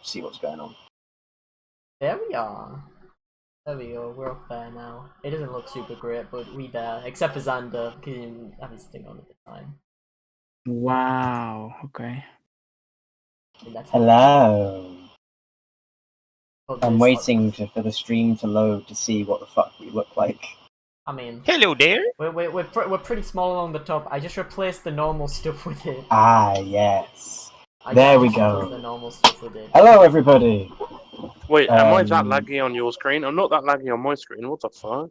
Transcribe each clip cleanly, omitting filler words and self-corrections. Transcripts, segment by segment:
see what's going on. There we are. There we go, we're up there now. It doesn't look super great, but we there. Except for Xander, because he didn't have his thing on at the time. Wow. Okay. Hello. Oh, I'm this- waiting for the stream to load to see what the fuck we look like. I mean, Hello there. we're pretty small along the top. I just replaced the normal stuff with it. Ah, yes. I There we just go. replaced the normal stuff with it. Hello, everybody. Wait, am I that Um, laggy on your screen? I'm not that laggy on my screen. What the fuck?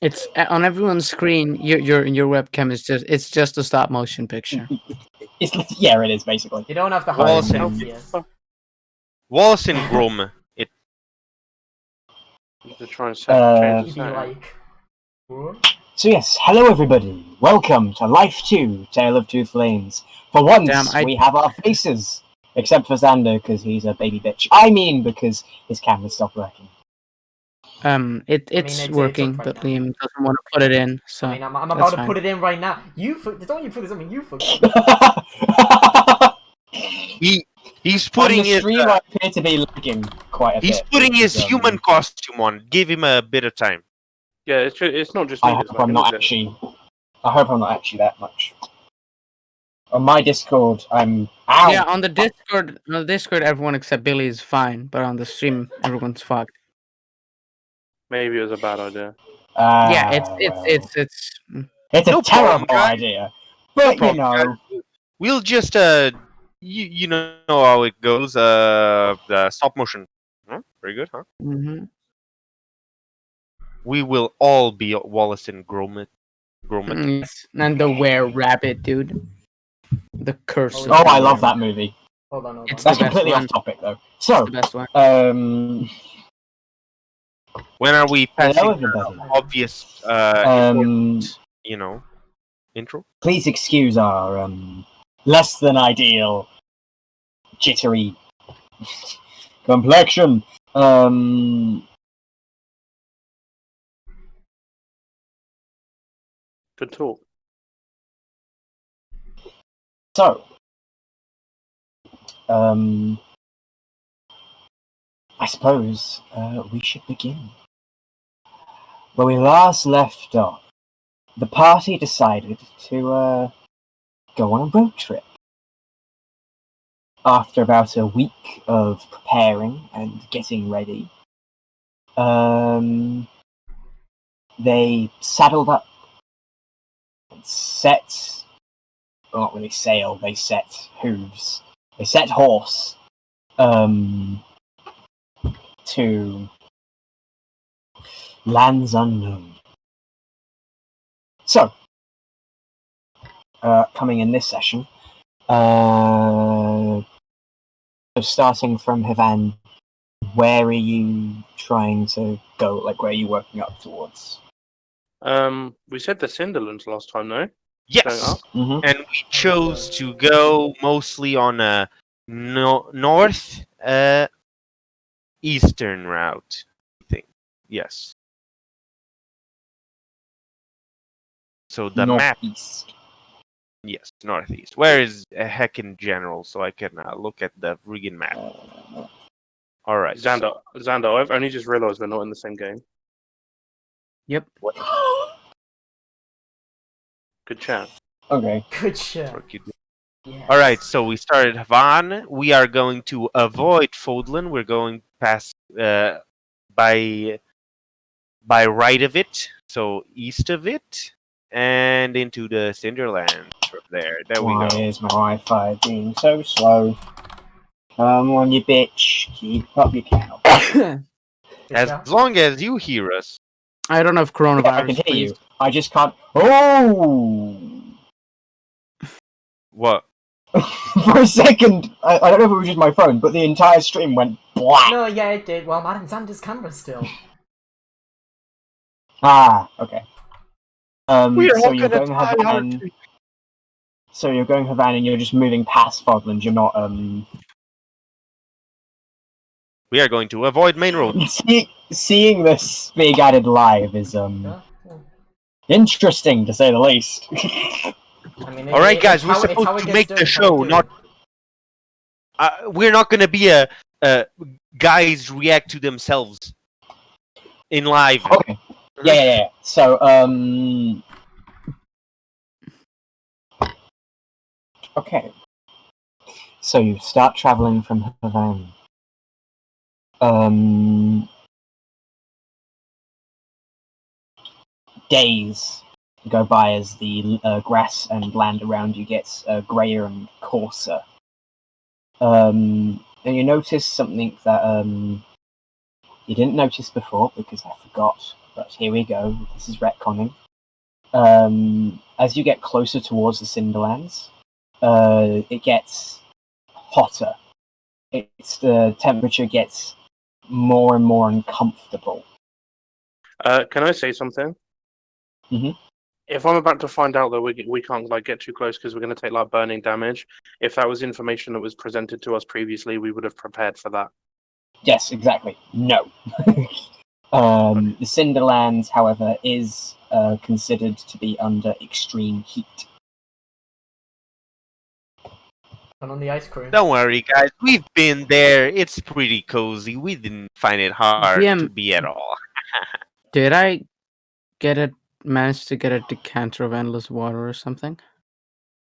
It's on everyone's screen. Your webcam is just a stop motion picture. Yeah, it is basically. You don't have the Walls high and- FPS. Wallace and Grum. It I'm just trying to change You'd the be setting. like, what? So yes, hello everybody. Welcome to Life 2, Tale of Two Flames. For once, Damn, we have our faces. Except for Xander, because he's a baby bitch. I mean, because his camera stopped working. It's it's working, up right but now. Liam doesn't want to put it in. So I mean, I'm that's about to fine. put it in right now. Don't you put this on me, you fuck. he's On putting the his stream, I appear to be lagging quite a bit. he's putting his because, human costume on. Give him a bit of time. Yeah, it's not just me. I that's hope I'm lagging, not is it? actually. I hope I'm not actually that much. On my Discord, I'm. Ow! Yeah, on the Discord, everyone except Billy is fine, but on the stream, everyone's fucked. Maybe it was a bad idea. Yeah, Well, it's a No terrible problem, guys. idea. But No you know, problem, We'll just you know how it goes. The stop motion. Huh? Very good, huh? Mhm. We will all be Wallace and Gromit. Yes, and the Were Rabbit, dude. The curse. Oh, of oh, the I love Were- that movie. Hold on. It's That's the best completely one. off topic though. So, The best one. When are we hello passing everybody. obvious important, intro? Please excuse our less than ideal jittery complexion. Good talk. So, I suppose we should begin. Where we last left off, the party decided to go on a road trip. After about a week of preparing and getting ready, they saddled up and set, well, not really sail, they set hooves. They set horse to lands unknown. So, coming in this session, so starting from Hivan, where are you trying to go? Like, where are you working up towards? We said the Cinderlands last time, no? Yes, Going up? Mm-hmm. and we chose to go mostly on a north eastern route. I think. Yes. So the map, Northeast. yes, northeast. Where is heck in general? So I can look at the friggin' map. All right. Xander, I've only just realised we're not in the same game. Yep. Good chat. Okay. Good shit. Fuck you. Yes. All right, so we started Havan. We are going to avoid Fodlan. We're going past by right of it, so east of it, and into the Cinderland from there. There we Why go. is my Wi-Fi being so slow? Come on, you bitch. Keep up your cow. Good As job. long as you hear us. I don't have coronavirus. I can hear please. you. I just can't. Oh! What? For a second, I don't know if it was just my phone, but the entire stream went black. No, yeah, it did. Well, I'm on Xander's camera still. Ah, okay. We're So all you're gonna going die, Havan. aren't we? So you're going Havan, and you're just moving past Fodland. You're not We are going to avoid main road. seeing this being added live is Yeah, yeah. interesting to say the least. I mean, All right, guys, it's we're how it supposed gets to make done, the it's how we show, do not it. We're not gonna be a guys react to themselves in live. Okay. Yeah. So, okay. So you start traveling from Havana. Days go by as the grass and land around you gets grayer and coarser. And you notice something that you didn't notice before because I forgot. But here we go. This is retconning. As you get closer towards the Cinderlands, it gets hotter. The temperature gets more and more uncomfortable. Can I say something? Mhm. If I'm about to find out that we can't like get too close because we're going to take like burning damage, if that was information that was presented to us previously, we would have prepared for that. Yes, exactly. No. The Cinderlands, however, is considered to be under extreme heat. And on the ice cream. Don't worry, guys. We've been there. It's pretty cozy. We didn't find it hard DM to be at all. Did I manage to get a decanter of endless water or something?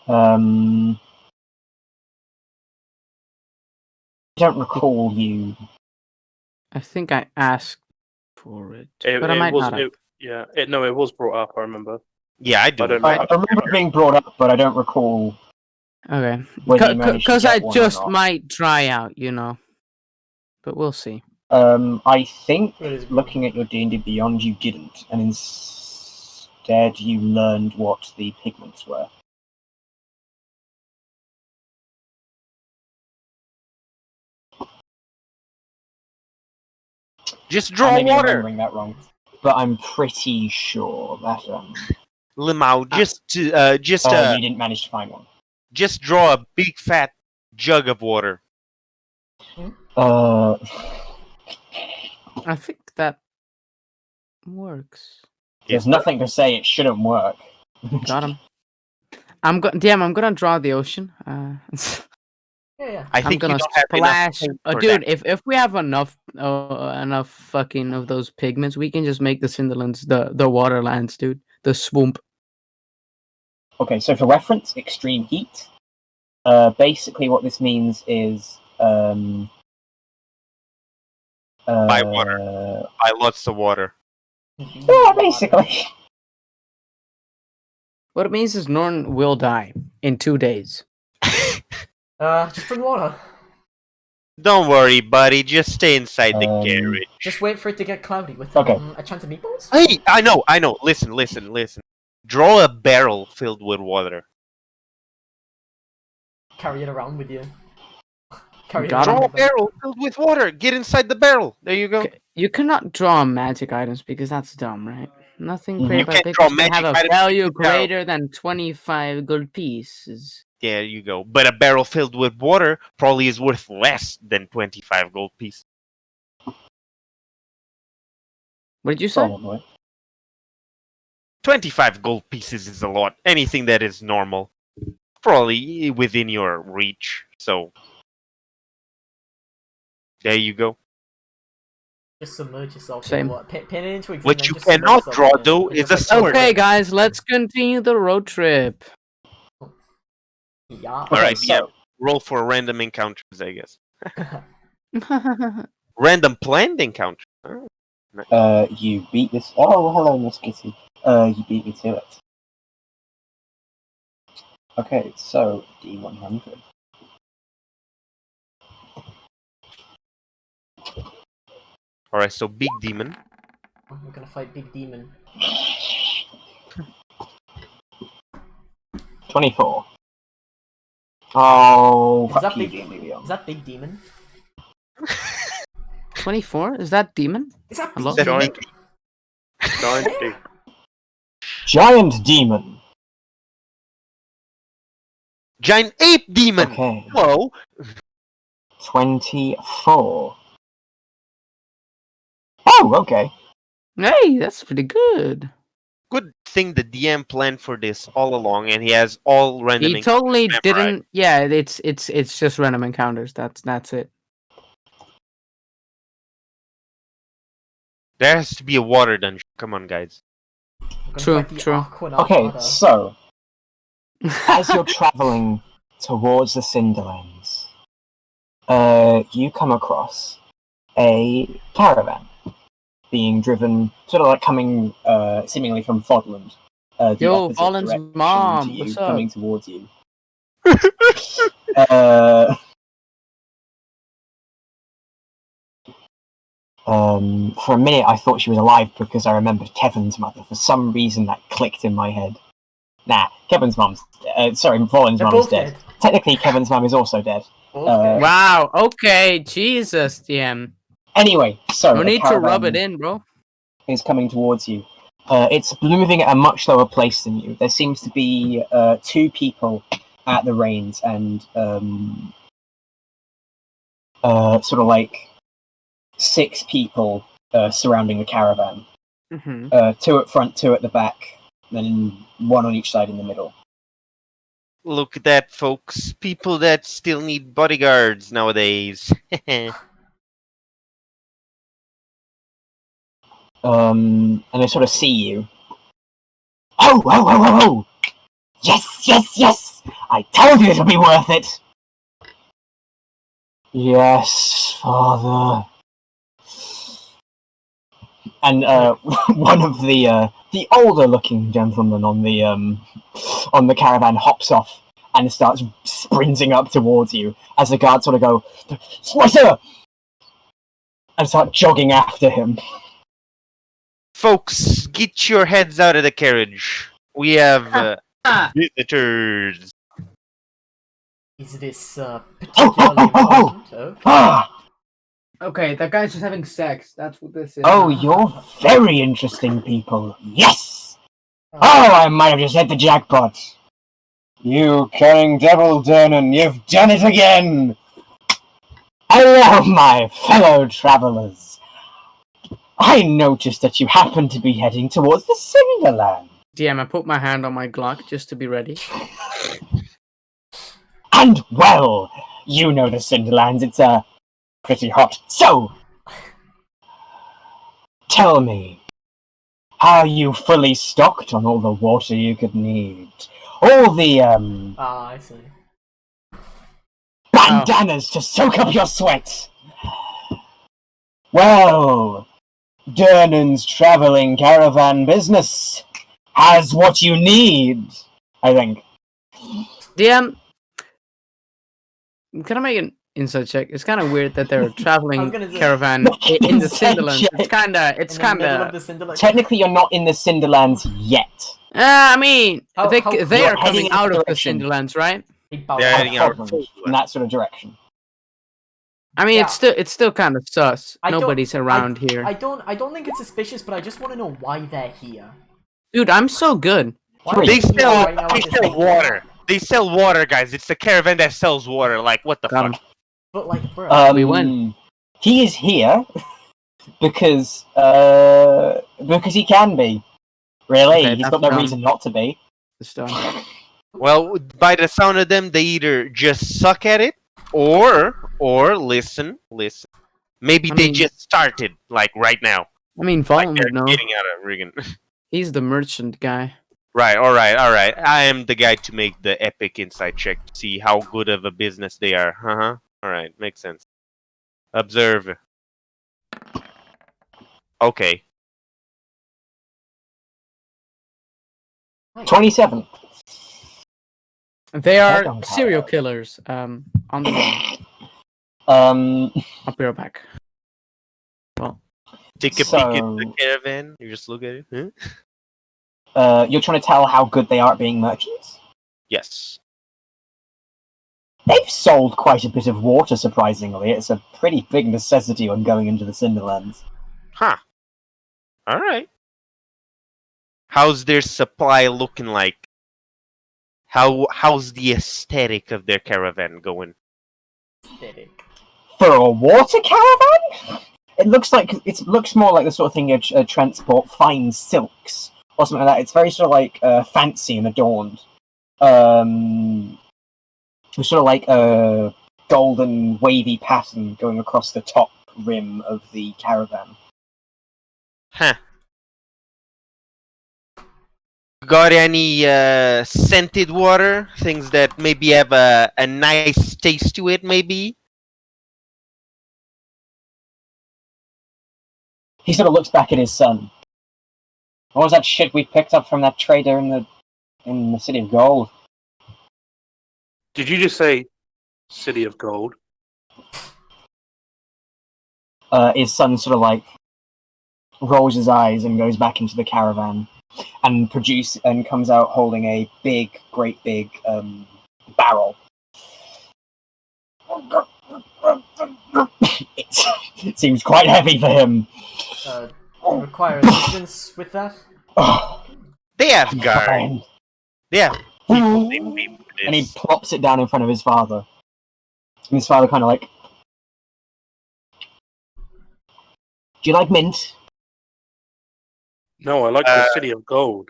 I don't recall you. I think I asked for it, It but I might was, not have. it was brought up. I remember. Yeah, I do. I don't I know. remember it being brought up, but I don't recall Okay, whether you managed to because I get one or just not. might dry out, you know. But we'll see. I think, It is looking at your D&D Beyond, you didn't, and instead you learned what the pigments were. Just I draw may be water. remembering that wrong, but I'm pretty sure that Limau, you didn't manage to find one. just draw a big fat jug of water. Uh, I think that works. there's nothing to say it shouldn't work. Got him. I'm gonna draw the ocean. Yeah. I I'm think you gonna don't have enough splash. paint for Dude, that. if we have enough fucking of those pigments, we can just make the Cinderlands the waterlands, dude. The swamp. Okay, so for reference, extreme heat. Basically, what this means is By water. By lots of water. Yeah, basically. What it means is Norn will die in 2 days. Just bring water. Don't worry, buddy. Just stay inside the carriage. Just wait for it to get cloudy with Okay. a chance of meatballs. Hey, I know. Listen. Draw a barrel filled with water. Carry it around with you. Carry it Got around Draw a with them. barrel filled with water. Get inside the barrel. There you go. Okay, you cannot draw magic items because that's dumb, right? Nothing You created by can't draw pictures can have magic a items value with barrel. greater than 25 gold pieces. There you go. But a barrel filled with water probably is worth less than 25 gold pieces. What did you say? Probably. 25 gold pieces is a lot. Anything that is normal. Probably within your reach. So, there you go. Just submerge yourself Same. in what? Pin it into existence. What and you just submerge cannot yourself draw, in it. though, And is just, a like, sword. Okay, guys, let's continue the road trip. Yeah. Alright, so yeah. Roll for random encounters, I guess. Random planned encounter. Oh. you beat this. Oh, hello, Miss Kitty. You beat me to it. Okay, so D100. Alright, so big demon. We're gonna fight Big Demon. 24. Oh, Is fuck that you, big? D&D Beyond. Is that Big Demon? 24? Is that demon? Is that Hello? Big Demon? Giant D. Giant Demon. Giant ape demon! Okay. Whoa! 24. Oh, okay. Hey, that's pretty good. good thing the DM planned for this all along, and he has all random. He totally memorized. didn't. Yeah, it's just random encounters. That's it. There has to be a water dungeon. Come on, guys. I'm gonna True, fight the true. Aquanaut Okay, water. so as you're traveling towards the Cinderlands, you come across a caravan being driven, sort of like coming seemingly from Fodland. The Yo, opposite Fallen's direction mom, to you, what's up? coming towards you. For a minute, I thought she was alive because I remembered Kevin's mother. For some reason, that clicked in my head. Nah, Kevin's mum's. Fallen's They're mum is both dead. dead. Technically, Kevin's mum is also dead. Both Uh, dead. Wow. Okay. Jesus, DM. Anyway, so No a need to rub it caravan in, bro. is coming towards you. It's moving at a much lower pace than you. There seems to be 2 people at the reins and sort of like 6 people surrounding the caravan. Hmm 2 at front, 2 at the back, then 1 on each side in the middle. Look at that, folks. People that still need bodyguards nowadays. And they sort of see you. Oh! Yes! I told you it'll be worth it! Yes, father. And one of the older-looking gentlemen on the caravan hops off and starts sprinting up towards you as the guards sort of go, "Sweater!" and start jogging after him. Folks, get your heads out of the carriage. We have visitors. Is this particularly important? Okay. Ah! Okay, that guy's just having sex. That's what this is. Oh, you're very interesting people. Yes! Oh, Oh, I might have just hit the jackpot. You cunning devil, Durnan, you've done it again! Hello, my fellow travellers. I noticed that you happen to be heading towards the Cinderland. DM, I put my hand on my Glock just to be ready. And, well, you know the Cinderlands, it's pretty hot. So, tell me, are you fully stocked on all the water you could need? All the, I see. bandanas to soak up your sweat? Well, Durnan's travelling caravan business has what you need, I think. DM, can I make an inside check? It's kind of weird that they're traveling gonna say- caravan in the Inside Cinderlands. check. It's kind of, In the middle of the Cinderland. Technically, you're not in the Cinderlands yet. I mean, How- they how- they You're are coming heading in out the of the direction. Cinderlands, right? Big bow. They're wow. heading out. Scotland, in that sort of direction. I mean, Yeah. it's still kind of sus. I don't- Nobody's around here, I don't think it's suspicious, but I just want to know why they're here. dude. I'm so good. Why are They here sell, right now they at this sell time? water. They sell water, guys. It's the caravan that sells water. Like, what the Got fuck? him. But like, bro, We win. He is here because he can be. Really, Okay, he's that's got no dumb. reason not to be. It's done. Well, by the sound of them, they either just suck at it, or listen. Maybe I they mean- just started, like right now. I mean, Like Fallen they're would know. getting out of Riggin. He's the merchant guy. Right, all right. I am the guy to make the epic insight check to see how good of a business they are. All right, makes sense. Observe. Okay. 27. They are Hold on, serial Kyle. killers. On the run. Um, I'll be right back. Take a peek at So- the caravan. You just look at it. Huh? you're trying to tell how good they are at being merchants? Yes. They've sold quite a bit of water, surprisingly. It's a pretty big necessity when going into the Cinderlands. Huh. All right. How's their supply looking like? How's the aesthetic of their caravan going? aesthetic. For a water caravan? It looks more like the sort of thing you'd transport fine silks or something like that. It's very sort of like fancy and adorned. With sort of like a golden wavy pattern going across the top rim of the caravan. Huh. Got any scented water? Things that maybe have a nice taste to it, maybe? He sort of looks back at his son. What was that shit we picked up from that trader in the City of Gold? Did you just say City of Gold? His son sort of like rolls his eyes and goes back into the caravan and comes out holding a great big barrel. It seems quite heavy for him. Require assistance with that? They have guard. Fine. They have people they pay for this. And he plops it down in front of his father. And his father kind of like, do you like mint? No, I like the City of Gold.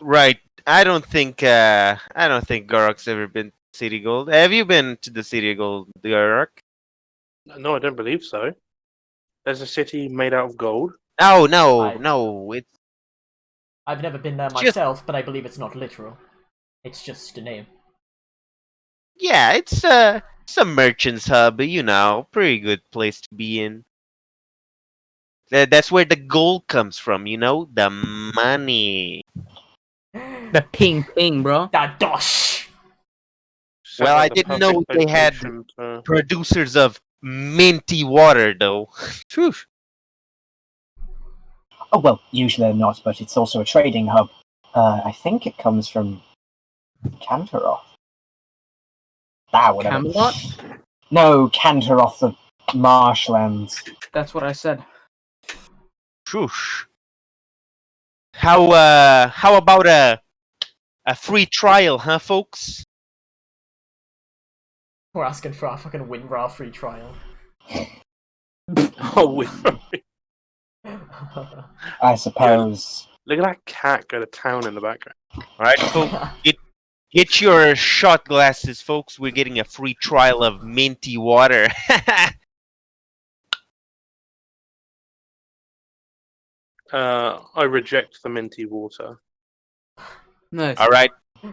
Right. I don't think Gorok's ever been to City Gold. Have you been to the City of Gold, Gorok? No, I don't believe so. There's a city made out of gold. Oh no, I- no. It's I've never been there Just- myself, but I believe it's not literal. It's just a name. yeah, it's a merchant's hub, you know, pretty good place to be in. That's where the gold comes from, you know, the money. The ping, bro. That dosh! Sounds Well, like I the didn't know perfect they had- location to- Producers of minty water, though. Phew. Oh, well, usually they're not, but it's also a trading hub. I think it comes from Kantaroth. Whatever. Camelot? No, Kantaroth, the marshlands. That's what I said. Shoosh. How about a free trial, huh, folks? We're asking for a fucking WinRAR free trial. Oh, I suppose. look at that cat go to town in the background. All right, folks, get your shot glasses, folks. We're getting a free trial of minty water. I reject the minty water. Nice. All right. The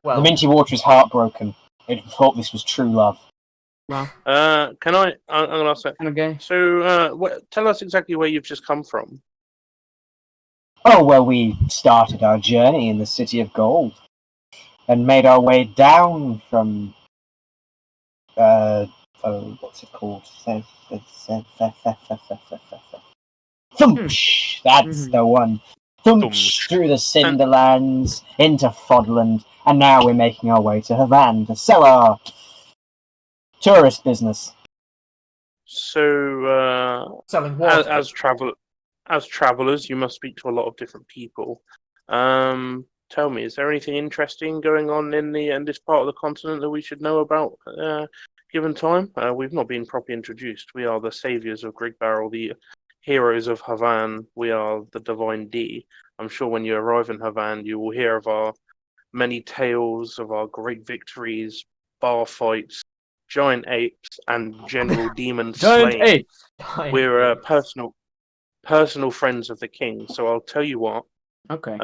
Well, minty water is heartbroken. It thought this was true love. Can I? I'm gonna ask that. Okay. So, tell us exactly where you've just come from. Oh, well, we started our journey in the City of Gold and made our way down from. What's it called? Thumsh! That's the one. Thumsh through the Cinderlands into Fodland, and now we're making our way to Havan to sell our tourist business. So, selling water. as travelers, you must speak to a lot of different people. Tell me, is there anything interesting going on in this part of the continent that we should know about? Given time, we've not been properly introduced. We are the saviors of Great Barrel, the heroes of Havan. We are the Divine D. I'm sure when you arrive in Havan, you will hear of our many tales of our great victories, bar fights, giant apes, and general demon slaying. apes. We're personal friends of the king. So I'll tell you what. Okay.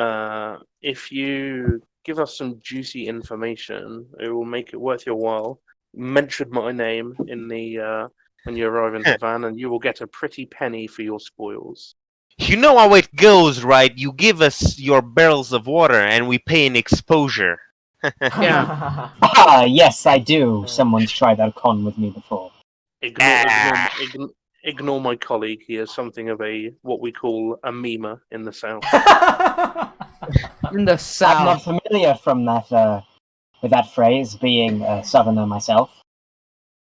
If you give us some juicy information, it will make it worth your while. Mention my name in the when you arrive in Havan, and you will get a pretty penny for your spoils. You know how it goes, right? You give us your barrels of water, and we pay in exposure. Yeah. Ah, yes, I do. Someone's tried that con with me before. Ignore my colleague. He is something of what we call a memer in the south. In the I'm not south. familiar from that with that phrase, being a southerner myself.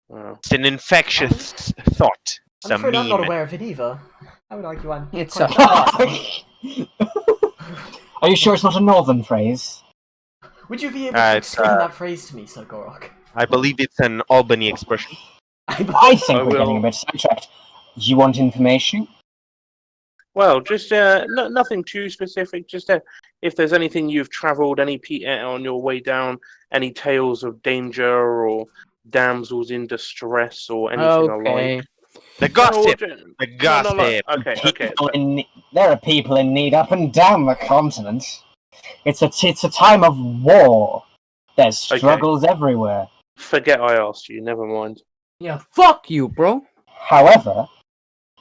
Wow. It's an infectious thought. It's I'm a afraid I'm not meme. aware of it either. I would argue I'm It's quite a- Are you sure it's not a northern phrase? Would you be able to It's, explain that phrase to me, Sir Gorok? I believe it's an Albany expression. I think I we're getting will- a bit sidetracked. You want information? Well, just nothing too specific. Just if there's anything you've travelled, on your way down, any tales of danger or damsels in distress or anything Okay. alike. The No, gossip. what- The no, gossip. Okay. People there are people in need up and down the continent. It's a time of war. There's Okay. struggles everywhere. Forget I asked you. Never mind. Yeah, fuck you, bro. However,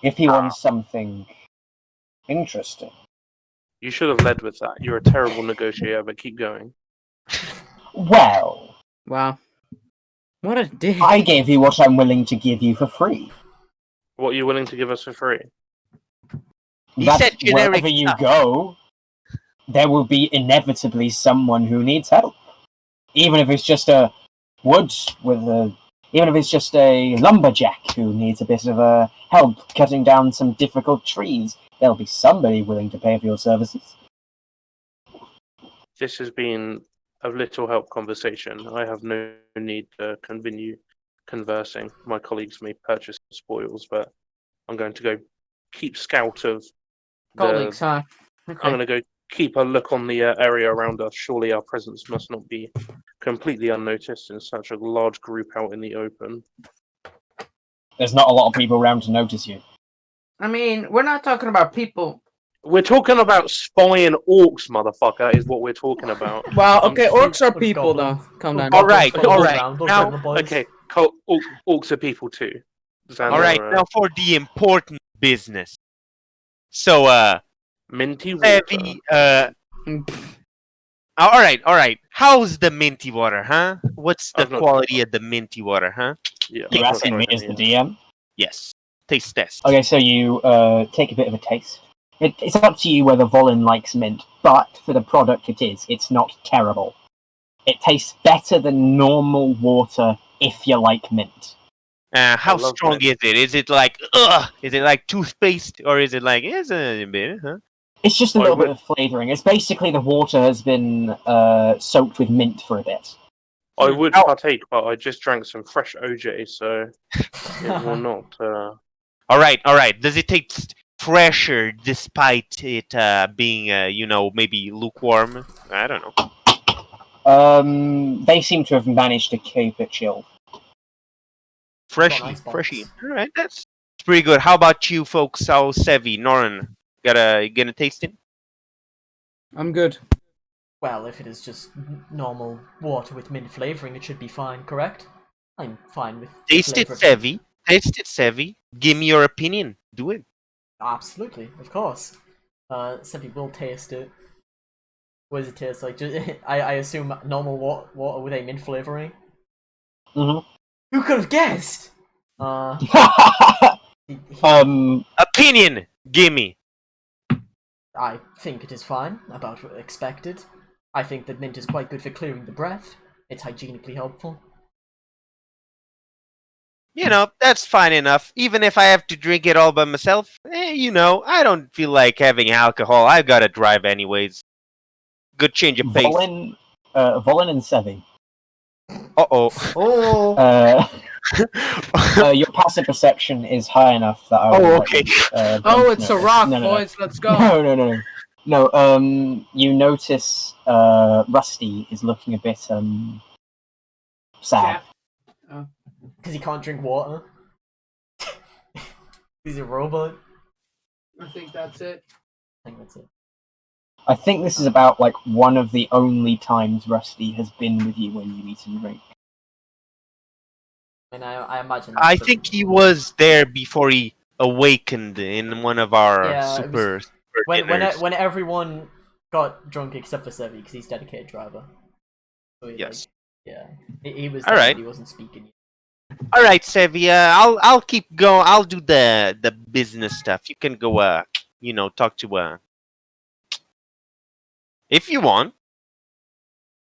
if you want something interesting, You should have led with that. You're a terrible negotiator, but keep going. well, Wow. What a dick. I gave you what I'm willing to give you for free. What are you willing to give us for free? He That said generic wherever you stuff. go, there will be inevitably someone who needs help. Even if it's just a even if it's just a lumberjack who needs a bit of help cutting down some difficult trees, there'll be somebody willing to pay for your services. This has been a little help conversation. I have no need to continue conversing. My colleagues may purchase spoils, but I'm going to go keep scout of Colleagues, huh? I'm Okay. going to go keep a look on the area around us. Surely our presence must not be completely unnoticed in such a large group out in the open. There's not a lot of people around to notice you. I mean, we're not talking about people. We're talking about spying orcs, motherfucker, is what we're talking about. Well, okay, orcs are Or people, goblins. though. Calm down. All right, Put all them right. around, those Now- little boys. Okay, orcs are people too. Xander, All right, now for the important business. So, minty water. Heavy, all right. How's the minty water, huh? What's the I've not- quality of the minty water, huh? Yeah, You're I've not asking me tried as the any. DM? Yes. Taste test. Okay, so you take a bit of a taste. It's up to you whether Volin likes mint, but for the product it's not terrible. It tastes better than normal water if you like mint. How love strong mint. is it? Is it like, ugh? Is it like toothpaste? Or is it like, it's a bit, huh? It's just a I little would- bit of flavouring. It's basically the water has been soaked with mint for a bit. I would Ow. partake, but I just drank some fresh OJ, so it will not. All right. Does it taste fresher despite it being, maybe lukewarm? I don't know. They seem to have managed to keep it chilled. Freshy. icebox. All right, that's pretty good. How about you folks? How Sevi, Norin? Gonna taste it? I'm good. Well, if it is just normal water with mint flavoring, it should be fine, correct? I'm fine with the Taste it, flavour of Sevi. Taste it, Sevi. Give me your opinion. Do it. Absolutely, of course. Sevi will taste it. What does it taste like? I assume normal water with a mint flavoring. Mhm. Who could have guessed? Opinion. Gimme. I think it is fine, about what expected. I think that mint is quite good for clearing the breath. It's hygienically helpful. That's fine enough. Even if I have to drink it all by myself, I don't feel like having alcohol. I've got to drive anyways. Good change of pace. Volin and Sevi. Uh-oh. Oh! Your passive perception is high enough that I Oh, will okay. Oh, it's a rock, No. boys. Let's go. No, you notice Rusty is looking a bit sad. Because he can't drink water. He's a robot. I think that's it. I think that's it. I think this is about like one of the only times Rusty has been with you when you eat and drink. And I imagine. I that's think he was there before he awakened in one of our Yeah, it super when dinners. when everyone got drunk except for Sevi because he's dedicated driver. So he, Yes. He was. All there, right. but he wasn't speaking. All right, Sevia. I'll keep going. I'll do the business stuff. You can go. Talk to. If you want.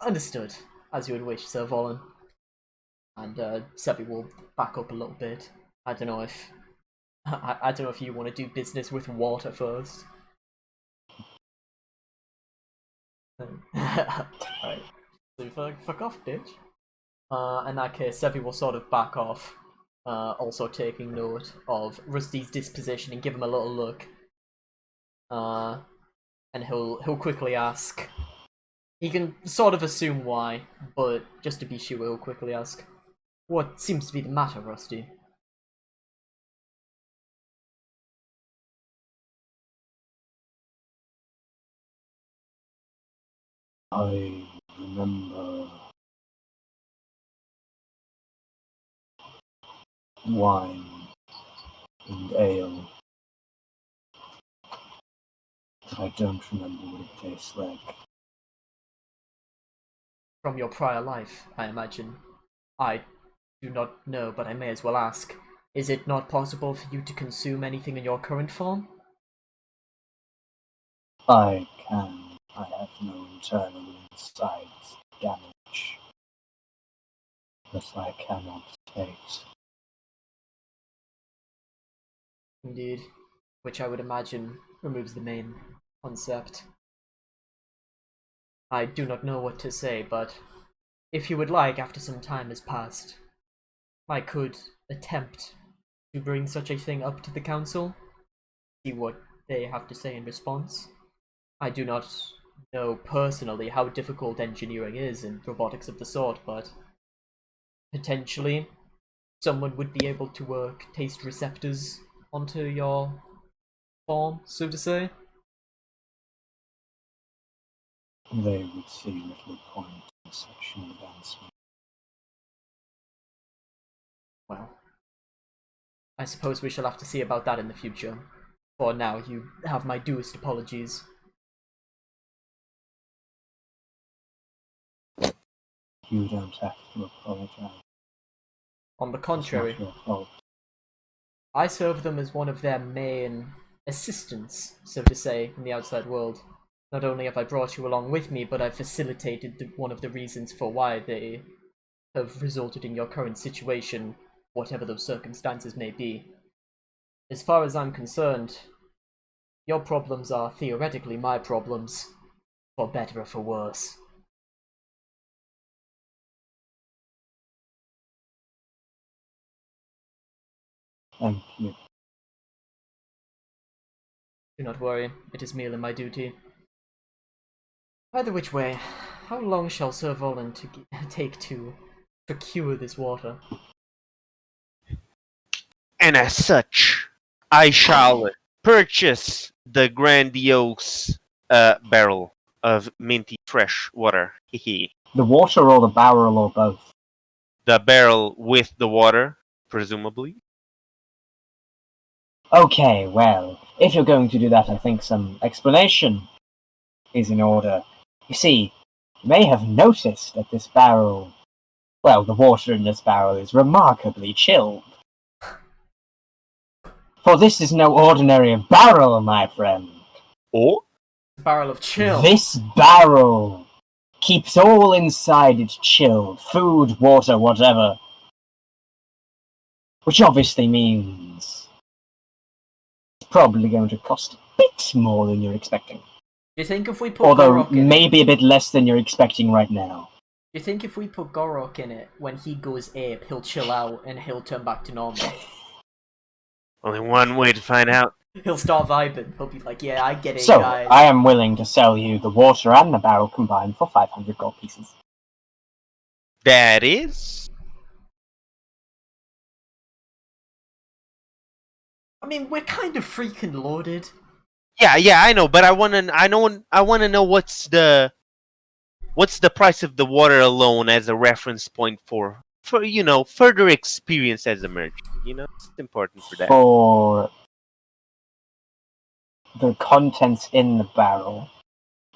Understood, as you would wish, Sir Volin. And Sevi will back up a little bit. I don't know if I don't know if you want to do business with water first. Alright. So fuck off, bitch. In that case, Sevi will sort of back off also taking note of Rusty's disposition and give him a little look. And he'll quickly ask. He can sort of assume why, but just to be sure, he'll quickly ask, "What seems to be the matter, Rusty?" I remember wine and ale. But I don't remember what it tastes like. From your prior life, I imagine. I do not know, but I may as well ask. Is it not possible for you to consume anything in your current form? I can. I have no internal insides damage. Thus I cannot taste. Indeed. Which I would imagine removes the main concept. I do not know what to say, but if you would like, after some time has passed, I could attempt to bring such a thing up to the council, see what they have to say in response. I do not know personally how difficult engineering is in robotics of the sort, but potentially someone would be able to work taste receptors onto your form, so to say. They would see little point in such an advancement. Well, I suppose we shall have to see about that in the future. For now, you have my duest apologies. You don't have to apologize. On the It's contrary, not your fault. I serve them as one of their main assistants, so to say, in the outside world. Not only have I brought you along with me, but I've facilitated one of the reasons for why they have resulted in your current situation, whatever those circumstances may be. As far as I'm concerned, your problems are theoretically my problems, for better or for worse. Thank you. Do not worry, it is merely my duty. Either which way, how long shall Sir Volan take to procure this water? And as such, I shall purchase the grandiose barrel of minty fresh water. Hehe. The water or the barrel or both? The barrel with the water, presumably. Okay, well, if you're going to do that, I think some explanation is in order. You see, you may have noticed that this barrel, well, the water in this barrel is remarkably chilled. For this is no ordinary barrel, my friend. Oh? Barrel of chill. This barrel keeps all inside it chilled. Food, water, whatever. Which obviously means it's probably going to cost a bit more than you're expecting. Do you think if we put Although Gorok in it, maybe a bit less than you're expecting right now. do you think if we put Gorok in it, when he goes ape, he'll chill out and he'll turn back to normal? Only one way to find out. He'll start vibing. He'll be like, "Yeah, I get it, So, guys." I am willing to sell you the water and the barrel combined for 500 gold pieces. That is. I mean, we're kind of freaking loaded. Yeah, I know, but I wanna know what's the price of the water alone as a reference point for further experience as a merchant. It's important for that. For the contents in the barrel,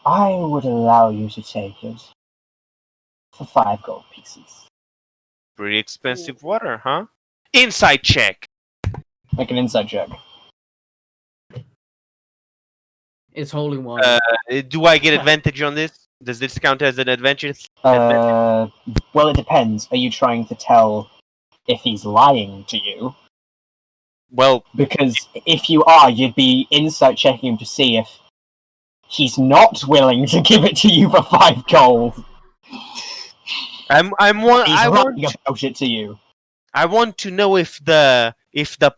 I would allow you to take it for 5 gold pieces. Pretty expensive water, huh? Insight check. Make an insight check. It's holy water. Do I get advantage on this? Does this count as an advantage? Well, it depends. Are you trying to tell if he's lying to you? Well, Because if you are, you'd be insight checking him to see if he's not willing to give it to you for 5 gold. I He's lying want about it to you. I want to know if the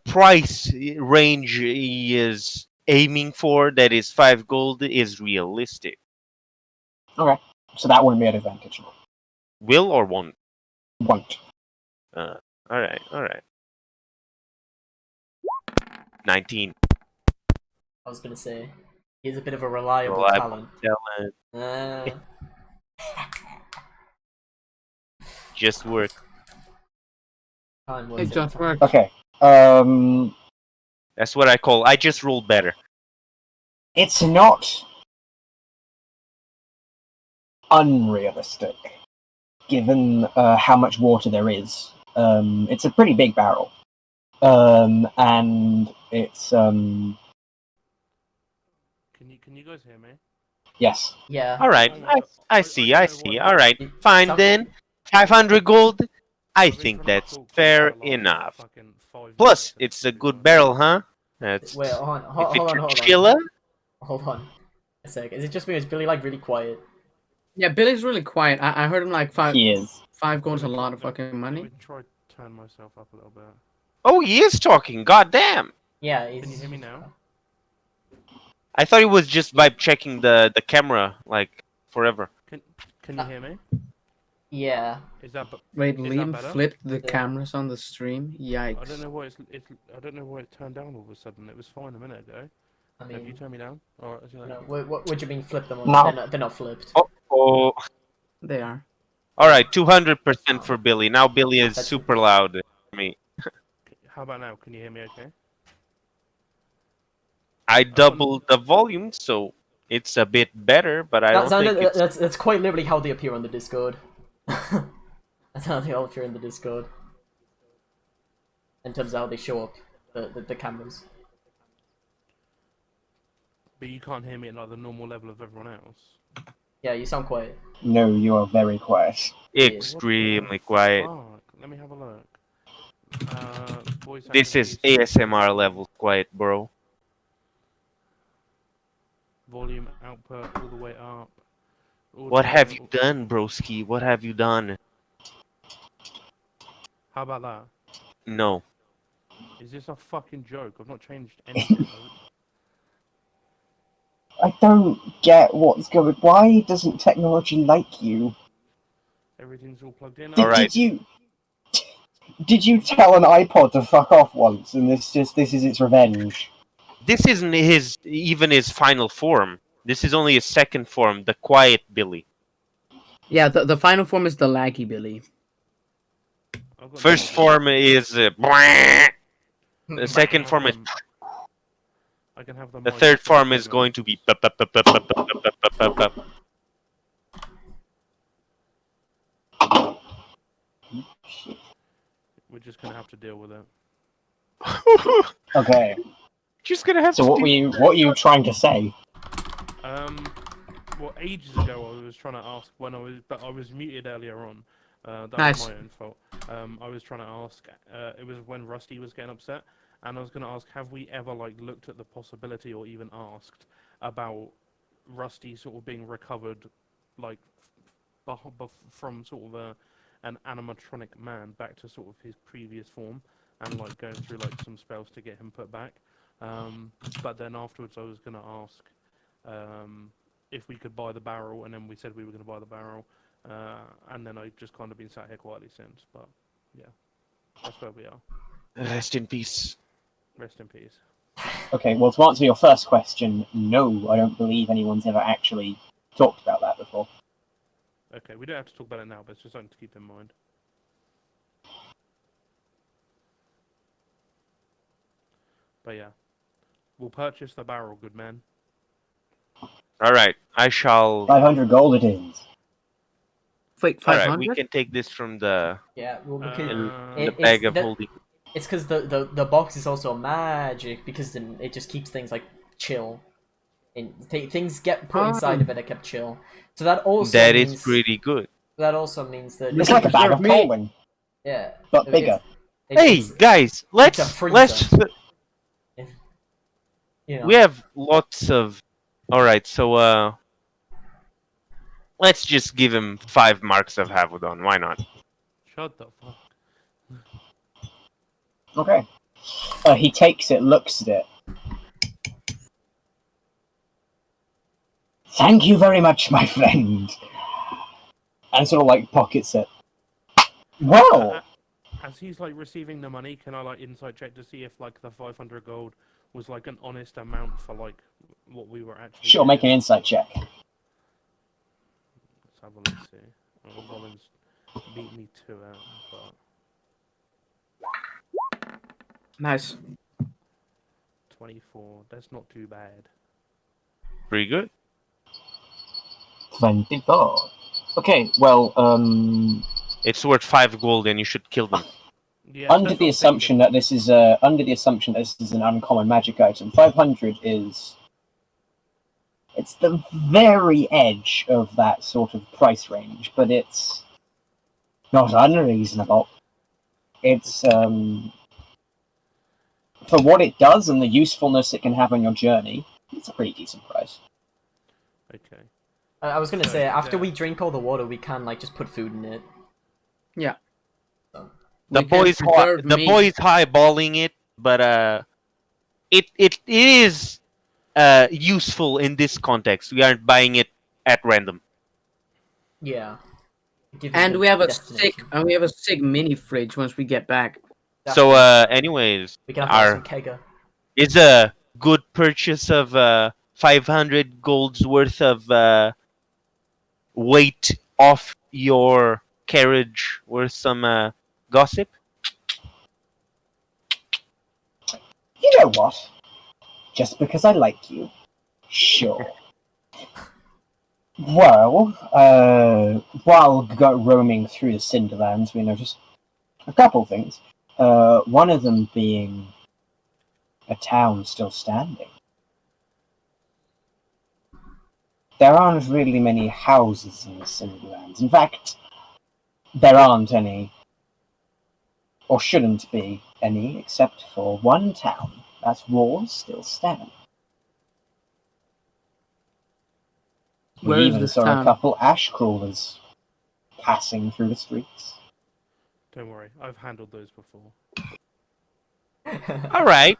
price range he is aiming for, that is 5 gold, is realistic. Okay, so that won't be an advantage. Will or won't? Won't. All right. 19. I was gonna say he's a bit of a reliable Reliable talent. talent. Just work. Time It was just worked. Okay. That's what I call. I just rolled better. It's not unrealistic, given how much water there is. It's a pretty big barrel, and it's Can you guys hear me? yes. Yeah. All right. I see. All right. It Fine sound- then. 500 gold. I I've been think trying to that's talk to fair you for the last, enough. fucking 5 Plus, minutes and it's a it's good not- barrel, huh? That's Wait, hold on, if hold it's on, a hold on. chiller. Hold on a sec. Is it just me or is Billy like really quiet? Yeah, Billy's really quiet. I heard him like He is. 5 gold's a Let me lot try- of fucking Let money. me try to turn myself up a little bit. Oh, he is talking. God damn. Yeah. Can you hear me now? I thought it was just by checking the camera like forever. Can you hear me? Yeah. Is that Wait, that Liam better? flipped the Yeah. cameras on the stream. I don't Yikes. know why I don't know why it turned down all of a sudden. It was fine a minute ago. I Have you mean, turned me down? Or is it like... no, what do you mean flip them on? No. They're not flipped. Oh. They are. All right. 200% for Billy. Now Billy is That's- super loud for me. How about now? Can you hear me okay? I doubled the volume, so it's a bit better. But I don't think it's. That's quite literally how they appear on the Discord. That's how they all appear in the Discord. In terms of how they show up, the cameras. But you can't hear me at like the normal level of everyone else. Yeah, you sound quiet. No, you are very quiet. Extremely quiet. Fuck. Let me have a look. Voice This is activation, ASMR level quiet, bro. Volume output all the way up. What have Audio- you done, broski? What have you done? How about that? No. Is this a fucking joke? I've not changed anything. I don't get what's going. Why doesn't technology like you? Everything's all plugged in. Did, Alright. did you tell an iPod to fuck off once, and this is its revenge? This isn't even his final form. This is only his second form, the quiet Billy. Yeah, the final form is the laggy Billy. I've got First no- form is the second form is I can have the mic third form plugged is in. going to be We're just gonna have to deal with it. Okay. Just gonna have So to what were you trying to say? Well, ages ago I was trying to ask when I was muted earlier on. That Nice. was my own fault. I was trying to ask. It was when Rusty was getting upset, and I was going to ask, have we ever like looked at the possibility or even asked about Rusty sort of being recovered, like from sort of an animatronic man back to sort of his previous form, and like going through like some spells to get him put back. But then afterwards, I was going to ask if we could buy the barrel, and then we said we were going to buy the barrel, and then I've just kind of been sat here quietly since. But yeah, that's where we are. Rest in peace. Rest in peace. Okay, well, to answer your first question, no, I don't believe anyone's ever actually talked about that before. Okay, we don't have to talk about it now, but it's just something to keep in mind. But yeah, we'll purchase the barrel, good man. Alright, I shall. 500 gold it is. Wait, Alright, 500? we can take this from the Yeah, well, because Uh, bag of holding. it's because the box is also magic because then it just keeps things like chill. And things get put inside of it that kept chill. So that also That means, is pretty good. That also means that It's like a bag of Me. pollen, yeah, but bigger. Hey guys, let's freezer. You know. we have lots of. Alright, so let's just give him 5 marks of Havodon. Why not? Shut the fuck. Okay. He takes it, looks at it. Thank you very much, my friend. And sort of like pockets it. Well, As he's like receiving the money, can I like insight check to see if like the 500 gold was like an honest amount for like what we were actually? sure, make an getting? insight check. Let's have a look. See, Rollins beat me to it, but Nice. 24. That's not too bad. Pretty good. 24. Okay, well, It's worth 5 gold, and you should kill them. Yeah, under that's the what I'm assumption thinking. that this is an uncommon magic item, 500 is it's the very edge of that sort of price range, but it's not unreasonable. It's for what it does and the usefulness it can have on your journey, it's a pretty decent price. Okay. I was gonna So, say, after yeah. we drink all the water, we can like just put food in it. Yeah. So, The We can boys, preserve the meat. boys highballing it, but it is useful in this context. We aren't buying it at random. yeah. Give you And the we have a destination. sick mini fridge once we get back. So, Definitely. anyways, We can have some our kegger. it's a good purchase of 500 gold's worth of weight off your carriage worth some gossip. You know what? Just because I like you. Sure. Well, while roaming through the Cinderlands, we noticed a couple things. One of them being a town still standing. There aren't really many houses in the Cinderlands. In fact, there aren't any, or shouldn't be any, except for one town. That walls still stand. Where We is even this saw town? a couple ash crawlers passing through the streets. Don't worry, I've handled those before. All right.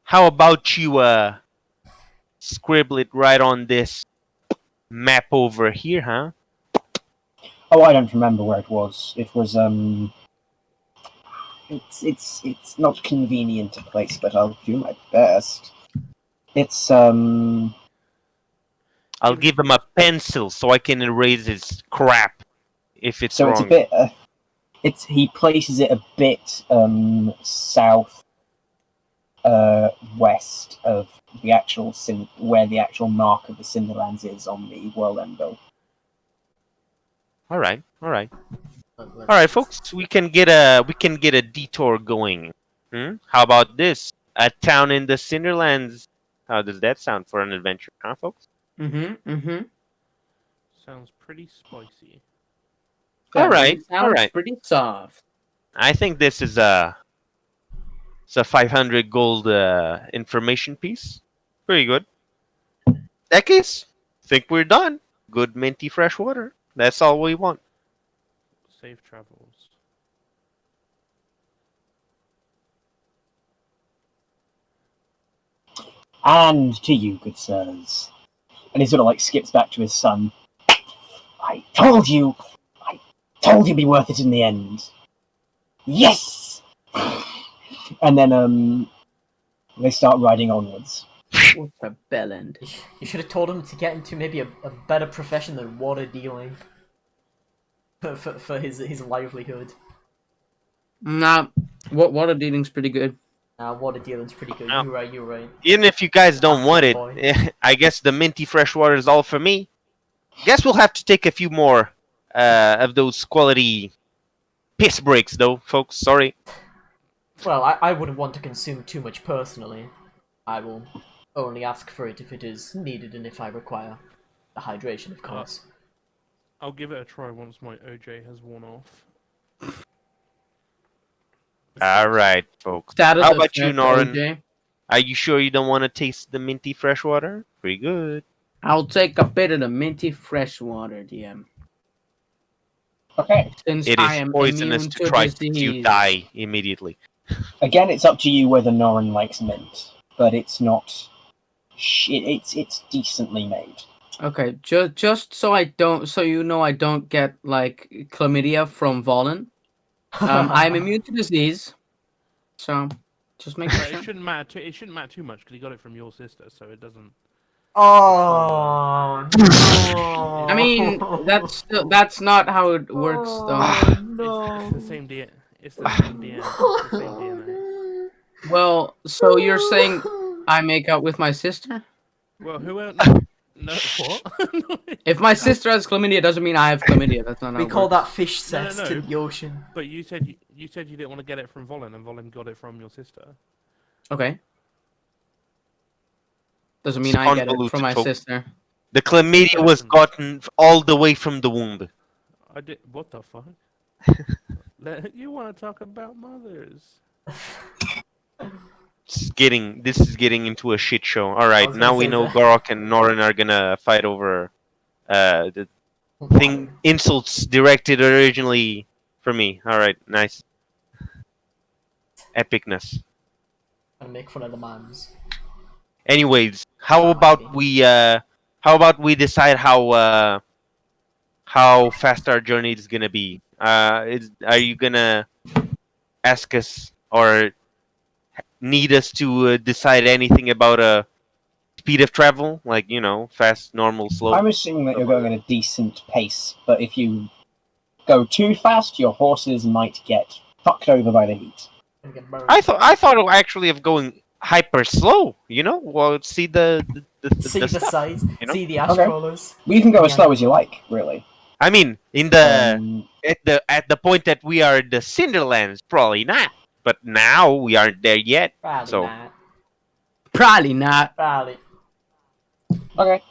How about you scribble it right on this map over here, huh? Oh, I don't remember where it was. It was it's not convenient to place, but I'll do my best. It's I'll give him a pencil so I can erase his crap if it's so wrong. it's a bit he places it a bit south west of the actual where the actual mark of the Cinderlands is on the world end bill. All right. All right, folks. We can get a detour going. How about this? A town in the Cinderlands. How does that sound for an adventure, huh, folks? Sounds pretty spicy. All right. Sounds pretty soft. I think this is it's a 500 gold information piece. Pretty good. That case, think we're done. Good minty fresh water. That's all we want. Safe travels. And to you, good sirs. And he sort of like skips back to his son. I told you it'd be worth it in the end. Yes! And then they start riding onwards. What's a bell end? You should have told him to get into maybe a better profession than water dealing. For his livelihood. Nah, water dealing's pretty good. Water dealing's pretty good. No. You're right. Even if you guys don't want it, Boy. I guess the minty fresh water is all for me. Guess we'll have to take a few more of those quality piss breaks, though, folks. Sorry. Well, I wouldn't want to consume too much personally. I will only ask for it if it is needed and if I require the hydration, of course. I'll give it a try once my OJ has worn off. All right, folks. Status How about you, effect, Norin? OJ. Are you sure you don't want to taste the minty fresh water? Pretty good. I'll take a bit of the minty fresh water, DM. Okay. Since It I is am poisonous immune to to try disease. you die immediately. Again, it's up to you whether Norin likes mint, but it's not. It's decently made. Okay, just so I don't, so you know, I don't get like chlamydia from Valen. I'm immune to disease, so just make But sure. it shouldn't matter. It shouldn't matter too much because he got it from your sister, so it doesn't. Oh no! I mean, that's not how it works, though. Oh, no. It's the same DNA. It's the same DNA. It's the same DNA. Well, so you're saying I make out with my sister? Well, who else? No, what? If my sister has chlamydia, doesn't mean I have chlamydia. That's not how We it call works. that fish sex no. to the ocean. But you said you didn't want to get it from Volin, and Volin got it from your sister. Okay. Doesn't mean It's I get it convoluted, from my folks. sister. The chlamydia was gotten all the way from the womb. I did. What the fuck? You want to talk about mothers? This is getting into a shit show. All right, was now gonna we say know that. Gorok and Norin are gonna fight over the thing insults directed originally for me. All right, nice. Epicness. And make fun of the mans. Anyways, how about we decide how fast our journey is gonna be? Are you gonna ask us or need us to decide anything about a speed of travel, like fast, normal, slow? I'm assuming that you're going at a decent pace, but if you go too fast, your horses might get fucked over by the heat. And get burned. I thought actually of going hyper slow. Well, see the See the stuff, size, you know? see the ash Okay. crawlers. Well, you can go as Yeah. slow as you like, really. I mean, in the Um, at the point that we are in the Cinderlands, probably not. But now we aren't there yet. Probably So- not. Probably not. Probably. okay.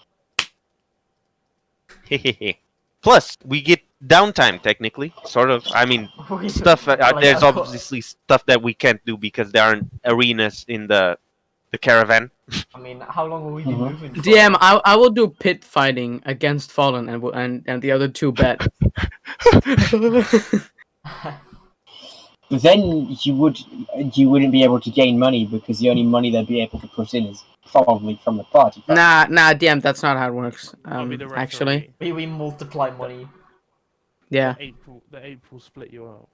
Plus, we get downtime technically, sort of. I mean, stuff. There's obviously stuff that we can't do because there aren't arenas in the caravan. I mean, how long will we be Mhm. moving? For? DM, I will do pit fighting against Fallen and the other two bet. But then you wouldn't be able to gain money because the only money they'd be able to put in is probably from the party. Nah, DM, that's not how it works. I'll be the Actually, referee. we multiply money. yeah. The April split you up.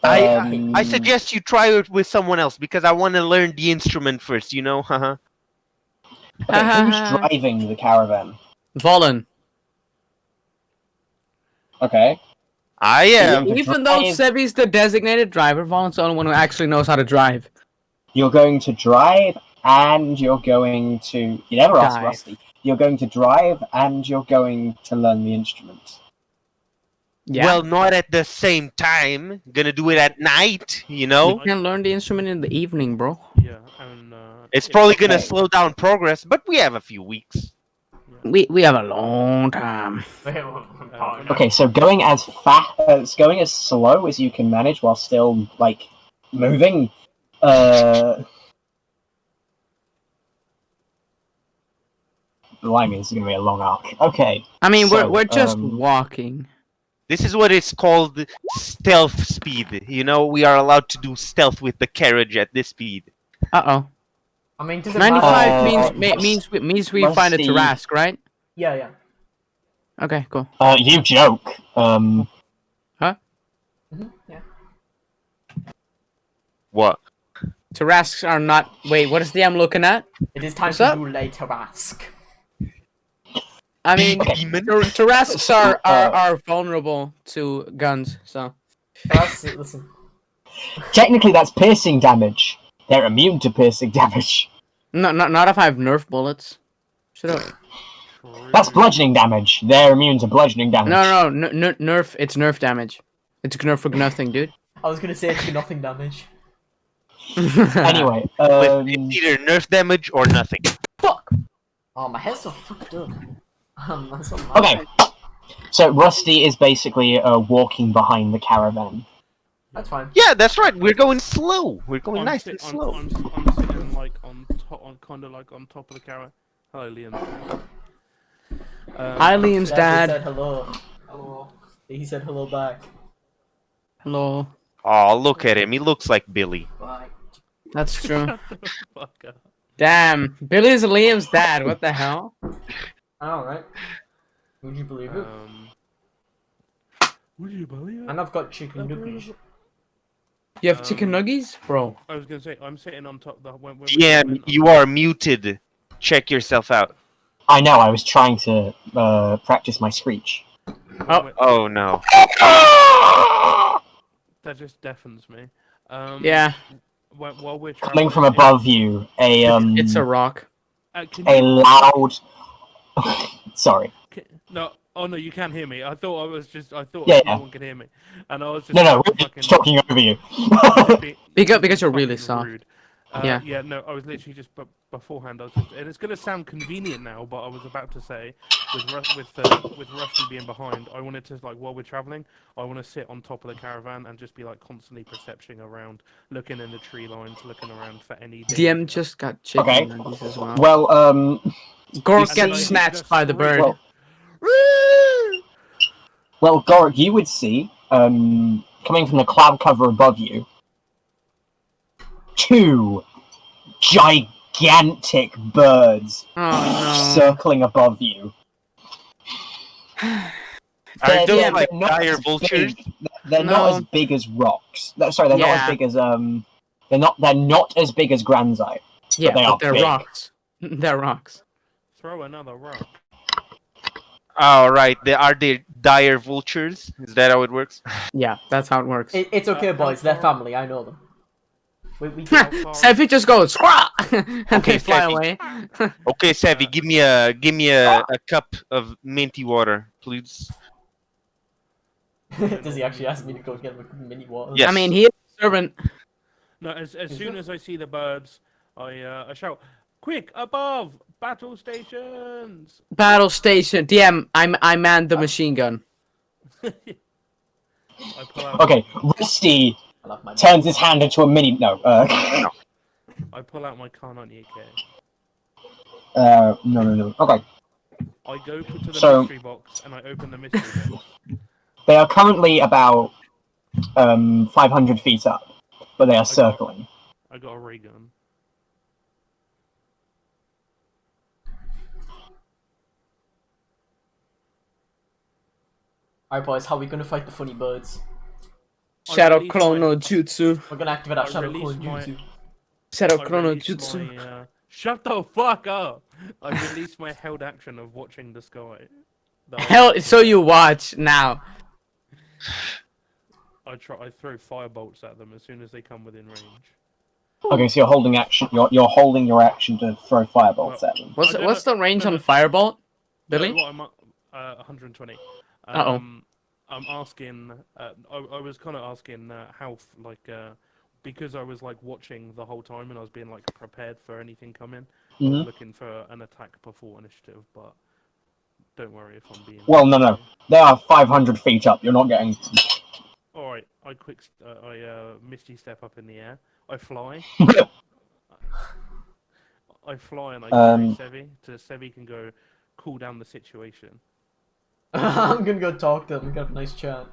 I suggest you try it with someone else because I want to learn the instrument first. Haha. Okay, who's driving the caravan? Fallen. Okay. I am. Yeah. Even though drive- Sebi's the designated driver, Fallen's the only one who actually knows how to drive. You're going to drive, and you're going to. You never asked Dive. Rusty. You're going to drive, and you're going to learn the instrument. Yeah. Well, not at the same time. Gonna do it at night. you Oh. can learn the instrument in the evening, bro. Yeah, and It's probably gonna Okay. slow down progress, but we have a few weeks. We have a long time. Okay, so going as going as slow as you can manage while still moving. Blimey, this is gonna be a long arc. Okay. I mean, So, we're just um, walking. This is what it's called stealth speed. We are allowed to do stealth with the carriage at this speed. Uh-oh. I mean, does it 95 matter? means we find a Rusty- Tarask, right? Yeah. Okay, cool. You joke. Mhm, yeah. What? Tarasks are not. Wait, what is the I'm looking at? It is time What's to up? do later ask. I mean, Demon? Tarasks are vulnerable to guns, so. Listen. Technically, that's piercing damage. They're immune to piercing damage. No, not if I have Nerf bullets. Shut up. That's bludgeoning damage. They're immune to bludgeoning damage. No, Nerf. It's Nerf damage. It's Nerf for nothing, dude. I was gonna say it's nothing damage. Anyway, But it's either nerf damage or nothing. Fuck! Oh, my head's so fucked up. That's so mad. okay. So Rusty is basically walking behind the caravan. That's fine. Yeah, that's right. We're going slow. We're going nice sit- and slow. I'm sitting on top of the carrot. Hello, Liam. Hi, Liam's He dad. said hello. Hello. He said hello back. Hello. Oh, look at him. He looks like Billy. Bye. That's true. Shut the fuck up. Damn, Billy's Liam's dad. What the hell? Alright. Would you believe it? Would you believe it? And I've got chicken nuggets. You have chicken nuggies, bro? I was gonna say I'm sitting on top. When DM, you are muted. Check yourself out. I know. I was trying to practice my screech. Oh no. That just deafens me. Yeah, While we're Coming traveling, from above you, it's a rock. can a you- loud. Sorry. No, oh no, you can't hear me. I thought Yeah, no yeah. one could hear me, and I was just No, about to we're fucking just talking over you. Because you're really fucking soft. rude. Yeah. Yeah, no, I was literally just beforehand. I was just, and it's gonna sound convenient now, but I was about to say, with Rusty being behind, I wanted to like while we're traveling, I want to sit on top of the caravan and just be like constantly percepting around, looking in the tree lines, looking around for any. DM just got chicken Okay. nuggies as well. Well, Gork you gets see- snatched by the bird. Well, well, Gork, you would see, coming from the cloud cover above you, 2 gigantic birds Oh circling above you. Are They're- those they're like not dire as vultures? big- They're No. not as big as rocks. No, sorry, they're not Yeah. as big as They're not as big as Granzai. Yeah, they are but they're big. rocks. They're rocks. Throw another rock. Oh, right. Are they dire vultures? Is that how it works? Yeah, that's how it works. It's okay, how boys. They're far- family. I know them. We How far- Sefi just goes squaw and Okay, they fly Sefi. away. Okay, Savvy, give me a cup of minty water, please. Does he actually ask me to go get him a mini water? Yes. I mean, he is a servant. No, as soon as I see the birds, I shout, "Quick, above! Battle stations!" Battle station. DM, I manned the machine gun. I pull out. Okay, Rusty I love my turns his hand into a mini. No, I pull out my Car 98K. no. Okay, I go to the So- mystery box and I open the mystery box. they are currently about 500 feet up, but they are circling. I got a ray gun. Alright, boys. How are we gonna fight the funny birds? Shadow release Chrono my- Jutsu. We're gonna activate our I Shadow release Clone my- Jutsu. Shadow I Chrono release Jutsu. my, shut the fuck up! I released my held action of watching the sky. That I- Hell, so you watch now. I throw fire bolts at them as soon as they come within range. Okay, so you're holding action. You're holding your action to throw firebolts at them. What's I don't what's the range no, on no. Firebolt, Billy? What I'm 120. Uh-oh. I'm asking. I was kind of asking because I was like watching the whole time and I was being like prepared for anything coming. I was Mhm. looking for an attack before initiative, but don't worry if I'm being. Well, no. They are 500 feet up. You're not getting. All right, I misty step up in the air. I fly. I fly and I carry Sevi so Sevi can go cool down the situation. I'm gonna go talk to them. Get a nice chat.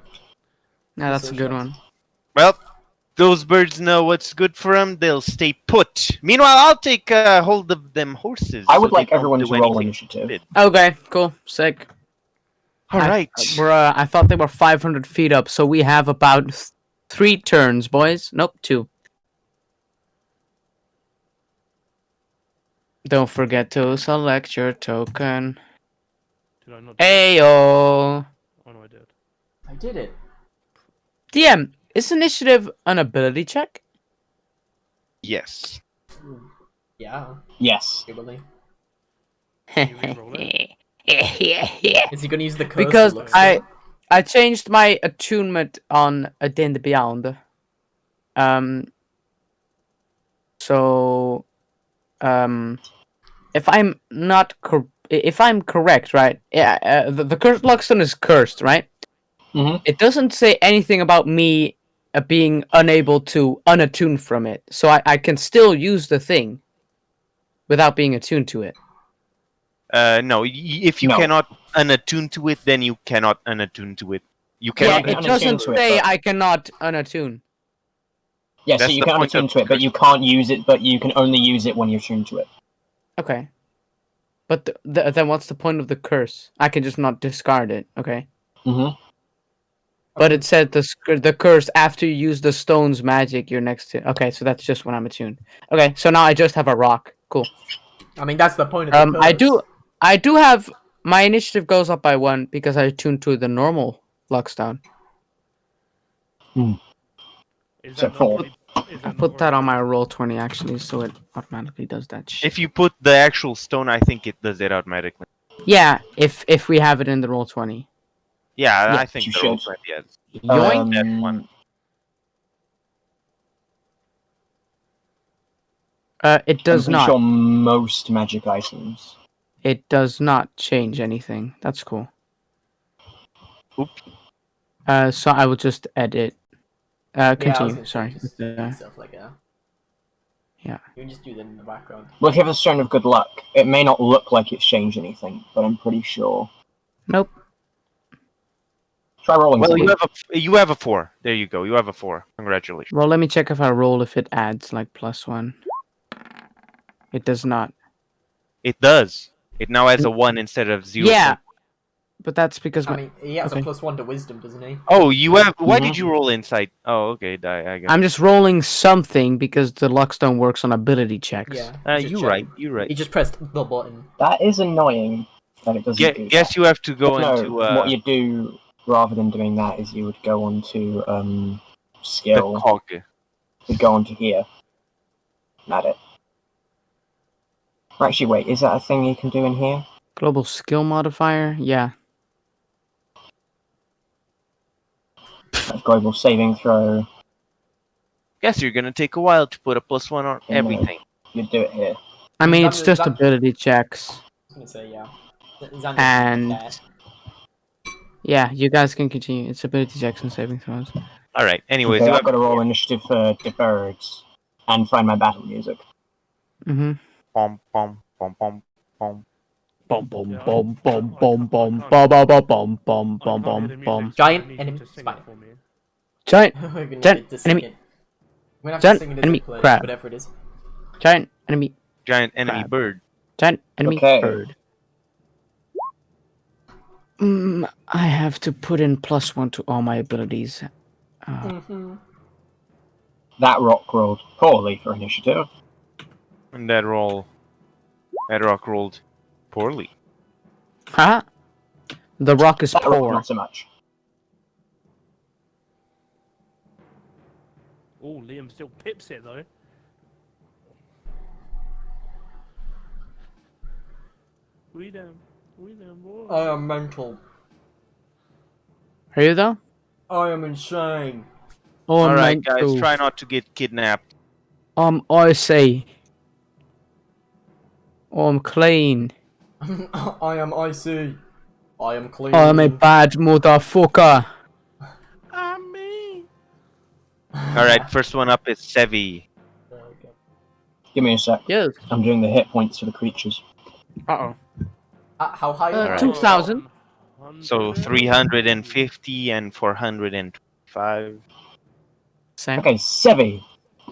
Yeah, that's a good one. Well, those birds know what's good for them. They'll stay put. Meanwhile, I'll take hold of them horses. I would so they like don't everyone do to roll anything initiative. stupid. Okay, cool, sick. All right. Bruh, I thought they were 500 feet up, so we have about 3 turns, boys. Nope, 2. Don't forget to select your token. Did I not? Do Ayo! Oh no, I did. I did it. DM, is initiative an ability check? Yes. Yeah, Yes. probably. You re-roll it? Is he gonna use the curse? Because that looks I changed my attunement on A Day in the Beyond. So if I'm not if I'm correct, right? Yeah, the cursed Luxton is cursed, right? Mhm. It doesn't say anything about me being unable to unattune from it, so I can still use the thing without being attuned to it. No. If you No. cannot unattune to it, then you cannot unattune to it. You Yeah, cannot. it unattune doesn't to it, say but- I cannot unattune. Yeah, so That's you the can point attune of to it, but you can't use it. But you can only use it when you're tuned to it. Okay. But then what's the point of the curse? I can just not discard it. Okay. Mm-hmm. But it said the curse after you use the stone's magic, you're next to. Okay, so that's just when I'm attuned. Okay, so now I just have a rock. Cool. I mean, that's the point of the curse. I do have my initiative goes up by 1 because I tuned to the normal Luckstone. Is So that four. not? Is I that put not that on already- my roll 20 actually, so it automatically does that. If you put the actual stone, I think it does it automatically. Yeah, if we have it in the roll 20. Yeah, Yeah, I think you the roll should. 20 is. Yoink. That one. It I'm does pretty not. sure most magic items. It does not change anything. That's cool. Oops. So I will just edit. Yeah, I was Continue. gonna say, Sorry. just do stuff like that. Yeah. You can just do them in the background. Well, if you have a stone of good luck, it may not look like it's changed anything, but I'm pretty sure. Nope. Try rolling. Well, something. you have a 4. There you go. You have a 4. Congratulations. Well, let me check if I roll if it adds like +1. It does not. It does. It now has a 1 instead of 0. Yeah. But that's because I my... mean, he has Okay. a +1 to wisdom, doesn't he? Oh, you have. Why Mhm. did you roll insight? Oh, okay. I guess. I'm just rolling something because the Luckstone works on ability checks. Yeah. he's just You checking. right. You right. He just pressed the button. That is annoying that it doesn't do Guess that. you have to go no, into what you do rather than doing that is you would go on to the skill. cog. You'd go on to here. And add it. Or actually, wait, is that a thing you can do in here? Global skill modifier? Yeah. That's global saving throw. Guess you're gonna take a while to put a +1 on Yeah. everything. You'd do it here. I mean, That it's is- just that- ability checks. I was gonna say, yeah. Xander And- did that. Yeah, you guys can continue. It's ability checks and saving throws. All right. Anyways, Okay, you I've have got to roll initiative for the birds and find my battle music. Mm-hmm. pom pom pom pom pom. Bum bum Yeah, I- bum I- bum I bum can't- bum I bum can't- bum bum bum I bum can't hear the bum music, bum. so I Giant need you enemy to sing spider. it for me. Giant We're gonna Giant need to sing enemy- it. We're gonna have Giant to sing it as enemy we play, crab. whatever it is. giant enemy Giant enemy Crab. bird. giant enemy Okay. bird. I have to put in +1 to all my abilities. Mm-hmm. That rock rolled poorly for initiative. And that rock rolled poorly. Huh? The rock is That rock poor. not so much. Oh, Liam still pips it though. We them, boy. I am mental. Are you though? I am insane. Oh, All I'm right, meant guys, to. try not to get kidnapped. I say. I'm clean. I am icy. I am clean. I'm a bad motherfucker. I'm me. All right, first one up is Sevi. Okay. Give me a sec. Yes. I'm doing the hit points for the creatures. Uh-oh. How high? Alright. 2,000. So 350 and 425. Same. Okay, Sevi,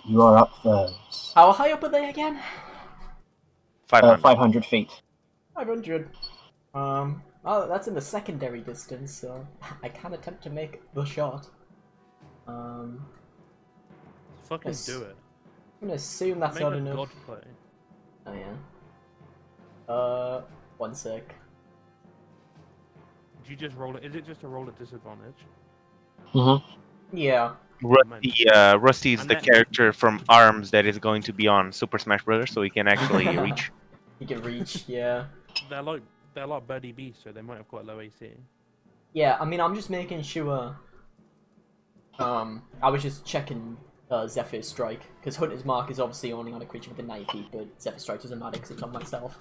you are up first. How high up are they again? 500. 500 feet. 500. Oh, that's in the secondary distance, so I can attempt to make the shot. Fucking Yes. do it. I'm gonna assume that's Make not a enough. god play. Oh yeah. 1 sec. Did you just roll it? Is it just a roll at disadvantage? Mm-hmm. Yeah. Rusty is And the then- character from ARMS that is going to be on Super Smash Bros. So he can actually reach. He can reach. Yeah. They're like Birdie Beast, so they might have quite low AC. Yeah. I mean, I'm just making sure. I was just checking Zephyr's Strike because Hunter's Mark is obviously only on a creature within 90 feet, but Zephyr's Strike doesn't matter because it's on myself.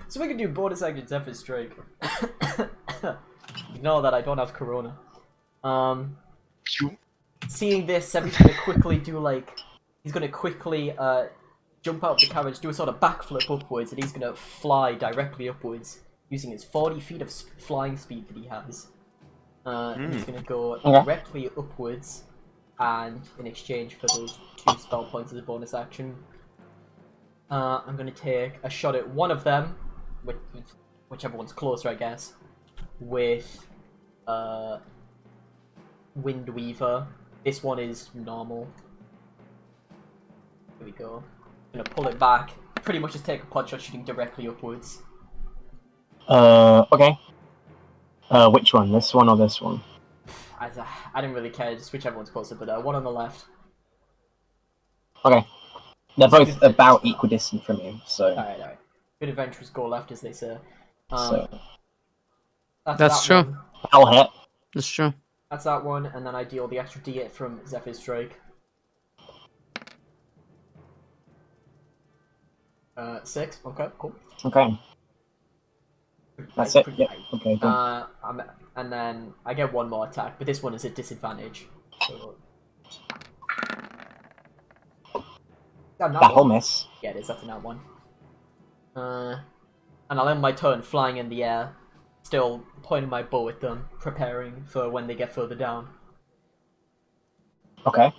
So we can do bonus action Zephyr's Strike. Ignore that I don't have Corona. Seeing this, Zephyr's gonna quickly do he's gonna quickly jump out of the carriage, do a sort of backflip upwards, and he's gonna fly directly upwards using his 40 feet of flying speed that he has. And he's gonna go directly upwards and in exchange for those 2 spell points as a bonus action, I'm going to take a shot at one of them, whichever one's closer, I guess, with Wind Weaver. This one is normal. Here we go. I'm going to pull it back. Pretty much just take a pot shot shooting directly upwards. Okay. Which one? This one or this one? I didn't really care, just whichever one's closer, but one on the left. Okay. They're both about equidistant from you, so... Alright. Good adventurers go left, as they say. so That's that true. one. I'll hit. That's true. That's that one, and then I deal the extra D8 from Zephyr's Strike. 6. Okay, cool. Okay. That's it? Yep. Okay, go. And then I get one more attack, but this one is at disadvantage. So... That'll miss. Yeah, it is. That's a nat one. And I'll end my turn flying in the air, still pointing my bow at them, preparing for when they get further down. Okay.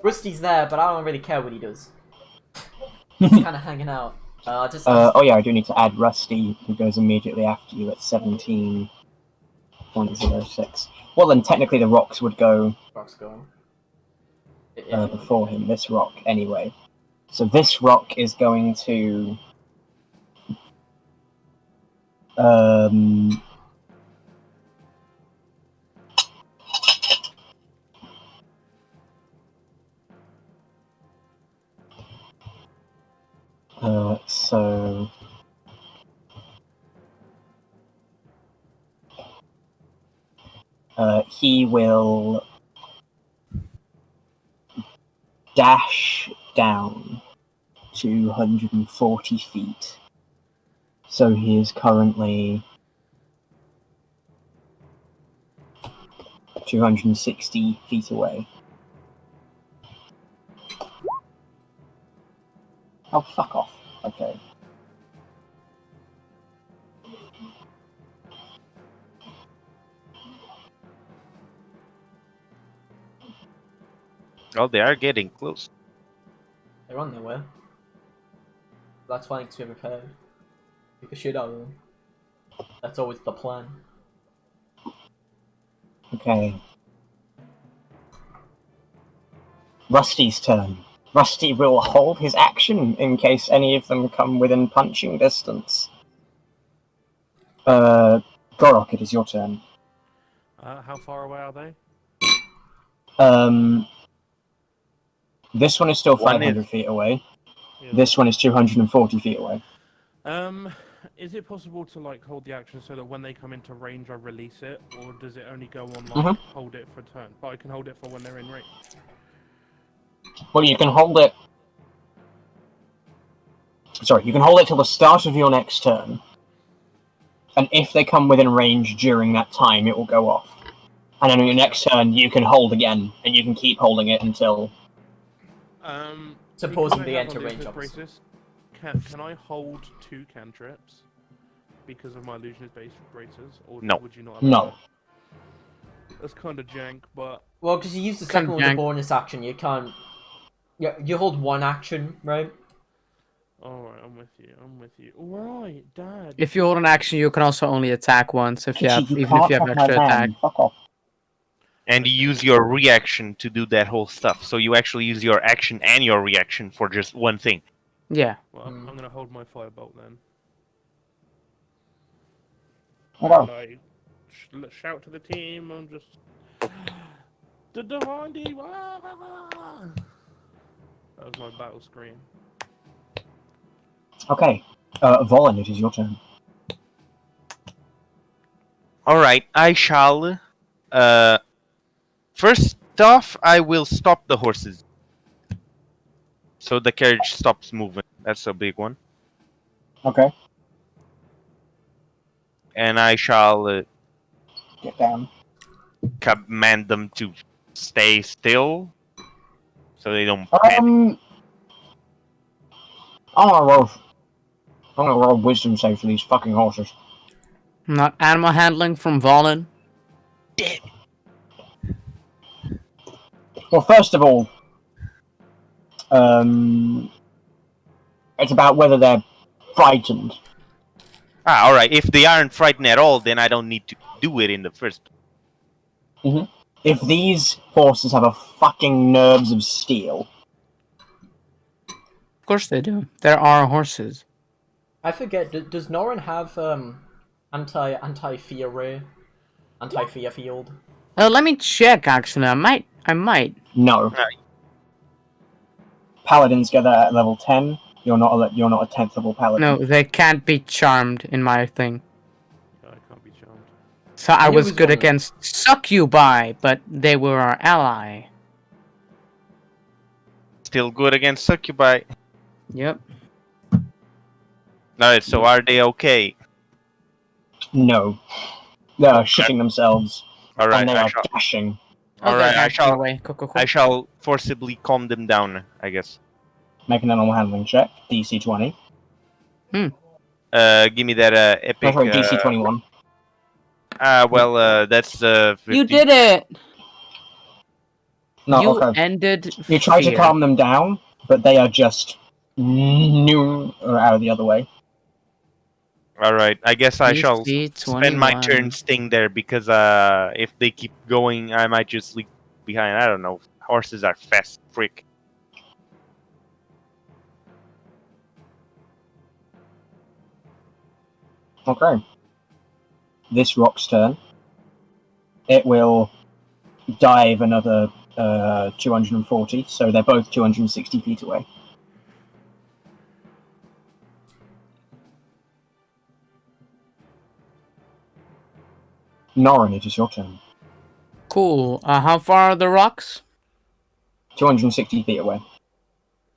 Rusty's there, but I don't really care what he does. He's kind of hanging out. Oh yeah, I do need to add Rusty, who goes immediately after you at 17.06. Well then, technically the rocks would go Rock's going. before him, this rock, anyway. So this rock is going to... so... he will dash down 240 feet. So he is currently 260 feet away. Oh, fuck off. Okay. Oh, they are getting close. They're on their way. That's fine, because we're prepared. Take the shit out of them. That's always the plan. Okay. Rusty's turn. Rusty will hold his action in case any of them come within punching distance. Gorok, it is your turn. How far away are they? This one is still One 500 feet away. Yeah. This one is 240 feet away. Is it possible to like hold the action so that when they come into range, I release it, or does it only go on like hold it for a turn? But I can hold it for when they're in range. Well, you can hold it... Sorry, you can hold it till the start of your next turn. And if they come within range during that time, it will go off. And then on your next turn, you can hold again, and you can keep holding it until... Supposing because they I have enter range, illusionist obviously. braces, can I hold 2 cantrips because of my illusionist braces, or No. would you not? Have No. That's kind of jank, but Well, because you use the second one with a Gank. bonus action, you can't... Yeah, you hold one action, right? alright, I'm with you. Alright, Dad. If you hold an action, you can also only attack once if you have, You even if you have can't my extra attack. van. Fuck off. And you use your reaction to do that whole stuff. So you actually use your action and your reaction for just one thing. Yeah. Well, I'm gonna hold my firebolt then. Hold on. And I shout to the team and just the divine D. That was my battle scream. Okay. Volin, it is your turn. Alright, I shall... First off, I will stop the horses. So the carriage stops moving. That's a big one. Okay. And I shall Get down. command them to stay still. So they don't panic. I'm gonna roll wisdom save for these fucking horses. Not animal handling from Valen. Well, first of all, it's about whether they're frightened. Ah, all right. If they aren't frightened at all, then I don't need to do it in the first. If these horses have a fucking nerves of steel, Of course they do. There are horses. I forget. Does Norin have anti-fear ray, anti-fear field? Oh, let me check. Actually, I might. no. Right. Paladins get that at level 10. You're not a 10th level paladin. No, they can't be charmed in my thing. Yeah, I can't be charmed. So I knew was it was good one of them. against Succubi, but they were our ally. Still good against Succubi. Yep. Alright, so are they okay? No. They are shitting themselves. Alright, and they I are shall. dashing. Alright, I shall. Away. Cool. I shall forcibly calm them down. I guess. Make an animal handling check. DC 20. Give me that epic. No, sorry, DC 21. That's 50. You did it. No, You okay. ended. You try to fear. calm them down, but they are just out of the other way. Alright, I guess I shall DC spend my 21. turn staying there because if they keep going, I might just leave behind. I don't know. Horses are fast, freak. Okay. This rock's turn. It will dive another 240, so they're both 260 feet away. Norin, it is your turn. Cool. How far are the rocks? 260 feet away.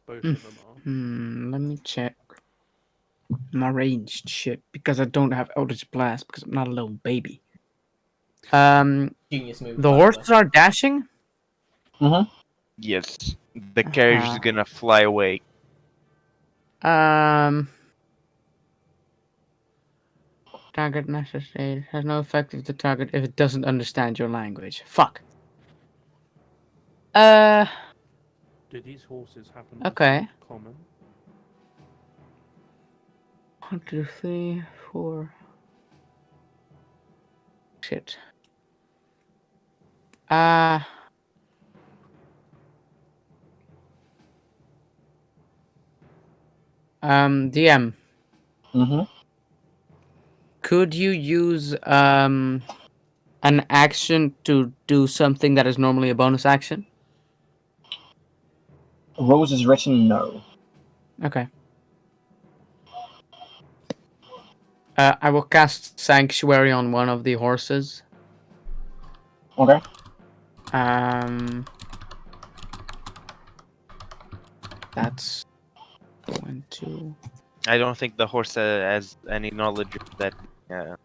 Both of them are. Let me check my ranged shit because I don't have Eldritch Blast because I'm not a little baby. Genius move. The by the way. horses are dashing. Yes, the carriage is Uh-huh. gonna fly away. Target necessary has no effect if the target if it doesn't understand your language. Fuck. Do these horses happen to Okay. be common? 1, 2, 3, 4. Shit. DM. Could you use an action to do something that is normally a bonus action? Rules is written, no. Okay. I will cast Sanctuary on one of the horses. Okay. That's going to. I don't think the horse has any knowledge of that. Helping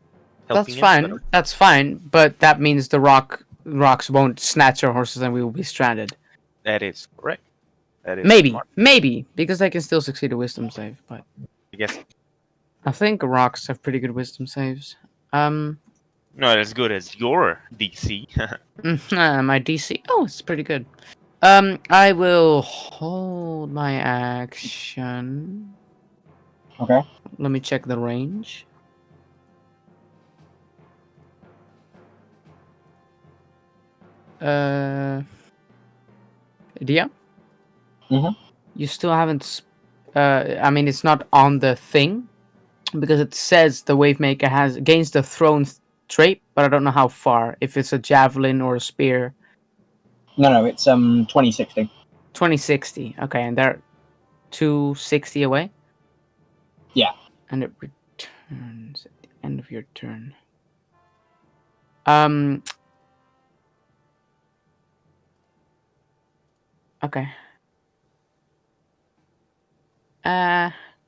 That's him, fine. but- That's fine. But that means the rocks won't snatch our horses, and we will be stranded. That is correct. That is Maybe, smart, maybe because they can still succeed a wisdom save. But I guess I think rocks have pretty good wisdom saves. not as good as your DC. My DC. Oh, it's pretty good. I will hold my action. Okay. Let me check the range. Dia? You still haven't. I mean, it's not on the thing because it says the Wavemaker has gains the thrown trait, but I don't know how far. If it's a javelin or a spear. No, it's 2060. 2060. Okay, and they're 260 away. Yeah. And it returns at the end of your turn. Okay.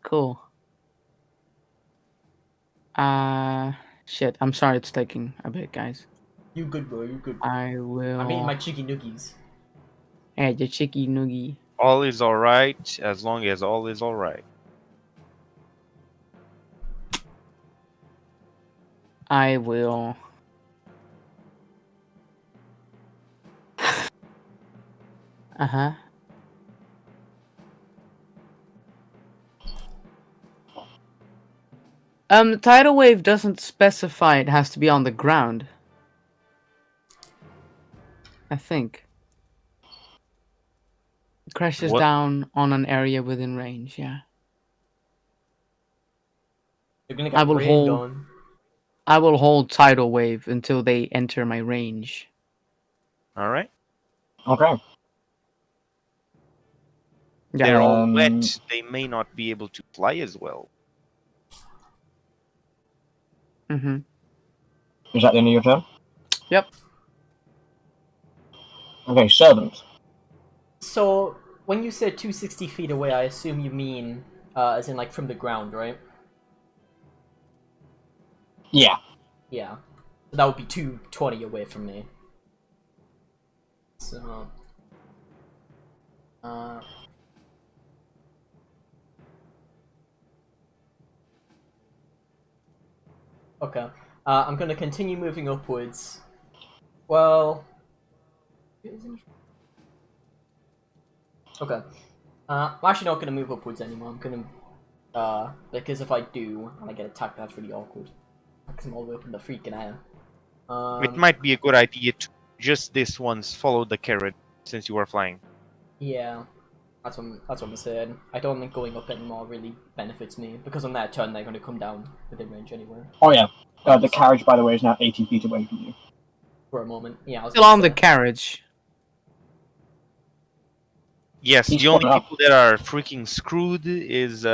Cool. Shit. I'm sorry it's taking a bit, guys. You good, bro? You good? I will. I'm eating my chicky noogies. Yeah, your chicky noogie. All is alright as long as all is alright. I will. Uh-huh. The tidal wave doesn't specify it has to be on the ground. I think. It crashes What? down on an area within range, yeah. You're gonna I get will rained hold- on. I will hold tidal wave until they enter my range. All right. Okay. Yeah. They're all Um, wet. They may not be able to fly as well. Mm-hmm. Is that the end of your turn? Yep. Okay, servant. So, when you say 260 feet away, I assume you mean, as in, like, from the ground, right? Yeah. Yeah. So that would be 220 away from me. So... Okay. I'm gonna continue moving upwards. Well... Okay. I'm actually not gonna move upwards anymore. I'm gonna... because if I do, and I get attacked, that's really awkward. Because I'm all the way up in the freaking air. It might be a good idea to just this once follow the carrot since you are flying. Yeah. That's what I'm saying. I don't think going up anymore really benefits me, because on their turn they're gonna come down within range anyway. Oh yeah. The carriage, by the way, is now 80 feet away from you. For a moment. Yeah, I was Still gonna on the say. carriage. Yes, He's the only caught up. people that are freaking screwed is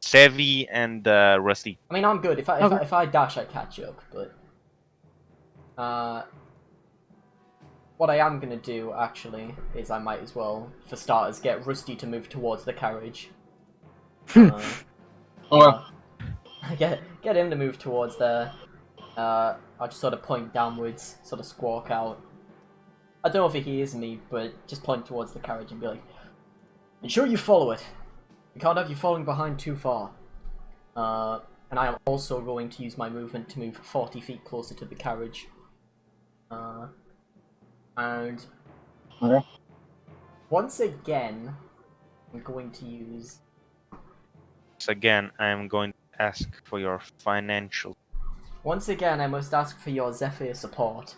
Sevi and Rusty. I mean, I'm good. If I dash, I catch up. But what I am gonna do actually is I might as well, for starters, get Rusty to move towards the carriage. Okay. Get him to move towards there. I'll just sort of point downwards, sort of squawk out. I don't know if he hears me, but just point towards the carriage and be like, "Ensure you follow it. We can't have you falling behind too far." And I am also going to use my movement to move 40 feet closer to the carriage. And Okay. once again, I'm going to use. So again, I am going to ask for your financial. Once again, I must ask for your Zephyr support.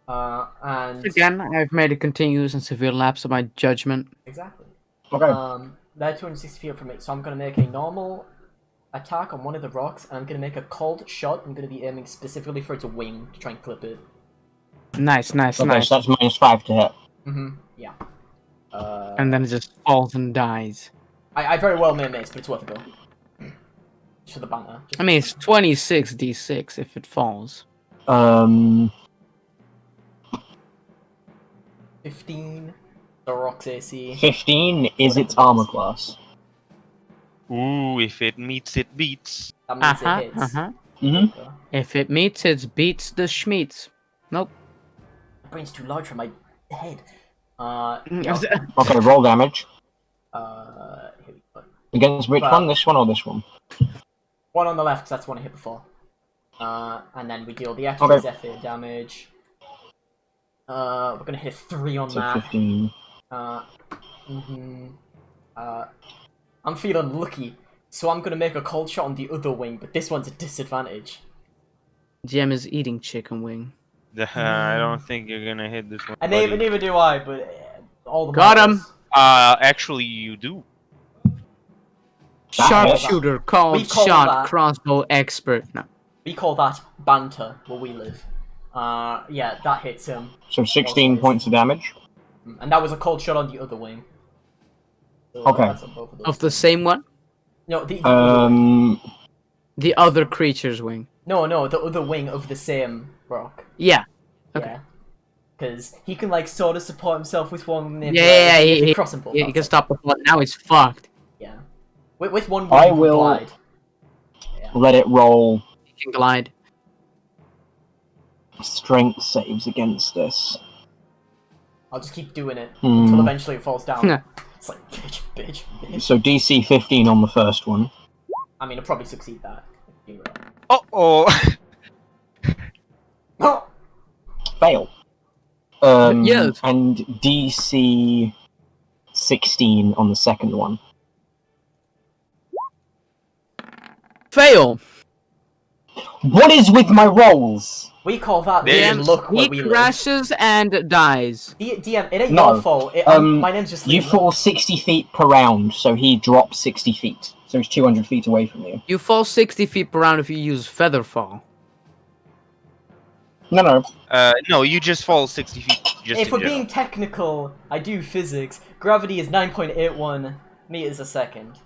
And Again, I've made a continuous and severe lapse of my judgment. exactly. Okay. They're 260 feet from me, so I'm going to make a normal attack on one of the rocks, and I'm going to make a cold shot. I'm going to be aiming specifically for its wing to try and clip it. Nice, nice, Okay, nice. so that's -5 to hit. Yeah. And then it just falls and dies. I very well may miss, but it's worth a go. Just for the banter. I mean, it's 26d6 if it falls. 15. The rock's AC. 15 is its armor class. Ooh, if it meets, it beats. That means it hits. Mm-hmm. Okay. If it meets, it beats the Schmeats. Nope. My brain's too large for my head. Okay, roll damage. Here we go. Against which Well- one? This one or this one? One on the left, because that's the one I hit before. And then we deal the extra Okay. Zephyr damage. We're gonna hit 3 on So that. 15. I'm feeling lucky, so I'm gonna make a cold shot on the other wing, but this one's a disadvantage. GM is eating chicken wing. I don't think you're gonna hit this one. And buddy. neither do I, but all the Got him! marbles. Actually, you do. Sharpshooter, called We call shot, that- crossbow expert. No. We call that banter where we live. Yeah, that hits him. So 16 points of damage. And that was a cold shot on the other wing. So Okay. that's on both of those. Of the same one? No, the other wing. The other creature's wing. No, the other wing of the same rock. Yeah. Okay. Yeah. Because he can, like, sort of support himself with one wing. Yeah, if he- cross and pull. You can stop the flood. Now it's fucked. Yeah. With one wing, I he can will- glide. Let it roll You can glide. strength saves against this. I'll just keep doing it until eventually it falls down. Yeah. It's like, bitch. So DC 15 on the first one. I mean, I'll probably succeed that. Oh. Oh! Fail. Yes. And DC 16 on the second one. Fail. What is with my rolls? We call that Damn, being luck where He we live. crashes and dies. DM, it ain't No, your fault. My name's just You Liam. fall 60 feet per round, so he drops 60 feet. So he's 200 feet away from you. You fall 60 feet per round if you use feather fall. No. No, you just fall 60 feet. Just If in we're general. being technical, I do physics. Gravity is 9.81 meters a second.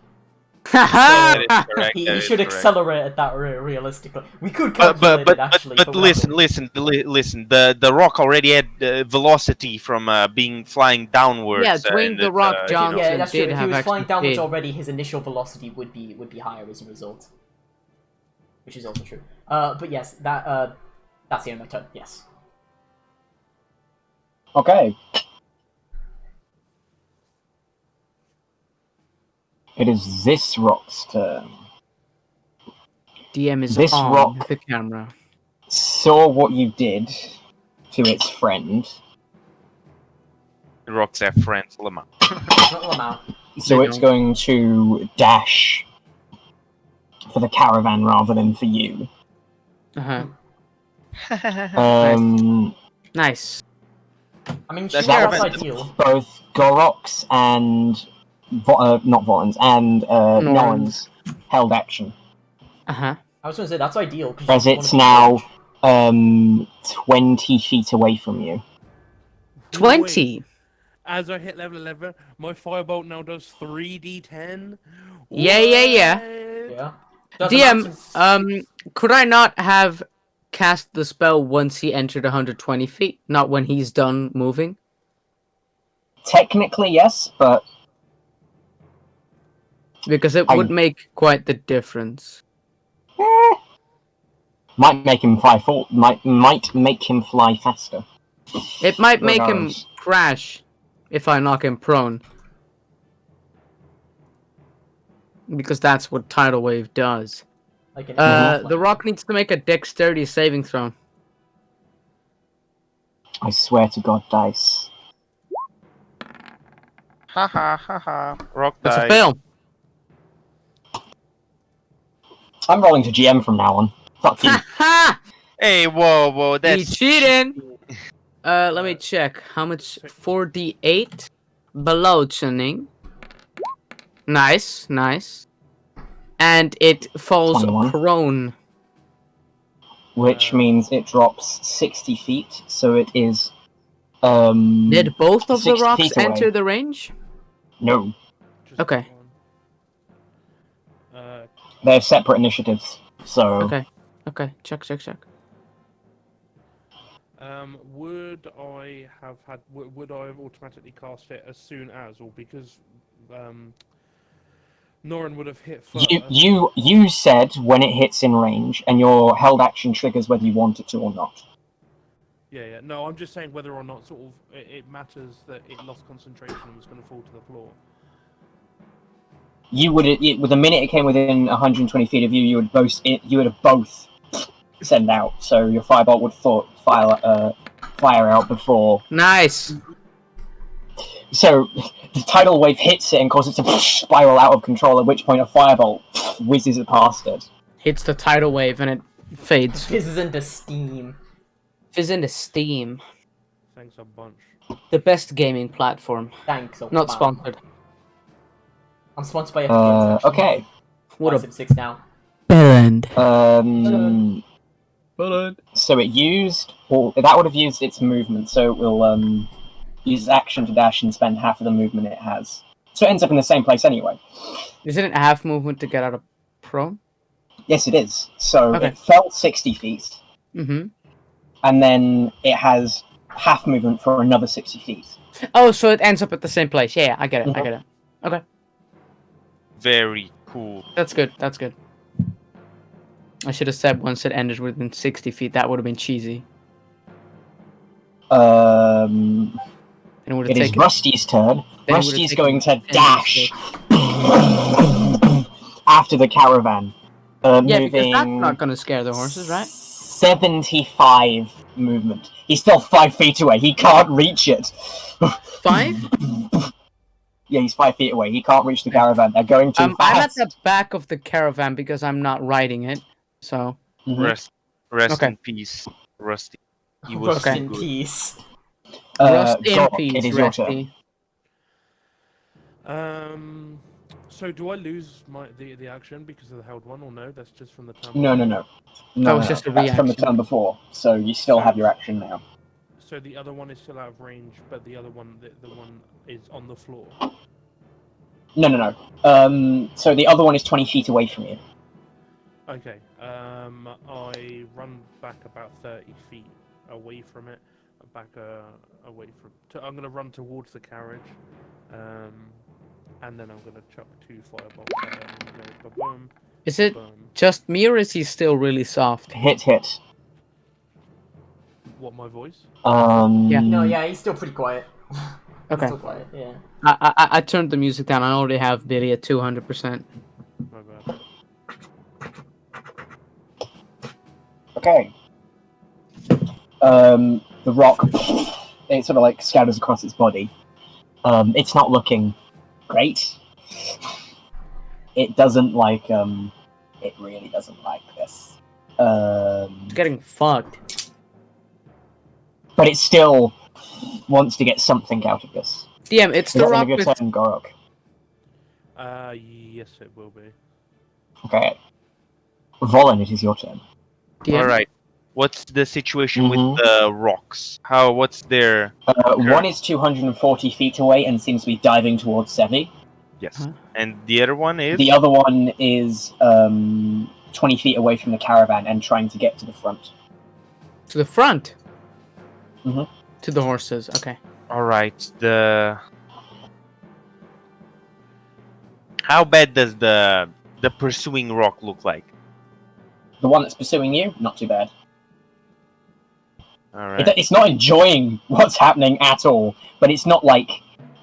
That is correct. He that is should correct. accelerate at that rate, realistically. We could But calculate it, actually. but we're not listen, going. listen. The rock already had velocity from being flying downwards. Yeah, Dwayne The Rock If he- Johnson yeah, that's true. did If he have was extra flying downwards speed. already, his initial velocity would be higher as a result. Which is also true. But yes, that's the end of my turn, yes. Okay. It is this rock's turn. DM is This on rock- the camera. Saw what you did to its friend, The rocks have friends, Lamar. Not Lamau. so I it's know. going to dash for the caravan rather than for you. Uh-huh. Nice. I mean, That's sure, that's caravan. ideal. Both Gorox and not Volans and Norns held action, Uh-huh. I was going to say, that's ideal. 'cause as you it's wanna keep now 20 feet away from you. 20. As I hit level 11, my firebolt now does 3d10. Yeah. range. Yeah. Doesn't DM, matter. could I not have cast the spell once he entered 120 feet, not when he's done moving? Technically, yes, but Because it would make quite the difference. might make him fly might make him fly faster. It might Who make him knows? crash if I knock him prone. Because that's what Tidal Wave does. Like an The rock needs to make a dexterity saving throw. I swear to God, dice. Ha ha ha ha. Rock That's die. a fail. I'm rolling to GM from now on. Fuck you. Ha Hey, whoa, ha! He that's cheating! Let me check. How much? 4d8? Bludgeoning. Nice. And it falls 21. prone. Which means it drops 60 feet, so it is Did both of the 60 rocks feet away. enter the range? No. Just Okay. one. They're separate initiatives. So Okay, check. Would I have had? Would I have automatically cast it as soon as, or because Norin would have hit first? you said when it hits in range, and your held action triggers whether you want it to or not. Yeah. No, I'm just saying whether or not sort of it matters that it lost concentration and was going to fall to the floor. You would with the minute it came within 120 feet of you, you would have both send out. So your firebolt would fire out before. Nice. So the tidal wave hits it and causes it to spiral out of control. At which point a firebolt whizzes it past it. Hits the tidal wave and it fades. Fizzes into steam. Fizz into Steam. Thanks a bunch. The best gaming platform. Thanks. Not Obama. sponsored. I'm sponsored by FPS. actually. Okay. What a Sim 6 now. band. So it used, or that would have used its movement. So it will use its action to dash and spend half of the movement it has. So it ends up in the same place anyway. Isn't it half movement to get out of prone? Yes, it is. So Okay. it fell 60 feet, Mm-hmm. and then it has half movement for another 60 feet. Oh, so it ends up at the same place. Yeah, I get it. Okay. very cool. That's good. I should have said once it ended within 60 feet. That would have been cheesy. Um, And it would it have is taken. Rusty's turn. Then it Rusty's would've going to taken 10 dash after the caravan. Yeah, because that's Moving not going to scare the horses, right? 75 movement. He's still 5 feet away. He can't reach it. 5? Yeah, he's 5 feet away. He can't reach the caravan. They're going too I'm at fast. the back of the caravan because I'm not riding it. So Mhm. Rest Okay. in peace, Rusty. He was Rust so in good. peace. rust in Gork, peace, it is your turn. Rusty. So do I lose the action because of the held one, or no? That's just from the turn. No. That was just a That's from the reaction. turn before, so you still have your action now. So the other one is still out of range, but the other one, the one is on the floor. No. So the other one is 20 feet away from you. Okay. I run back about 30 feet away from it, away from. I'm gonna run towards the carriage, and then I'm gonna chuck 2 firebolts at it. I'm gonna go ba-boom, Is it ba-boom. just me or is he still really soft? Hit. What, my voice? Yeah. No, yeah, he's still pretty quiet. Okay. Still quiet, yeah. I turned the music down. I already have Billy at 200%. My bad. Okay. The rock, it sort of like scatters across its body. It's not looking great. It doesn't like, it really doesn't like this. It's getting fucked. But it still wants to get something out of this. DM, it's Is the that the end rock of your with... turn, Gorok? Yes, it will be. Okay. Volin, it is your turn. DM. All right. What's the situation Mhm. with the rocks? What's their? One is 240 feet away and seems to be diving towards Sevi. Yes. Huh? And the other one is. The other one is 20 feet away from the caravan and trying to get to the front. To the front? Mhm. To the horses, okay. All right. How bad does the pursuing rock look like? The one that's pursuing you, not too bad. All right. It's not enjoying what's happening at all, but it's not like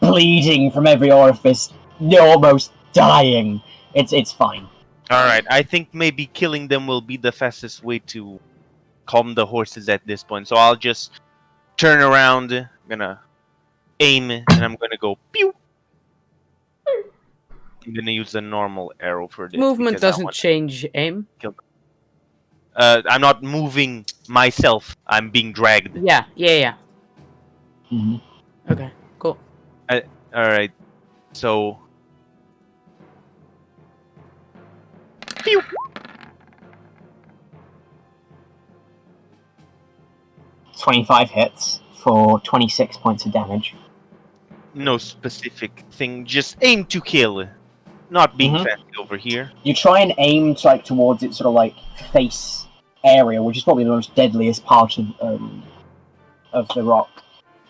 bleeding from every orifice, almost dying. It's fine. All right. I think maybe killing them will be the fastest way to calm the horses at this point. So I'll just turn around. I'm gonna aim, and I'm gonna go pew. I'm gonna use a normal arrow for this. Movement because I doesn't want- change aim. I'm not moving myself. I'm being dragged. Yeah. Mm-hmm. Okay, cool. All right. So. Pew. 25 hits for 26 points of damage. No specific thing. Just aim to kill. Not being Mhm. fancy over here. You try and aim like towards its sort of like face area, which is probably the most deadliest part of the rock,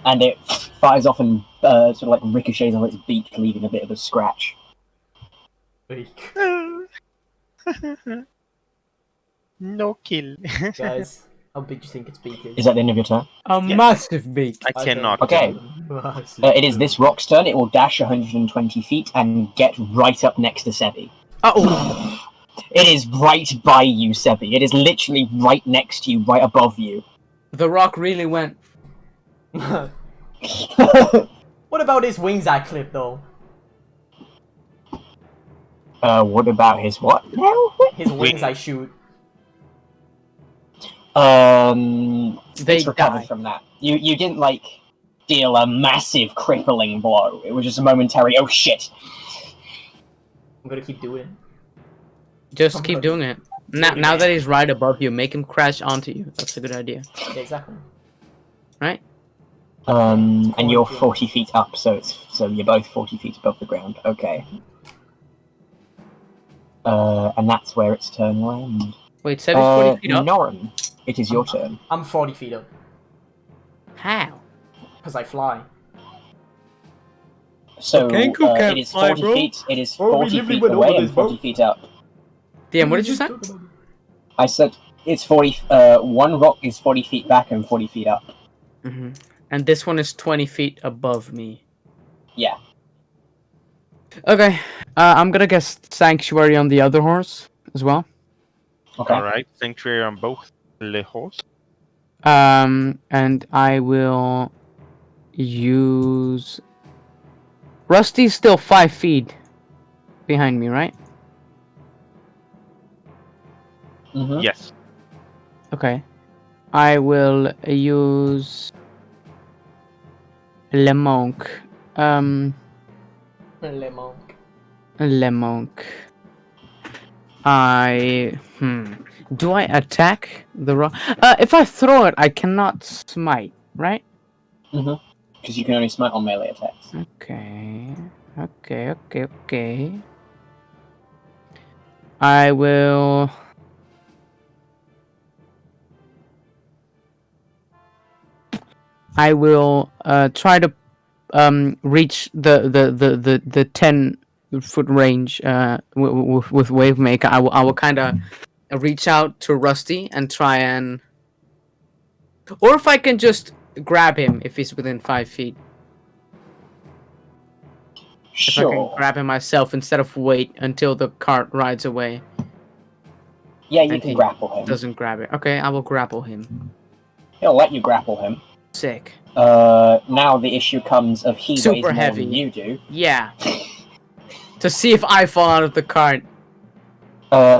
and it fires off and sort of like ricochets on its beak, leaving a bit of a scratch. Weak. No kill. Guys, how big do you think its beak is? Is that the end of your turn? A Yeah. massive beak. I cannot. Okay. It is this rock's turn. It will dash 120 feet and get right up next to Sevi. Oh, It is right by you, Sevi. It is literally right next to you, right above you. the rock really went. What about his wings I clip though? What about his what? His wings I shoot. They It's recovered die. from that. You didn't like deal a massive crippling blow. It was just a momentary. Oh shit! I'm gonna keep doing it. Just keep doing it. Now that he's right above you, make him crash onto you. That's a good idea. Yeah, exactly. Right? And you're 40 feet up, so you're both 40 feet above the ground. Okay. And that's where its turn will end. Wait, 40 feet up? Norin, it is your turn. I'm 40 feet up. How? Because I fly. So Kangaroo it can't is fly, 40 bro. feet. It is Bro, we 40 literally feet went over away this, and bro. 40 feet up. DM, what did you say? I said it's 40. One rock is 40 feet back and 40 feet up. Mm-hmm. And this one is 20 feet above me. Yeah. Okay, I'm gonna guess Sanctuary on the other horse as well. Okay. All right. Sanctuary on both the horse. And I will use. Rusty's still 5 feet behind me, right? Mm-hmm. Yes. Okay. I will use Le Monk. Le Monk. Le Monk. Do I attack the rock? If I throw it, I cannot smite, right? Mm-hmm. Because you can only smite on melee attacks. Okay. I will. Try to reach the 10-foot range with Wavemaker. I will kind of reach out to Rusty and try and, or if I can just grab him if he's within 5 feet. If I can Sure. grab him myself instead of wait until the cart rides away. Yeah, you And can he grapple him. Doesn't grab it. Okay, I will grapple him. He'll let you grapple him. Sick. Now the issue comes of he weighs Super more heavy. than you do. Yeah. To see if I fall out of the cart.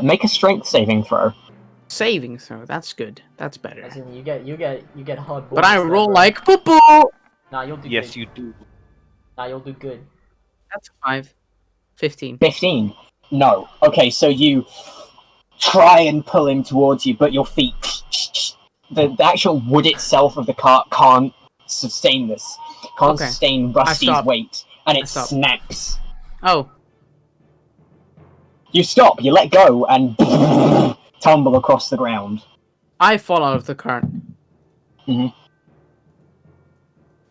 Make a strength saving throw. Saving throw. That's good. That's better. As in, you get hard. But I bonus there, roll bro. like poo poo. Nah, you'll do Yes, good. you do. Nah, you'll do good. That's 5. 15. 15. No. Okay, so you try and pull him towards you, but your feet... The actual wood itself of the cart can't sustain this. Can't Okay. sustain Rusty's stop. weight, and I it stop. snaps. Oh. You stop, you let go, and tumble across the ground. I fall out of the cart.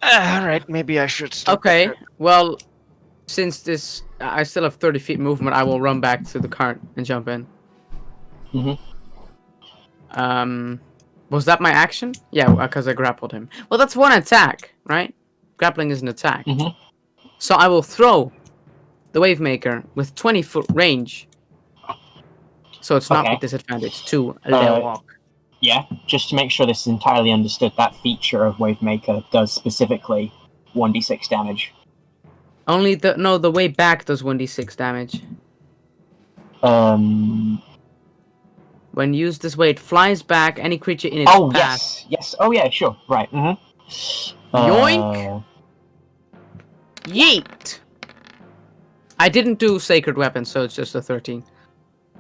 Alright, maybe I should stop. Okay. Well, since this... I still have 30 feet movement, I will run back to the cart and jump in. Was that my action? Yeah, because I grappled him. Well, that's one attack, right? Grappling is an attack. So I will throw the Wavemaker with 20-foot range. So it's not Okay. with disadvantage to Le Rock. Yeah, just to make sure this is entirely understood, that feature of Wavemaker does specifically 1d6 damage. Only the way back does 1d6 damage. When used this way, it flies back any creature in its path. Yes. Oh, yeah, sure. Right. Yoink! Yeet! I didn't do Sacred Weapon, so it's just a 13.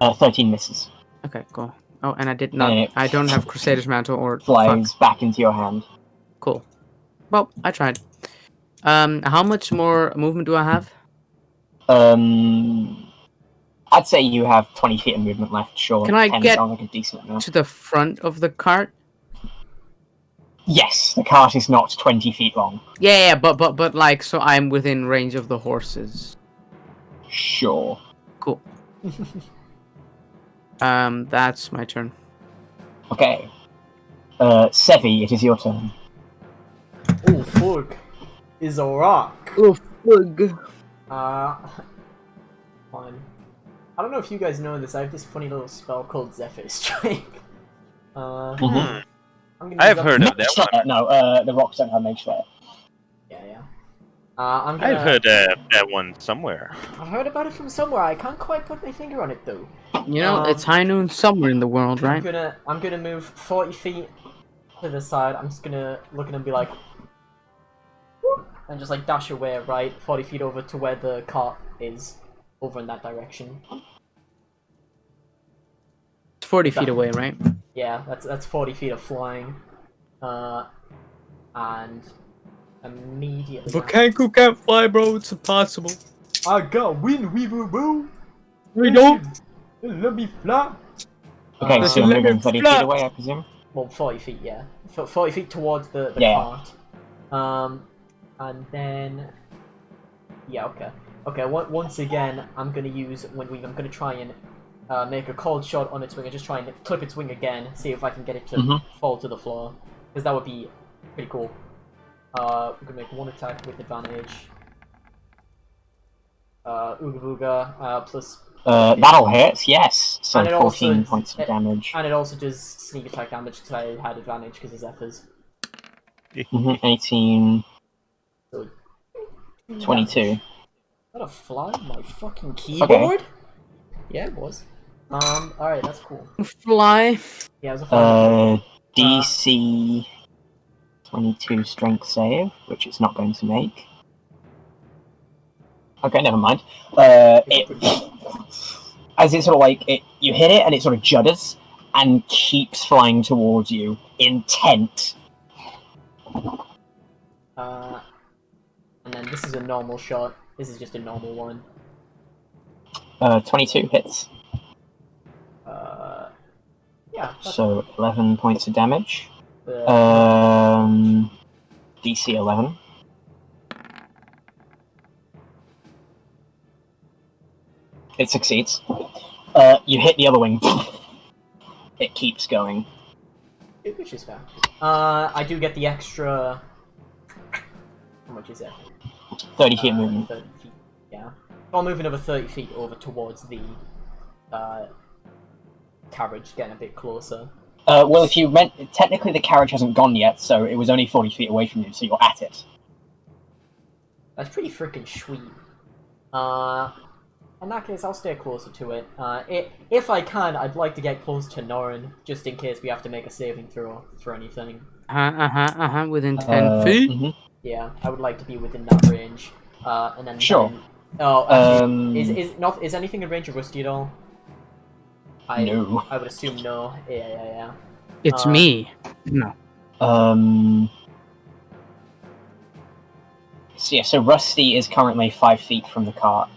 13 misses. Okay, cool. Oh, and I did not. And it I don't have Crusader's Mantle or flies back into your hand. Cool. Well, I tried. How much more movement do I have? I'd say you have 20 feet of movement left, sure. Can I 10 get sounds like a decent amount. to the front of the cart? Yes, the cart is not 20 feet long. Yeah, but like, so I'm within range of the horses. Sure. Cool. That's my turn. Okay. Sevi, it is your turn. Oh, fuck. Is a rock. Oh, fug. Fine. I don't know if you guys know this, I have this funny little spell called Zephyr Strike. I'm gonna I have use heard of Mage that Slayer. one. No, the rocks don't have Mage Slayer. Yeah. I'm gonna... I've heard that one somewhere. I've heard about it from somewhere, I can't quite put my finger on it though. You know, it's high noon somewhere in the world, right? I'm gonna move 40 feet to the side, I'm just gonna look at him and be like... "Whoop," and just like dash away, right? 40 feet over to where the cart is. Over in that direction. It's 40 feet away, right? Yeah, that's 40 feet of flying. And immediately. Vakanku can't fly, bro. It's impossible. I got wind weaver, bro. We don't. Let me fly. Okay, so you're moving 30 feet away, I presume? Well, 40 feet, yeah. 40 feet towards the Yeah. cart. And then. Yeah, okay. Okay, once again, I'm gonna use Windweave. I'm gonna try and make a cold shot on its wing and just try and clip its wing again, see if I can get it to fall to the floor. Because that would be pretty cool. I'm gonna make one attack with advantage. Ooga Booga, plus That'll hit, yes. So And it 14 also- points of damage. And it also does sneak attack damage because I had advantage because of Zephyrs. 18, So, 22. damage. Is that a fly on my fucking keyboard? Yeah, it was. Alright, that's cool. Fly. Yeah, it was a fly. DC 22 strength save, which it's not going to make. Okay, never mind. As it sort of like you hit it and it sort of judders and keeps flying towards you, intent. And then this is a normal shot. This is just a normal one. 22 hits. Yeah. So 11 points of damage. DC 11. It succeeds. You hit the other wing. It keeps going. Which is fair. I do get the extra. How much is it? 30 feet movement. 30 feet. Yeah. I'll move another 30 feet over towards the carriage, getting a bit closer. Well, if you meant technically the carriage hasn't gone yet, so it was only 40 feet away from you, so you're at it. That's pretty freaking sweet. In that case, I'll stay closer to it. If I can, I'd like to get close to Norin, just in case we have to make a saving throw for anything. Within 10 feet? Mhm. Yeah, I would like to be within that range. And then Sure. actually, is anything in range of Rusty at all? No. I would assume no. Yeah. It's me. No. So yeah, so Rusty is currently 5 feet from the cart.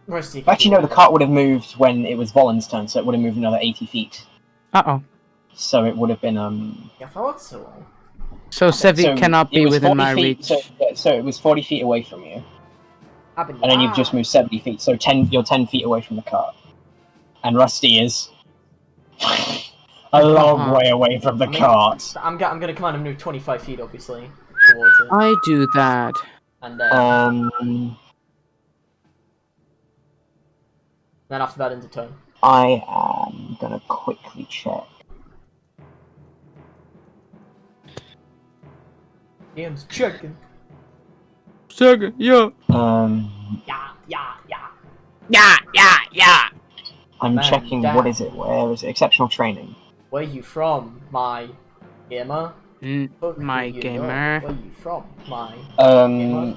Rusty. Actually, no, the cart would have moved when it was Volan's turn, so it would have moved another 80 feet. Uh-oh. So it would have been, I thought so. So Sevi so cannot it be was within 40 my feet, reach. So it was 40 feet away from you. And then you've just moved 70 feet, so you're 10 feet away from the cart. And Rusty is a long way away from the cart. I'm gonna command him to move 25 feet, obviously, towards it. I do that. And then after that, into turn. I am gonna quickly check. Ian's checking. Second, yeah. Yeah. I'm Man checking, down. what is it? Where is it? Exceptional training. Where you from, my gamer? Fuck My you know. gamer. Where you from, my gamer?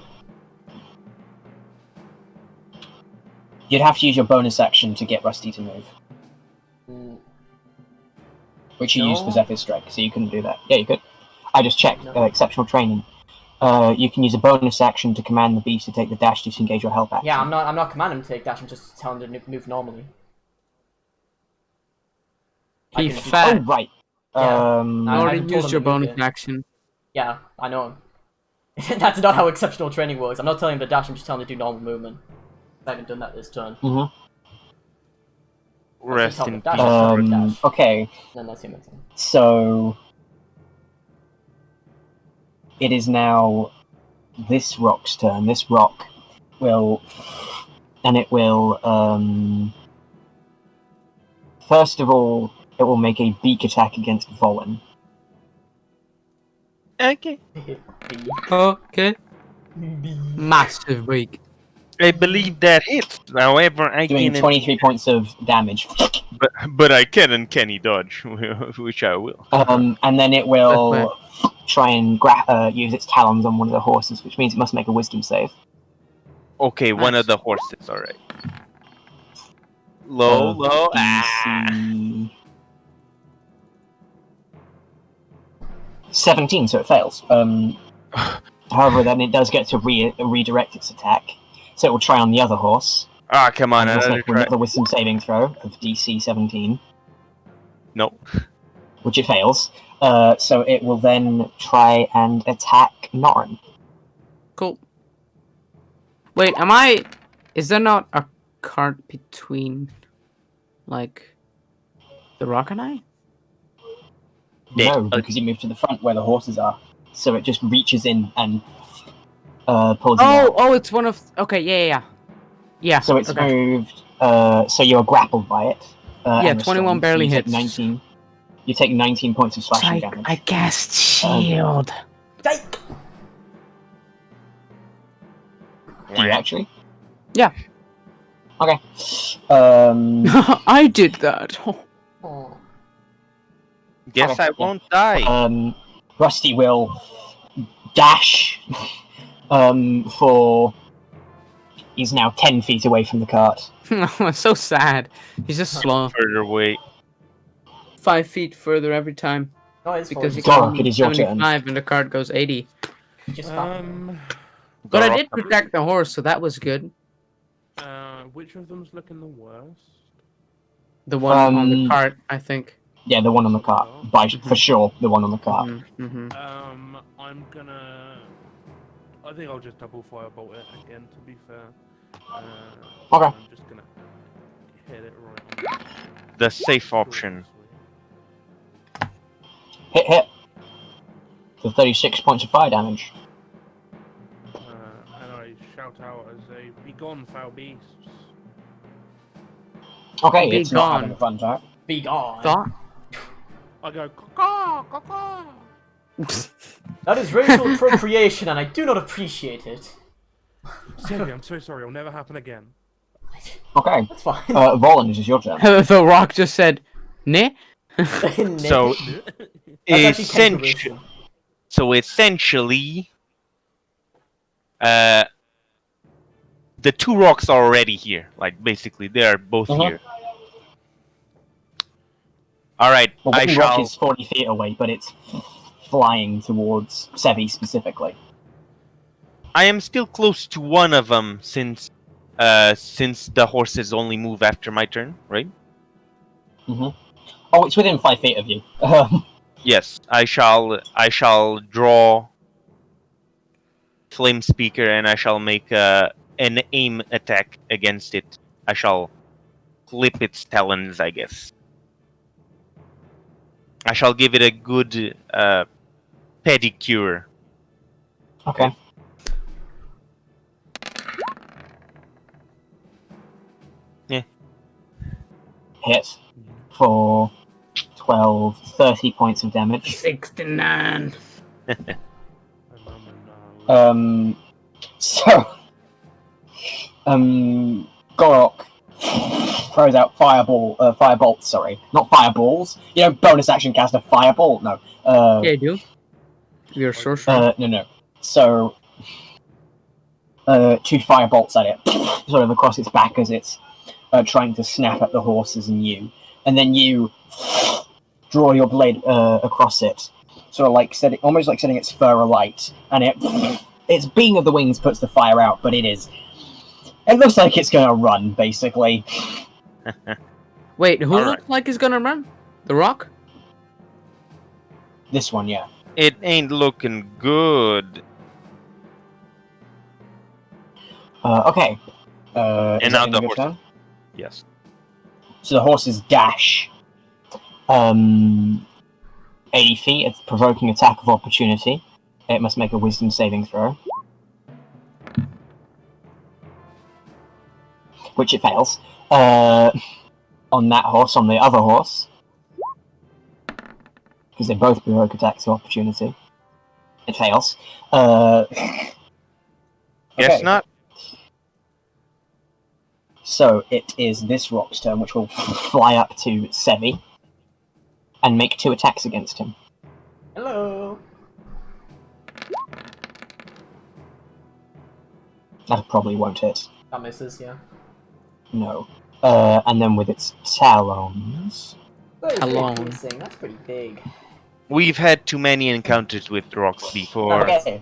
You'd have to use your bonus action to get Rusty to move, which you used for No. Zephyr's Strike, so you couldn't do that. Yeah, you could. I just checked. No. Exceptional training. You can use a bonus action to command the beast to take the dash to disengage your help action. Yeah, I'm not commanding him to take dash. I'm just telling him to move normally. I He can do- Oh, fat. right. Yeah. You I already told used him your to move bonus it. action. Yeah, I know. That's not how exceptional training works. I'm not telling him to dash. I'm just telling him to do normal movement. I haven't done that this turn. Rest in Dash. peace. Dash. Okay, Then that's him. so it is now this rock's turn. This rock will, and it will, first of all, it will make a beak attack against Volan. Okay. Okay. Massive break. I believe that hits. However, I Doing can 23 points of damage. but I can uncanny dodge, which I will. And then it will try and use its talons on one of the horses, which means it must make a wisdom save. Okay, one of the horses. All right. Low. DC 17, so it fails. However, then it does get to redirect its attack, so it will try on the other horse. Ah, come on, And it must another make try. another wisdom saving throw of DC 17, No. which it fails. So it will then try and attack Norin. Cool. Wait, is there not a cart between, like, the rock and I? No, because you moved to the front where the horses are. So it just reaches in and pulls you out. Oh, it's one of. Okay, yeah. So it's okay. moved. So you're grappled by it. Yeah, and 21 restrained. barely You take hits. 19. You take 19 points of slashing damage. I cast shield. Take! Do you actually? Yeah. Okay. I did that. Oh. Guess Okay, I yeah. won't die. Rusty will dash for. He's now 10 feet away from the cart. It's so sad. He's just slow. Further away. 5 feet further every time. No, it's Because you Gorok, can it is your turn. 75 and the card goes 80. just But I Gorok. did protect the horse, so that was good. Which of them's looking the worst? The one on the Um, cart, I think. Yeah, the one on the cart. For sure, the one on the cart. Mm-hmm. I'm gonna. I think I'll just double firebolt it again. To be fair. Okay. I'm just gonna hit it right on The safe option. Hit. For 36 points of fire damage. And I shout out as a "Begone, foul beasts!" Okay, Be it's not having gone. a fun time. be gone. Thought? I go caw caw. That is racial appropriation, and I do not appreciate it. Sylvia, I'm so sorry. It'll never happen again. Okay. That's fine. Volan, it is your turn. The rock just said, "Nah." So That's actually essentially, kangaroo. so essentially, the two rocks are already here. Like basically, they are both Uh-huh. here. All right, Well, I one rock shall. is 40 feet away, but it's flying towards Sevi specifically. I am still close to one of them since the horses only move after my turn, right? Oh, it's within 5 feet of you. Yes, I shall draw Flame Speaker and I shall make an aim attack against it. I shall clip its talons, I guess. I shall give it a good pedicure. Okay. Yeah. Hit for 12, 30 points of damage. 69. So, Gorok throws out firebolt, sorry. Not fireballs. You know, bonus action cast a fireball? No. Yeah, I do. You're sorcerer. No. So, 2 firebolts at it, sort of across its back as it's trying to snap at the horses and you. And then you draw your blade across it, sort of like almost like setting its fur alight, and its beam of the wings puts the fire out, but it looks like it's gonna run, basically. Wait, who Alright. looks like he's gonna run? The rock? This one, yeah. It ain't looking good. Okay. And Is now that the your horse. turn? Yes. So the horses dash 80 feet. It's provoking attack of opportunity. It must make a wisdom saving throw. Which it fails. On that horse, on the other horse. Because they both provoke attacks of opportunity. It fails. Guess Okay. not. So it is this rock's turn, which will fly up to Sevi and make 2 attacks against him. Hello. That probably won't hit. That misses, yeah. No. And then with its talons. That is Alone. piercing. That's pretty big. We've had too many encounters with rocks before. Okay.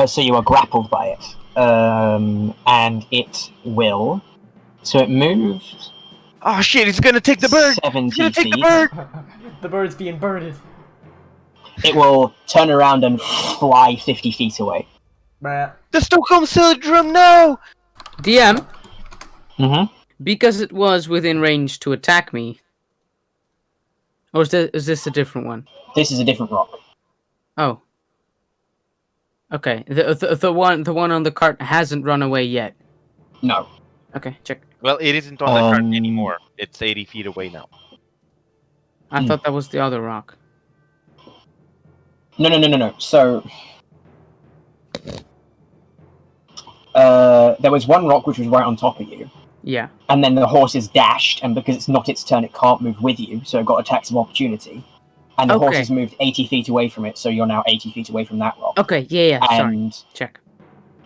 So you are grappled by it. And it will. So it moves Oh shit! It's gonna take the bird. 70 It's gonna take the feet. bird. The bird's being birded. It will turn around and fly 50 feet away. Bruh. The Stockholm Syndrome. No. DM, Mm-hmm. because it was within range to attack me. Or is this a different one? This is a different rock. Oh. Okay, the one on the cart hasn't run away yet. No. Okay, check. Well, it isn't on the cart Um, anymore. It's 80 feet away now. I thought that was the other rock. No. So, there was one rock which was right on top of you, Yeah. and then the horse is dashed, and because it's not its turn, it can't move with you, so it got attacks of opportunity. And the horse Okay. has moved 80 feet away from it, so you're now 80 feet away from that rock. Okay, yeah, sorry. And Check.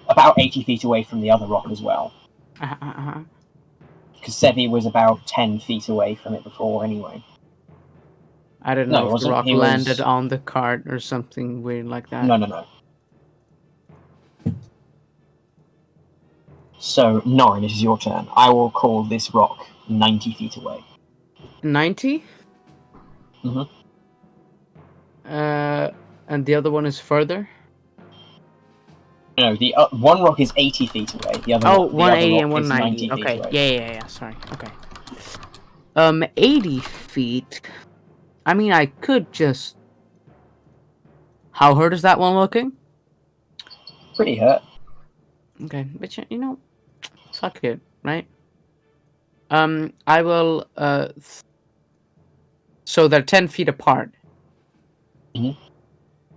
about 80 feet away from the other rock as well. Because Sevi was about 10 feet away from it before anyway. I don't No, know it if the wasn't. rock He was- landed on the cart or something weird like that. No. So, Norin, it is your turn. I will call this rock 90 feet away. 90? Mhm. And the other one is further? No, the one rock is 80 feet away. The other, Oh, the 180 other and rock is 190. 90 Okay, feet away. yeah, sorry. Okay. 80 feet. I mean, I could just... How hurt is that one looking? Pretty hurt. Okay, but you know, fuck it, right? I will, so they're 10 feet apart. Mhm.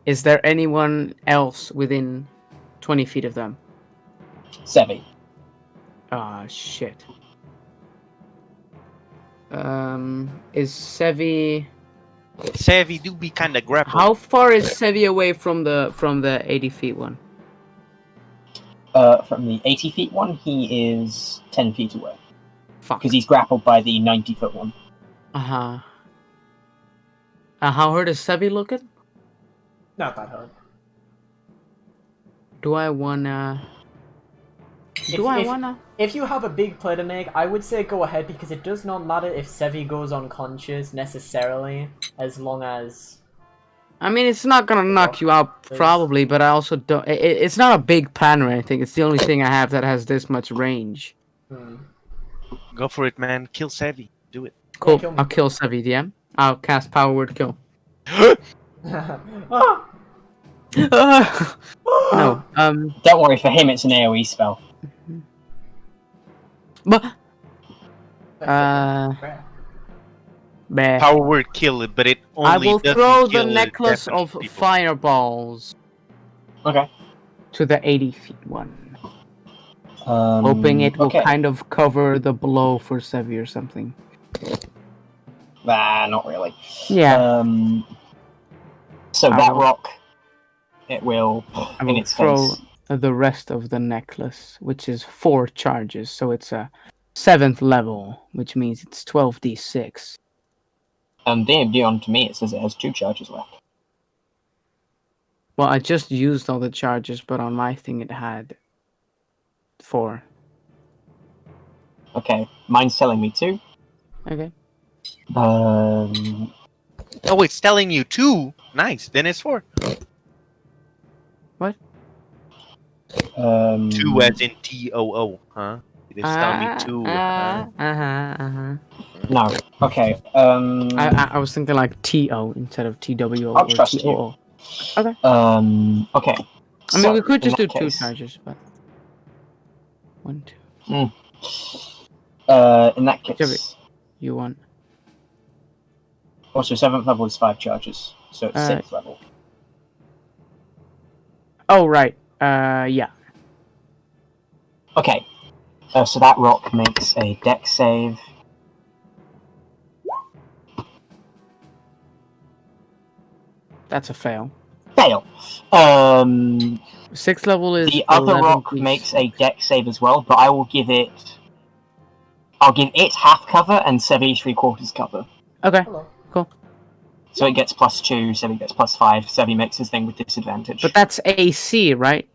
Is there anyone else within 20 feet of them? Sevi. Ah, shit. Is Sevi... Sevi do be kind of grappled. How far is Sevi away from the 80 feet one? From the 80 feet one, he is 10 feet away. Fuck. Because he's grappled by the 90 foot one. Uh-huh. How hurt is Sevi looking? Not that hard. Do I wanna... If you have a big play to make, I would say go ahead because it does not matter if Sevi goes unconscious necessarily, as long as... I mean, it's not gonna knock you out, probably, but I also don't... It's not a big plan or anything. It's the only thing I have that has this much range. Go for it, man. Kill Sevi. Do it. Cool. kill me. I'll kill Sevi, DM. I'll cast Power Word Kill. Ah! No. Don't worry, for him it's an AoE spell. But... Meh. Power word kill it, but it only I will doesn't throw the kill necklace of deafened people. fireballs Okay. to the 80 feet one. Um, Hoping it will okay. kind of cover the blow for Sevi or something. Not really. Yeah. So I that will- rock, it will, I in will its throw face. the rest of the necklace, which is 4 charges, so it's a 7th level, which means it's 12d6. Beyond to me, it says it has 2 charges left. Well, I just used all the charges, but on my thing it had 4. Okay, mine's telling me 2. Okay. Oh, it's telling you 2. Nice. Then it's 4. What? 2 as in TOO, huh? It is telling me 2. No. Okay. I was thinking like TO instead of TWO I'll or trust you. TOO. Okay. I mean, we could just do in that 2 case, charges, but 1, 2. in that case, Whichever you want. also 7th level is 5 charges, so it's 6th level. Oh right. Yeah. Okay. So that rock makes a dex save. That's a fail. Fail. 6th level is The other 11 rock piece. makes a dex save as well, but I'll give it half cover and Sevi 3/4 cover. Okay. Hello. So it gets +2, Sevi gets +5. Sevi makes his thing with disadvantage. But that's AC, right?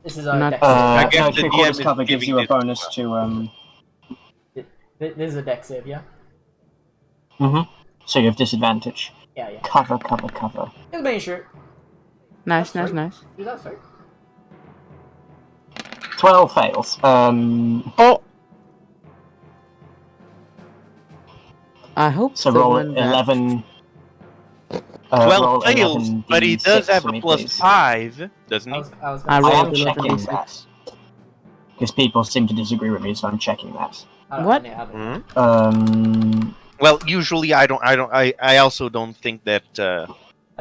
This is Not- a dex I save. guess no, the 3/4 DM is cover gives giving you a this bonus as to This is a dex save, yeah? So you have disadvantage. Yeah, yeah. Cover. Just making sure. Nice. That's right. Do that, sorry. 12 fails. Oh. I hope So the roll one that- 11. Roll 12 fails, 11 but he does D6 have for a me, plus please. 5, doesn't I he? was I gonna I say, rolled am 11 checking D6. that. Because people seem to disagree with me, so I'm checking that. What? Well, usually I also don't think that A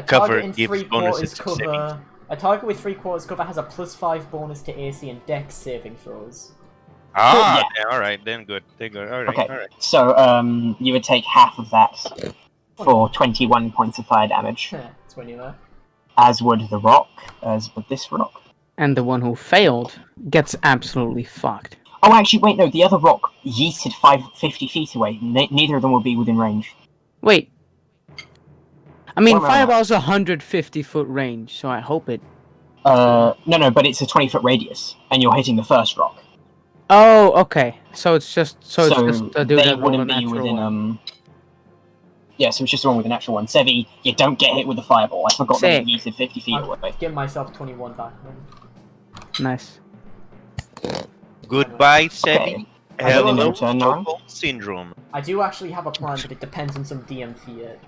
cover target in gives 3/4 bonuses to cover. A target with 3/4 cover has a +5 bonus to AC and Dex saving throws. Ah, Yeah. then, all right, then good. Then good. All right, Okay. all right. So, you would take half of that for 21 points of fire damage, That's when you're there. as would the rock, as would this rock. And the one who failed gets absolutely fucked. Oh, actually, wait, no, the other rock yeeted 50 feet away. Neither of them will be within range. Wait. I mean, What am I on Fireball's 150-foot range, so I hope it... No, but it's a 20-foot radius, and you're hitting the first rock. Oh, okay. So it's just a dude they that rolled a wouldn't be natural within, one. Yeah, so it's just the one with the natural one. Sevi, you don't get hit with the fireball. I forgot that it Sick. yeeted 50 feet away. I've given myself 21 back then. Nice. Goodbye, Sebi. Okay. I got the Hello, new turn now. Stockholm Syndrome. I do actually have a plan, but it depends on some DM fiat.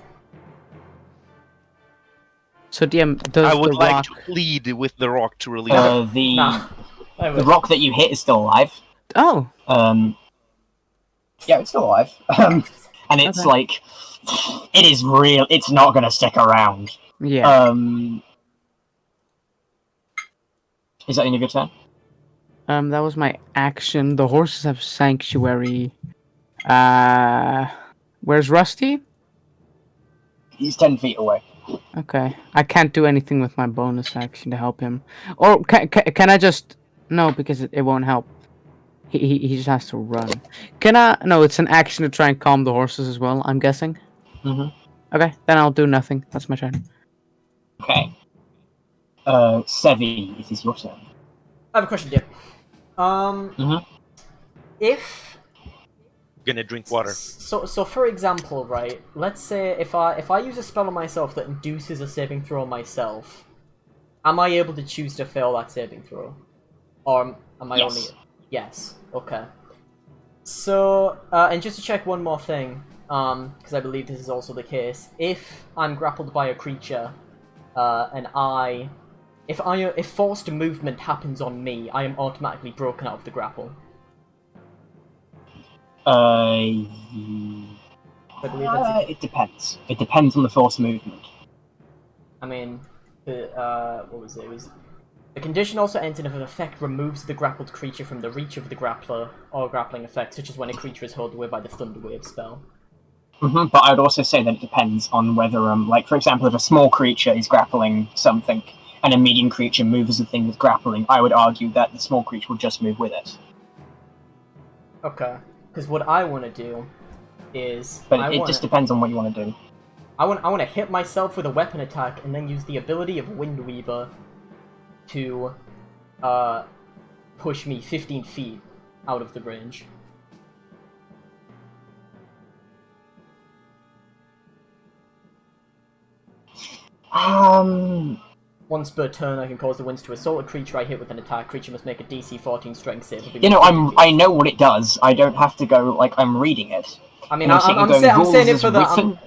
So DM, does I would the like rock... to plead with the rock to release. Nah. I The wish. rock that you hit is still alive. Oh, Yeah, it's still alive. And it's Okay. like, it is real. It's not going to stick around. yeah. Is that the end of your turn? That was my action. The horses have sanctuary. Where's Rusty? He's 10 feet away. Okay, I can't do anything with my bonus action to help him. Or can I just... No, because it won't help. He just has to run. Can I... No, it's an action to try and calm the horses as well, I'm guessing. Mm-hmm. Okay, then I'll do nothing. That's my turn. Okay. Sevi, it is your turn. I have a question, Dip. If Gonna drink water. so for example, right? Let's say if I use a spell on myself that induces a saving throw on myself, am I able to choose to fail that saving throw, or am I Yes. only? Yes. Okay. So and just to check one more thing, because I believe this is also the case. If I'm grappled by a creature, and if forced movement happens on me, I am automatically broken out of the grapple. I believe that's It depends. It depends on the force movement. I mean, what was it? It was the condition also ends in if an effect removes the grappled creature from the reach of the grappler or grappling effect, such as when a creature is held away by the Thunderwave spell. Mm-hmm, but I would also say that it depends on whether, like, for example, if a small creature is grappling something and a medium creature moves the thing with grappling, I would argue that the small creature will just move with it. Okay, because what I want to do is But it just depends on what you want to do. I want to hit myself with a weapon attack and then use the ability of Windweaver to push me 15 feet out of the range. Once per turn, I can cause the winds to assault a creature I hit with an attack. Creature must make a DC 14 strength save. You know, I know what it does. I don't have to go like I'm reading it. I mean, I'm I'm going, saying it "Rules for as the written."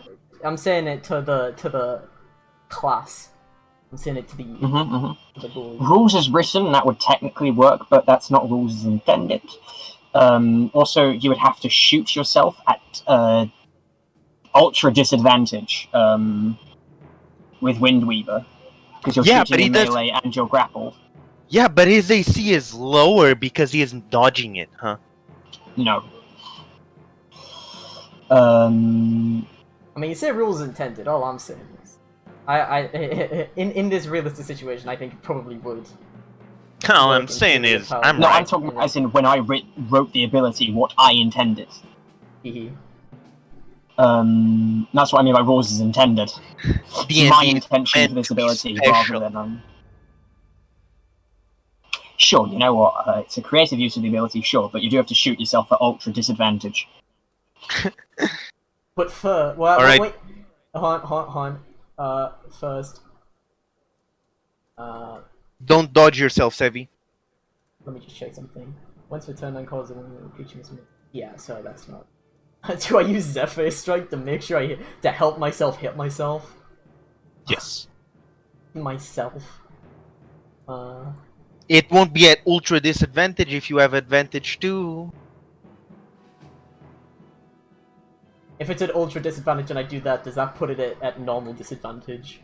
I'm saying it to the class. I'm saying it to the to the bully. Rules as written, that would technically work, but that's not rules as intended. Also, you would have to shoot yourself at ultra disadvantage with Windweaver, because you're Yeah, but shooting he in does- melee and you're grappled. Yeah, but his AC is lower because he isn't dodging it, huh? No. I mean, you say rules intended. All I'm saying is, in this realistic situation, I think it probably would. All I'm saying is, I'm No, right. I'm talking as in when I wrote the ability, what I intended. Hehe. That's what I mean by rules as intended. D&D My is intention meant for this to be ability special. rather than Sure, you know what? It's a creative use of the ability, sure, but you do have to shoot yourself at ultra disadvantage. But well, Alright. wait. Hold on. First. Don't dodge yourself, Sevi. Let me just check something. Once returned on calls, the creature must. Yeah, so that's not. Do I use Zephyr Strike to make sure to help myself hit myself? Yes. Myself. It won't be at ultra disadvantage if you have advantage too. If it's an ultra disadvantage and I do that, does that put it at normal disadvantage?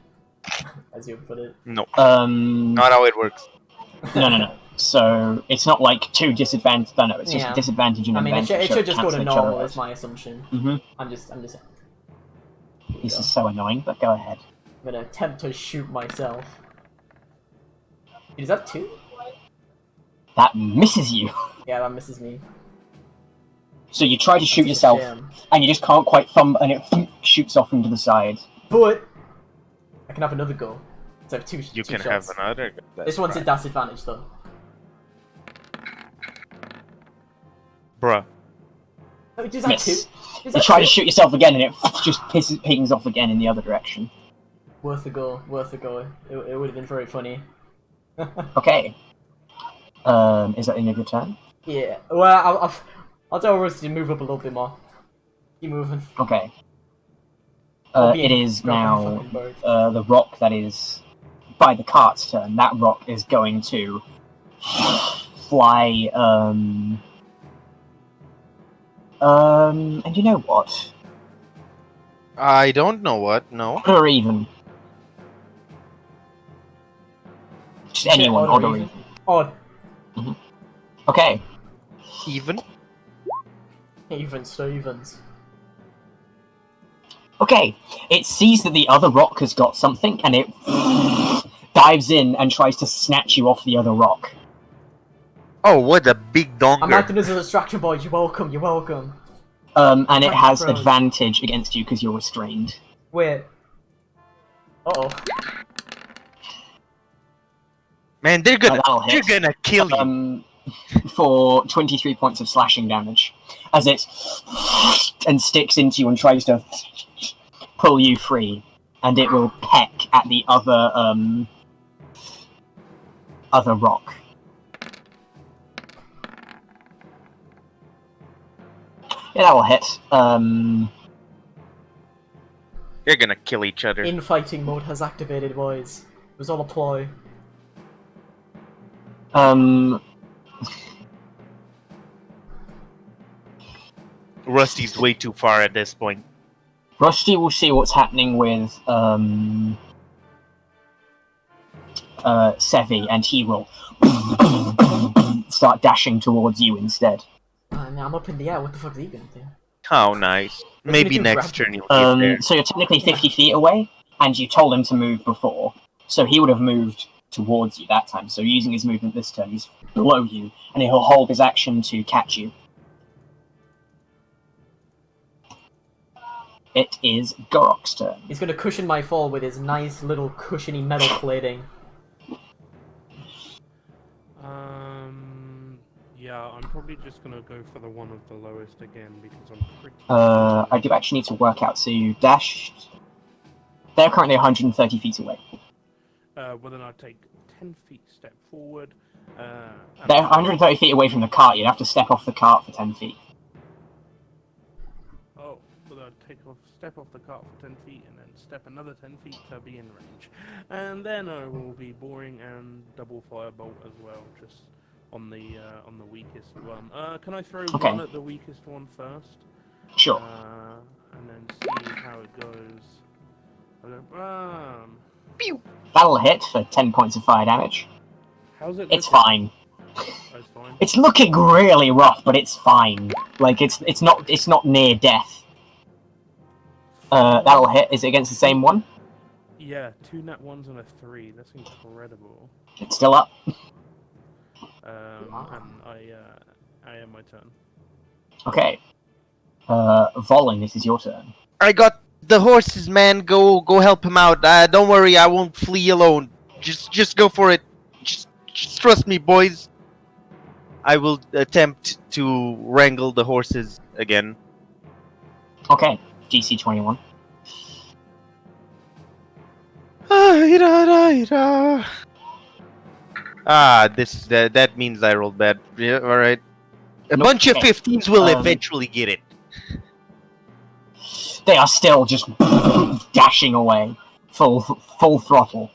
As you put it. No, Um, not how it works. no. So it's not like two disadvantage. No, it's just Yeah. a disadvantage and I mean, it advantage. should just go to cancel each other normal, out. is my assumption. Mhm. I'm just. This Here is so annoying, but go ahead. I'm gonna attempt to shoot myself. Is that 2? That misses you. Yeah, that misses me. So you try to shoot That's a yourself, shame. and you just can't quite thumb, and it shoots off into the side. But I can have another go. So I have two. You two can shots. have another. This one's a disadvantage though. Bruh. Oh, is that Miss. 2? Is You that try 2? to shoot yourself again, and it just pings off again in the other direction. Worth a go. Worth a go. It would have been very funny. Okay. Is that in a good turn? Yeah. Well, I'll tell Rusty to move up a little bit more. Keep moving. Okay. I'll be It in is grabbing now fucking bird. the rock that is by the cart's turn. That rock is going to fly. And you know what? I don't know what. No. Odd or even. Just anyone, odd or even. Odd. Okay. Even. Even Stevens. Okay. It sees that the other rock has got something, and it dives in and tries to snatch you off the other rock. Oh, what a big I'm donger. acting as a distraction, boy. You're welcome. You're welcome. And it has Froze. advantage against you because you're restrained. Wait. Uh-oh. Man, they're gonna, That'll hit. they're gonna kill you. For 23 points of slashing damage, as it and sticks into you and tries to pull you free, and it will peck at the other rock. Yeah, that will hit. They're gonna kill each other. Infighting mode has activated, boys. It was all a ploy. Rusty's way too far at this point. Rusty will see what's happening with Sevi, and he will start dashing towards you instead. I'm up in the air. What the fuck is he gonna do? How nice. Maybe gonna do next grab- turn you'll get there. So you're technically 50 feet away, and you told him to move before, so he would have moved towards you that time. So using his movement this turn, he's below you, and he'll hold his action to catch you. It is Gorok's turn. He's gonna cushion my fall with his nice little cushiony metal plating. Yeah, I'm probably just gonna go for the one of the lowest again because I'm pretty. I do actually need to work out, so you dashed. They're currently 130 feet away. Well, then I'd take 10 feet step forward. And They're 130 feet away from the cart. You'd have to step off the cart for 10 feet. Oh, well, I'd step off the cart for 10 feet and then step another 10 feet to be in range. And then I will be boring and double firebolt as well, just on the weakest one. Can I throw Okay. one at the weakest one first? Sure. And then see how it goes. That'll hit for 10 points of fire damage. How's it? It's looking? fine. Oh, it's fine. It's looking really rough, but it's fine. Like it's not near death. That'll hit. Is it against the same one? Yeah, 2 nat 1s and a 3. That's incredible. It's still up. And I am my turn. Okay. Volin, this is your turn. I got the horses, man. Go help him out. Don't worry, I won't flee alone. Just go for it. Just trust me, boys. I will attempt to wrangle the horses again. Okay. DC 21. That means I rolled bad. Yeah, all right. A Nope. bunch of Okay. 15s will Um, eventually get it. They are still just dashing away. full throttle.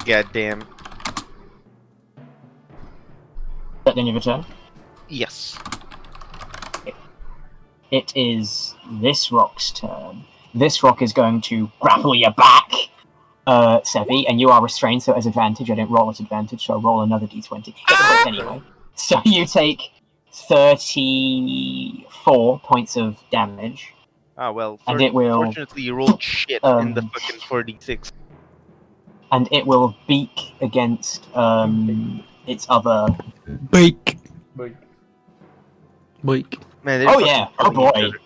God damn. At the end of your turn. Yes. It is this rock's turn. This rock is going to grapple your back, Sevi, and you are restrained, so as advantage. I don't roll at advantage, so I'll roll another d20. It works anyway. So you take 34 points of damage. Ah, well, And it will, fortunately you rolled shit in the fucking 4d6. And it will beak against its other... Beak. But Beak. Man, they're Oh fucking yeah, oh killing each boy. other.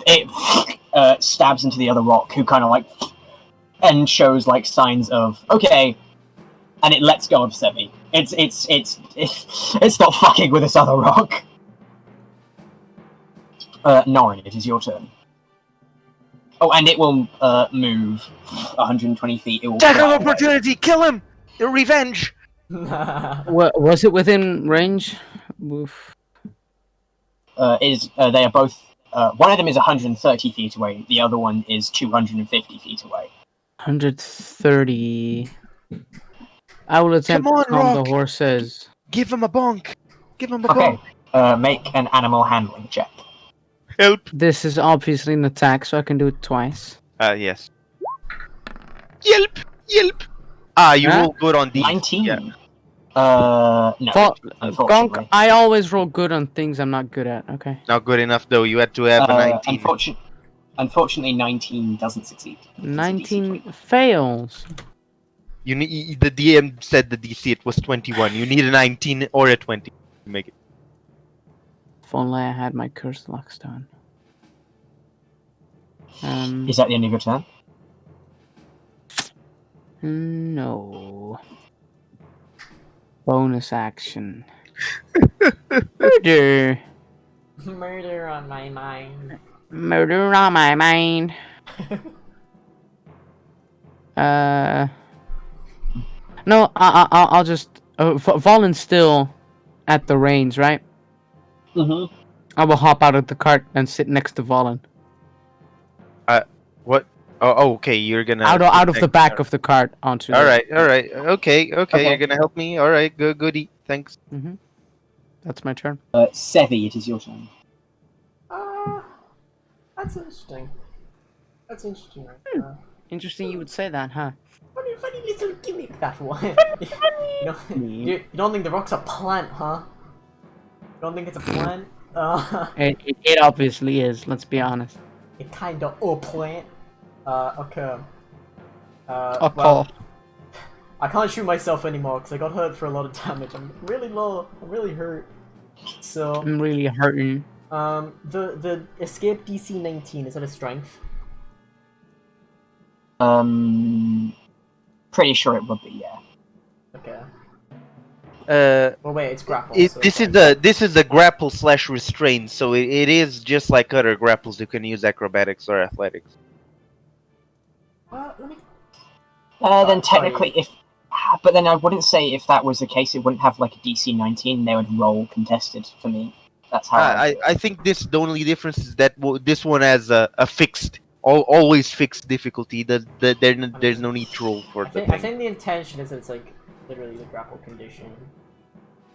It stabs into the other rock, who kind of like... and shows like signs of, okay, and it lets go of Sevi. It's not fucking with this other rock. Norin, it is your turn. Oh, and it will move 120 feet. It will Attack of fly away. opportunity! Kill him! The revenge! Was it within range? Oof. They are both. One of them is 130 feet away. The other one is 250 feet away. 130. I will attempt Come on, to calm the Rock. horses. Give him a bonk! Give him a Okay. bonk! Make an animal handling check. Help! This is obviously an attack, so I can do it twice. Yes. Yelp! Yelp! Ah, you Huh? roll good on these. 19. Yeah. No. Gonk, Unfortunately. I always roll good on things I'm not good at. Okay. Not good enough though, you had to have a 19. Unfortunately, 19 doesn't succeed. It's a DC 19 20. fails. You need the DM said the DC it was 21. You need a 19 or a 20 to make it. If only I had my cursed lockstone. Is that the end of your turn? No. Bonus action. Murder. Murder on my mind. Murder on my mind. No, I'll just. Volin's still at the reins, right? Mm-hmm. I will hop out of the cart and sit next to Volin. What? Oh, okay, you're gonna... Out of the back of the cart onto. Alright. Okay, you're gonna help me? Alright, goody, thanks. Mm-hmm. That's my turn. Sevi, it is your turn. That's interesting. That's interesting. Interesting you would say that, huh? Funny little gimmick, that one. You don't think the rock's a plant, huh? You don't think it's a plant? It obviously is, let's be honest. It kinda a plant. Okay. Okay. Well, I can't shoot myself anymore because I got hurt for a lot of damage. I'm really low. I'm really hurt. So, I'm really hurting. the escape DC 19, is that a strength? Pretty sure it would be, yeah. Okay. Well, wait, it's grapple. This is the grapple / restrain, so it is just like other grapples. You can use acrobatics or athletics. Let me... Then technically, but then I wouldn't say if that was the case, it wouldn't have like a DC 19. They would roll contested for me. That's how. I think the only difference is that this one has a fixed, always fixed difficulty. There's no need to roll for it. I think the intention is that it's like literally the grapple condition.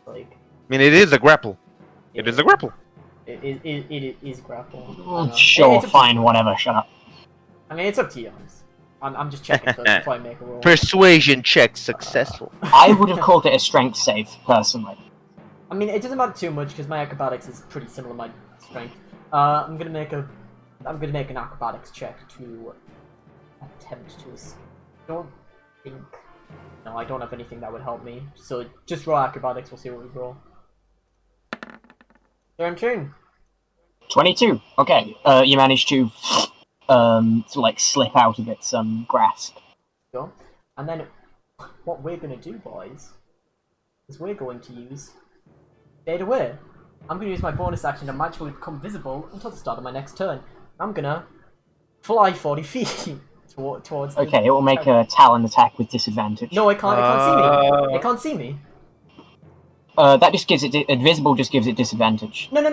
Like. I mean, it is a grapple. It is a grapple. It is grapple. Sure, fine, whatever. Shut up. I mean, it's up to you. I'm just checking first before I make a roll. Persuasion check successful. I would have called it a strength save, personally. I mean, it doesn't matter too much because my acrobatics is pretty similar to my strength. I'm gonna make an acrobatics check to attempt to. Don't think. No, I don't have anything that would help me. So just roll acrobatics. We'll see what we roll. Turn. 22. Okay. You managed to like slip out of its grasp. Go. And then what we're gonna do, boys, is we're going to use Fade Away. I'm gonna use my bonus action to magically become visible until the start of my next turn. I'm gonna fly 40 feet towards. Okay, it will make a Talon attack with disadvantage. No, it can't. It can't see me. It can't see me. That just gives it invisible. Just gives it disadvantage. No.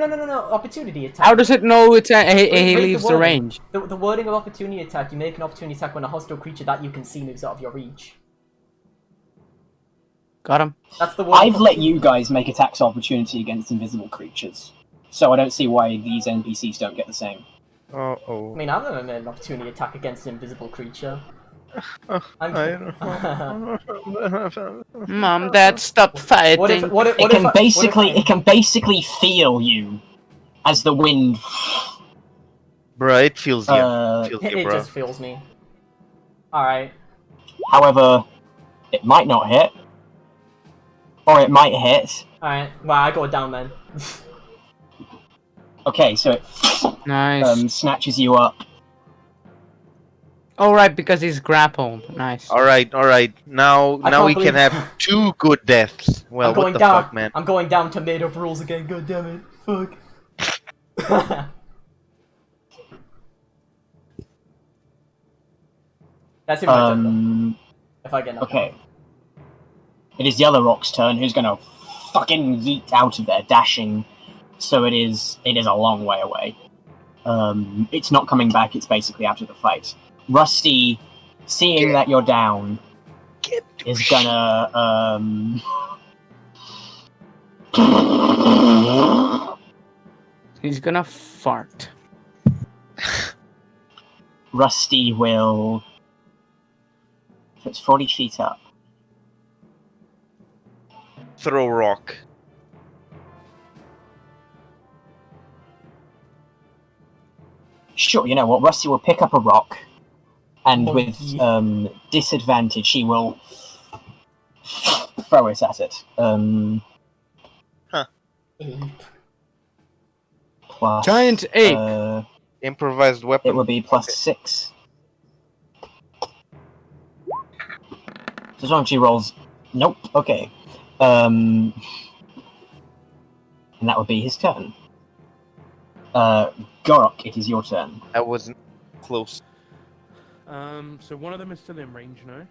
Opportunity attack. How does it know he Read leaves the wording. range? The wording of opportunity attack. You make an opportunity attack when a hostile creature that you can see moves out of your reach. Got him. That's the word. I've let you guys make attacks of opportunity against invisible creatures, so I don't see why these NPCs don't get the same. I mean, I've never made an opportunity attack against an invisible creature. Mom, Dad, stop fighting. It can basically feel you as the wind. Bro, it feels you. It Bro. just feels me. Alright. However, it might not hit, or it might hit. Alright. Well, I go down then. Okay, so it Nice. snatches you up. Oh, right, because he's grappled. Nice. All right. Now can't we can believe- have 2 good deaths. Well, I'm going what the down. fuck, man? I'm going down to made up rules again. God damn it. Fuck. That's it. My turn, though. If I get enough. Okay. It is the other rock's turn, who's gonna fucking yeet out of there, dashing. So it is a long way away. It's not coming back, it's basically out of the fight. Rusty, seeing that you're down, is gonna He's gonna fart. Rusty will. So it's 40 feet up. Throw rock. Sure, you know what? Rusty will pick up a rock, and Oh, with yeah. disadvantage, he will throw it at it. Ape. Plus, Giant ape. Improvised weapon. It will be +6. So as long as she rolls, nope. Okay, and that would be his turn. Gorok, it is your turn. I wasn't close. So one of them is still in range, no?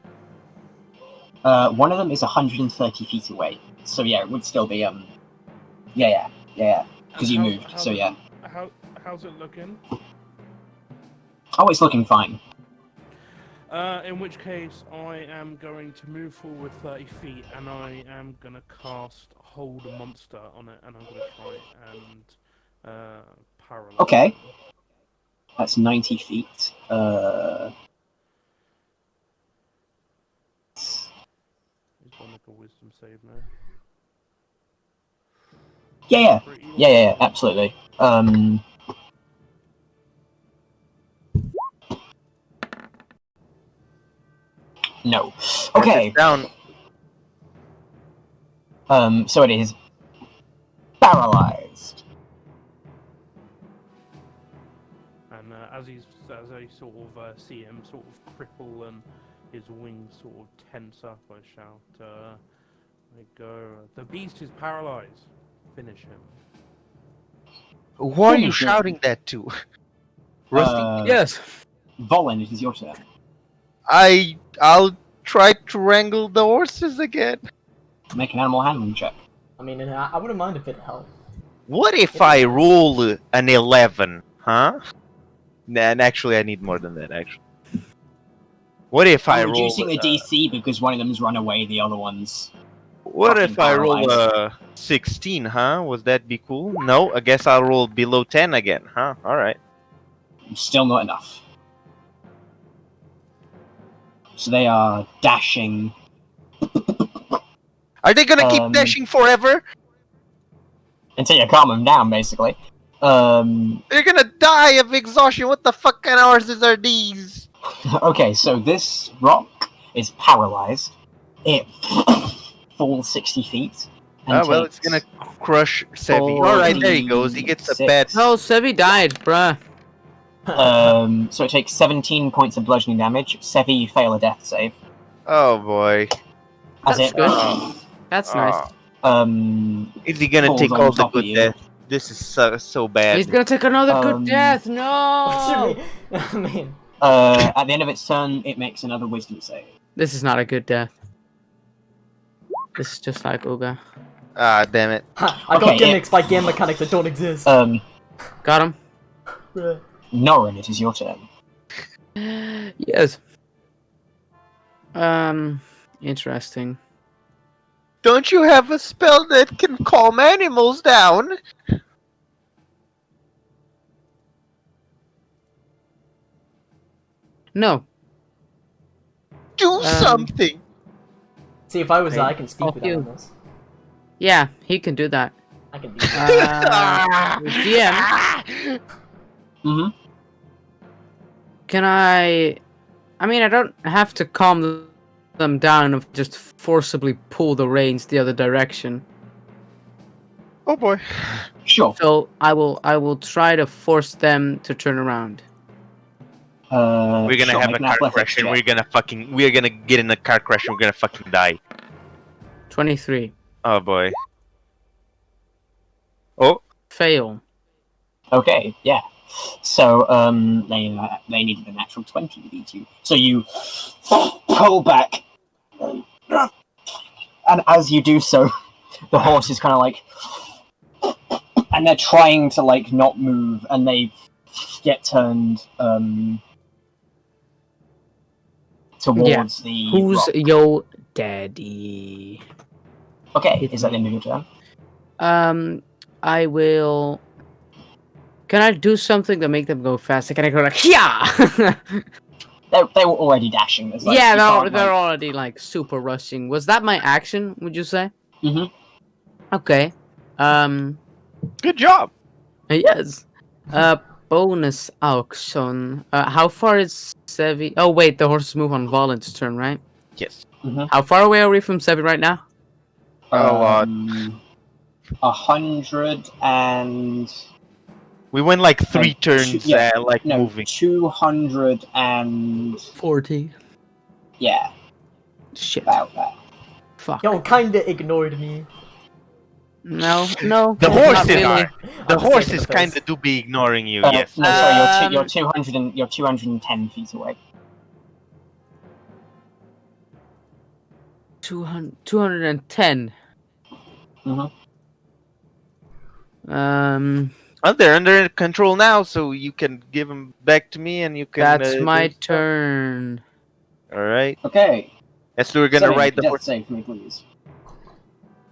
One of them is 130 feet away. So yeah, it would still be yeah. Because you moved. So yeah. How's it looking? Oh, it's looking fine. In which case, I am going to move forward 30 feet, and I am going to cast Hold Monster on it, and I'm going to try and paralyze. Okay. That's 90 feet. He's got to make a Wisdom save now. Yeah, absolutely. No. Okay. Down. So it is paralyzed. And as I sort of see him sort of cripple and his wings sort of tense up, I shout, I go, the beast is paralyzed. Finish him. Who are you Finish him. shouting that to? Rusty? Yes. Volin, it is your turn. I'll try to wrangle the horses again. Make an animal handling check. I mean, I wouldn't mind a bit of help. What if I roll an 11, huh? Nah, and actually I need more than that, actually. What if I I'm roll... reducing the DC because one of them's run away, the other one's... What fucking if I roll paralyzed. 16, huh? Would that be cool? No, I guess I'll roll below 10 again, huh? Alright. Still not enough. So they are dashing. Are they gonna keep dashing forever? Until you calm them down, basically. They're gonna die of exhaustion. What the fuck kind of horses are these? Okay, so this rock is paralyzed. It falls 60 feet. And Oh, well, it's takes gonna crush Sevi. 40, Alright, there he goes. He gets a 6. bad... No, Sevi died, bruh. So it takes 17 points of bludgeoning damage. Sevi, you fail a death save. Oh, boy. As That's it, good. That's nice. Is he gonna falls take on all the top of good you. death? This is so bad. He's gonna take another good Um, death. No. I mean, at the end of its turn, it makes another wisdom save. This is not a good death. This is just like Uga. Ah, damn it. Ha, I got Okay, gimmicks by game mechanics that don't exist. Got him. Norrin, it is your turn. Yes. Interesting. Don't you have a spell that can calm animals down? No. Do something. See, if I was Okay. I can speak with you. animals. Yeah, he can do that. I can do that. DM, Mm-hmm. can I mean, I don't have to calm them down and just forcibly pull the reins the other direction. Oh boy. Sure. So I will try to force them to turn around. We're gonna sure, have make a an car athletics crash and check. we're gonna get in a car crash and we're gonna fucking die. 23. Oh boy. Oh. Fail. Okay, yeah. So they needed a natural 20 to beat you. So you pull back, and as you do so, the horse is kind of like, and they're trying to like not move, and they get turned towards the. Who's rock. your daddy? Okay? Is that the end of your turn? I will. Can I do something to make them go faster? Can I go like, yeah? They were already dashing. There's, like, Yeah, you can't, they're like- already like super rushing. Was that my action? Would you say? Mhm. Okay. Good job. Yes. Bonus action. How far is Sevi? Oh wait, the horses move on Valen's turn, right? Yes. How far away are we from Sevi right now? A lot. 100 and We went like 3 turns, yeah, like no, moving. 200 and 40. yeah, Shit. about that. Fuck. Y'all kinda ignored me. No. The not horses really. are. The I'm just taking horses the piss. kind of do be ignoring you. Yes. No, sorry, Um, you're 200 and you're 210 feet away. 210. Mhm. Well, they're under control now, so you can give them back to me, and you can. That's my do stuff. turn. All right. Okay. Yes, we're gonna Sorry, ride the death horse. save for me, please.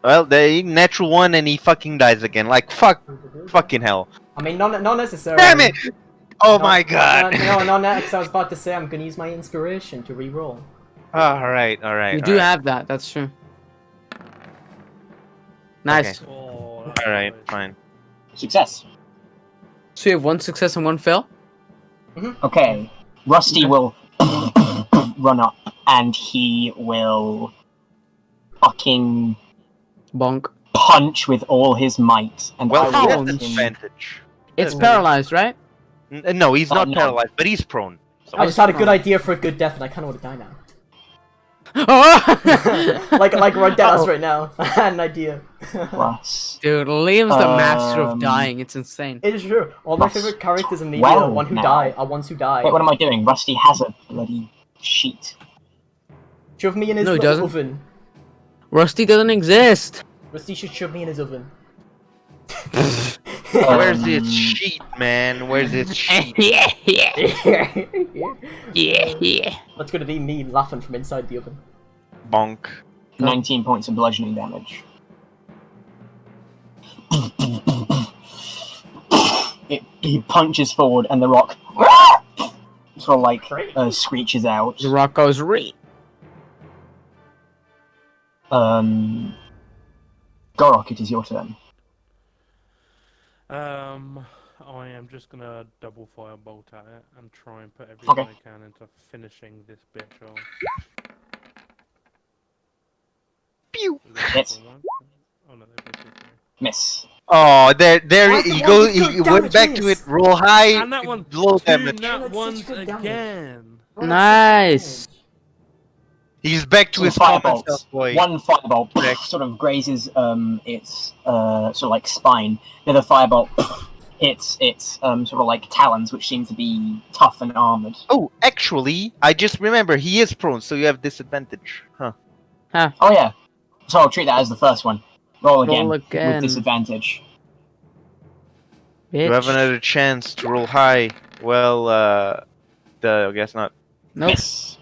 Well, the natural one, and he fucking dies again. Like fucking hell. I mean, not necessarily. Damn it! Oh Not- my god. No, not next. I was about to say I'm gonna use my inspiration to re-roll. All right. All right. You all do right. have that. That's true. Nice. Oh, All right. Fine. Success. So you have one success and one fail. Okay. Rusty will run up and he will fucking Bonk. punch with all his might. And Well, I he will has Pounds. hit him. disadvantage. It's paralyzed, right? No, he's not no. paralyzed, but he's prone. So I just had a good idea for a good death, and I kind of want to die now. Oh! like we're dead Oh. right now. I had an idea. Plus. Dude, Liam's the master of Um, dying. It's insane. It is true. All my Plus favorite characters in media 12 are one who now. die, are ones who die. Wait, what am I doing? Rusty has a bloody sheet. Shove me in his No, he little doesn't. oven. Rusty doesn't exist. Rusty should shove me in his oven. where's Um, its sheet, man? Where's its sheet? Yeah. That's gonna be me laughing from inside the oven. Bonk. 19 points of bludgeoning damage. He punches forward and the rock sort of like screeches out. The rock goes re. Gorok, it is your turn. I am just gonna double firebolt at it and try and put everything Okay. I can into finishing this bitch off. Pew. Is that Hit. for one? Oh no, they're both hit. Miss. Oh, there What? he What? goes. He's got He went back to damages. it. Roll high. And that one, Low two damage. nat That's ones such good damage. again. Nice. He's back to Some his common firebolts. self, boy. One firebolt Correct. sort of grazes its sort of like spine. The other firebolt hits its sort of like talons, which seem to be tough and armored. Oh, actually, I just remember he is prone, so you have disadvantage. Huh. Oh yeah. So I'll treat that as the first one. Roll again, Roll again. with disadvantage. Bitch. You have another chance to roll high. Well, I guess not. Nope. Miss.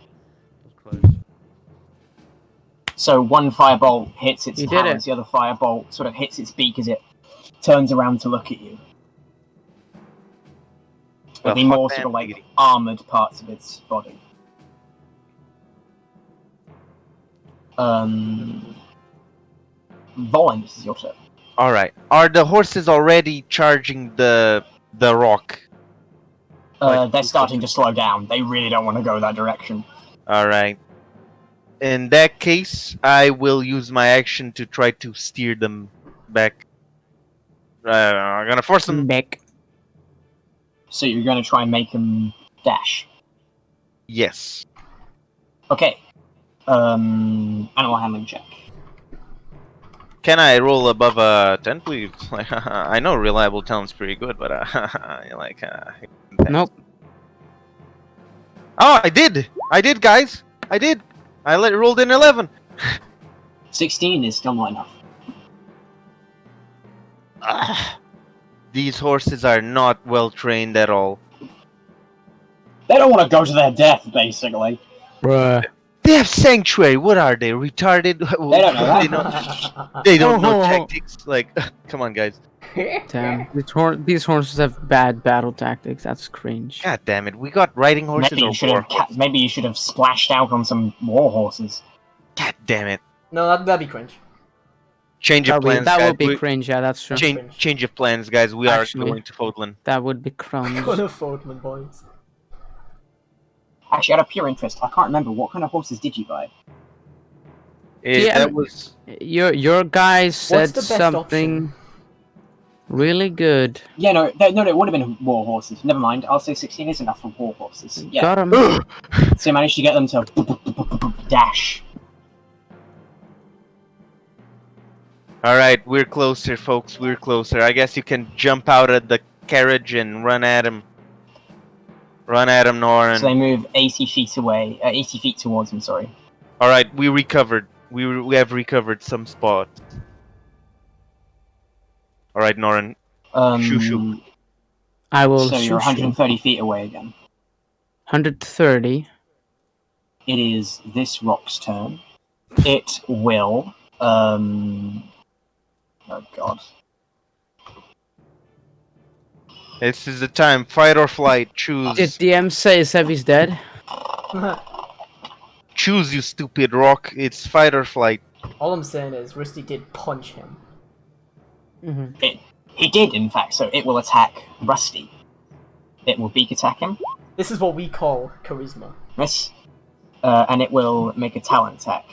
That's close. So one firebolt hits its You did talons, the other firebolt sort of hits its beak as it turns around to look at you. Well, But the fuck more that, sort of like diggity. armored parts of its body. Volin, this is your turn. All right. Are the horses already charging the rock? They're starting to slow down. They really don't want to go that direction. All right. In that case, I will use my action to try to steer them back. I'm gonna force them. Back. So you're going to try and make them dash. Yes. Okay. Animal handling check. Can I roll above a 10, please? Like, I know reliable talent's pretty good, but Nope. Oh, I did, guys. I did. I rolled in 11. 16 is still not enough. These horses are not well trained at all. They don't want to go to their death, basically. Bruh. They have sanctuary. What are they? Retarded? They don't know that. They don't know tactics. Like, come on, guys. Damn. These horses have bad battle tactics. That's cringe. God damn it. We got riding horses Maybe or you should war. have maybe you should have splashed out on some war horses. God damn it. No, that'd be cringe. Change of plans, That guys. would be cringe. Yeah, that's true. Change of plans, guys. We Actually. are going to Fodlan. That would be cringe. What a Foldman, boys. Actually, out of pure interest, I can't remember what kind of horses did you buy. Yeah, That was Your guy said the best something really good. Yeah, no, it would have been war horses. Never mind. I'll say 16 is enough for war horses. Yeah. Got him. So you managed to get them to dash. Alright, we're closer, folks. We're closer. I guess you can jump out of the carriage and run at him. Run at him, Norin. So they move 80 feet away. 80 feet towards him. Sorry. Alright, we recovered. We have recovered some spots. Alright, Norin. Shoo. I will So shoot you're you. 130 feet away again. 130. It is this rock's turn. It will. Oh god. This is the time. Fight or flight. Choose. Did DM say Sevi's dead? Choose, you stupid rock. It's fight or flight. All I'm saying is, Rusty did punch him. He did, in fact, so it will attack Rusty. It will beak attack him. This is what we call charisma. Miss. And it will make a talent attack.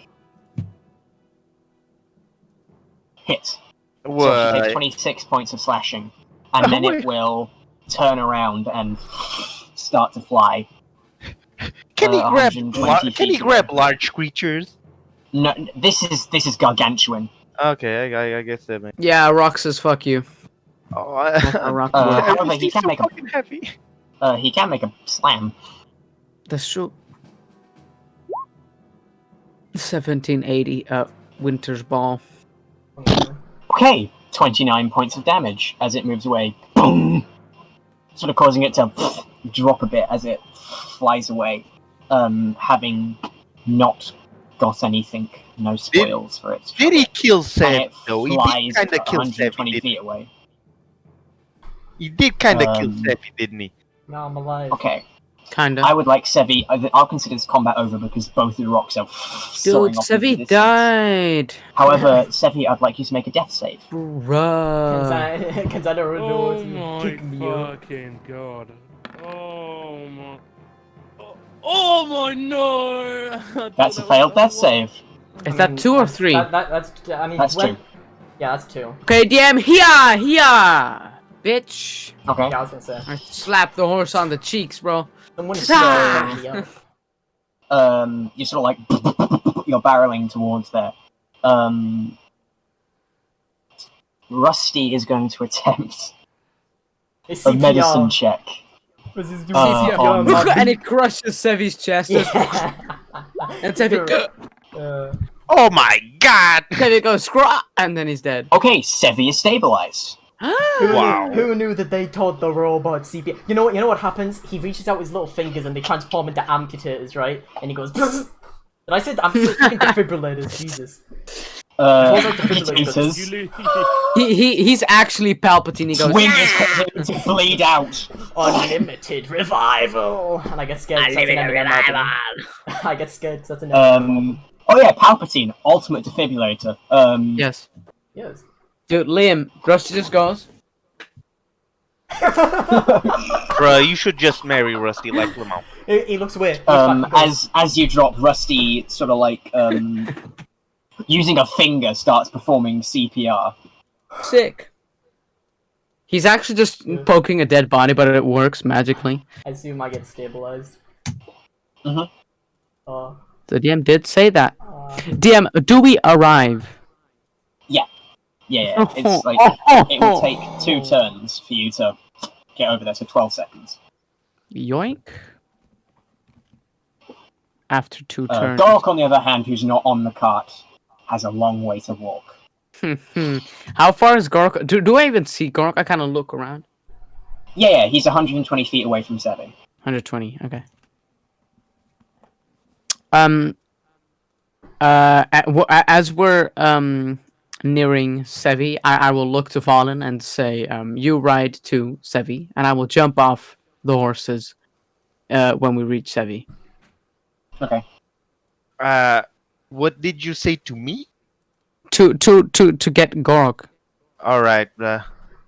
Hit. So she takes What? 26 points of slashing. And then it will turn around and start to fly. Can he grab? 120 Can he feet grab large creatures? No, this is gargantuan. Okay, I guess that. Makes... Yeah, Rock says fuck you. Oh, Rock However, he he's can so make fucking heavy. a slam. That's true. 1780. Winter's Ball. Okay, 29 points of damage as it moves away. Boom! Sort of causing it to drop a bit as it flies away, having not got anything, no spoils for it. Did he kill And Sam? it No, he flies did kind of kill 120 Sefi. feet away. He did kind of kill Um, Sefi, didn't he? Now I'm alive. Okay, Kinda. I would like Sevi. I'll consider this combat over because both the rocks are soaring Dude, off into the Sevi distance. died. However, Sevi, I'd like you to make a death save. Bruh. Cause I don't know Oh what my to kick me up. fucking god. Oh my. Oh my no! I thought That's a that failed was- death save. Is that 2 or 3? That's. I mean, That's when, 2. Yeah, that's 2. Okay, DM, here! Bitch! Okay. Yeah, I was gonna say. I slapped the horse on the cheeks, bro. Someone is Ah! me up. You're sort of like you're barreling towards there. Rusty is going to attempt It's a medicine CPR. check. Was his on- And it crushes Sevi's chest. Yeah. And Sevi. Oh my god! Then it goes scraw, and then he's dead. Okay, Sevi is stabilized. Wow. Who knew that they taught the robot CPR? You know what? You know what happens? He reaches out his little fingers and they transform into amputators, right? And he goes. Bzz. And I said fucking defibrillators. Jesus. Those are defibrillators. Eaters. You lose. He's actually Palpatine. He goes. Wind is causing him to bleed out. Unlimited revival. And I get scared. So that's an enemy I get scared. So that's an enemy. Oh yeah, Palpatine, ultimate defibrillator. Yes. Yes. Dude, Liam, Rusty just goes. Bruh, you should just marry Rusty like Lamont. He looks weird. He looks back and goes, As you drop, Rusty sort of like using a finger starts performing CPR. Sick. He's actually just poking a dead body, but it works magically. I assume I get stabilized. Mhm. The DM did say that. DM, do we arrive? Yeah, it's like it will take 2 turns for you to get over there, so 12 seconds. Yoink. After 2 turns. Gork, on the other hand, who's not on the cart, has a long way to walk. How far is Gork? Do I even see Gork? I kind of look around. Yeah, he's 120 feet away from Sevi. 120. Okay. As we're nearing Sevi, I will look to Fallen and say, you ride to Sevi, and I will jump off the horses when we reach Sevi. Okay. What did you say to me? To get Gork, Alright,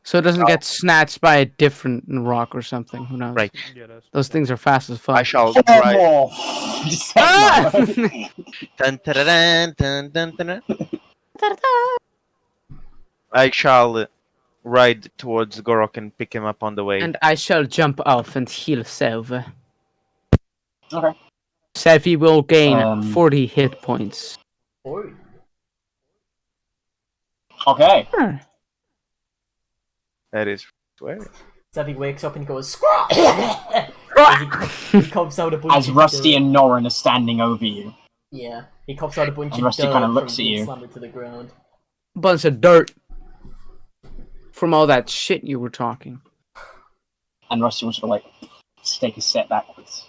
so it doesn't get snatched by a different rock or something. Who knows? right. Yeah, that's Those things are fast as fuck. I shall Four ride. more. Ah! Dun, dun, dun, dun, dun, dun. I shall ride towards Gorok and pick him up on the way. And I shall jump off and heal Sev. Okay. Sevi will gain 40 hit points. Oi. Okay. That is swear. Sevi wakes up and he goes, "Squaw!" he coughs out a bunch As of Rusty dirt. and Norin are standing over you. Yeah, he coughs out a bunch And of Rusty dirt kinda from looks at being you. slammed to the ground. Bunch of dirt from all that shit you were talking. And Rusty will sort of like take a step backwards.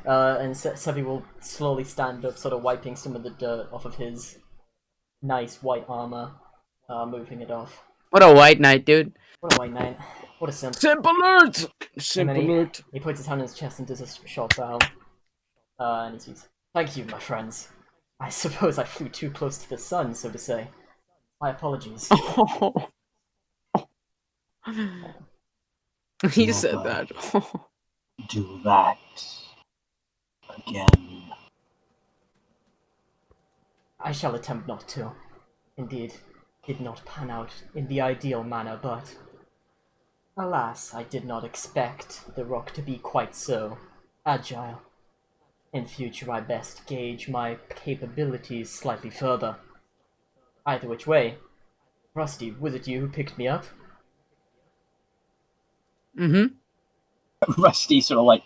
And Sevi will slowly stand up, sort of wiping some of the dirt off of his nice white armor, moving it off. What a white knight, dude. What a white knight. What a simp. Simp alert! And Simp then alert. he puts his hand on his chest and does a short bow. And he says, "Thank you, my friends. I suppose I flew too close to the sun, so to say. My apologies." He said that. Do that again. I shall attempt not to. Indeed, did not pan out in the ideal manner, but alas, I did not expect the rock to be quite so agile. In future, I best gauge my capabilities slightly further. Either which way, Rusty, was it you who picked me up? Mm-hmm. Rusty sort of like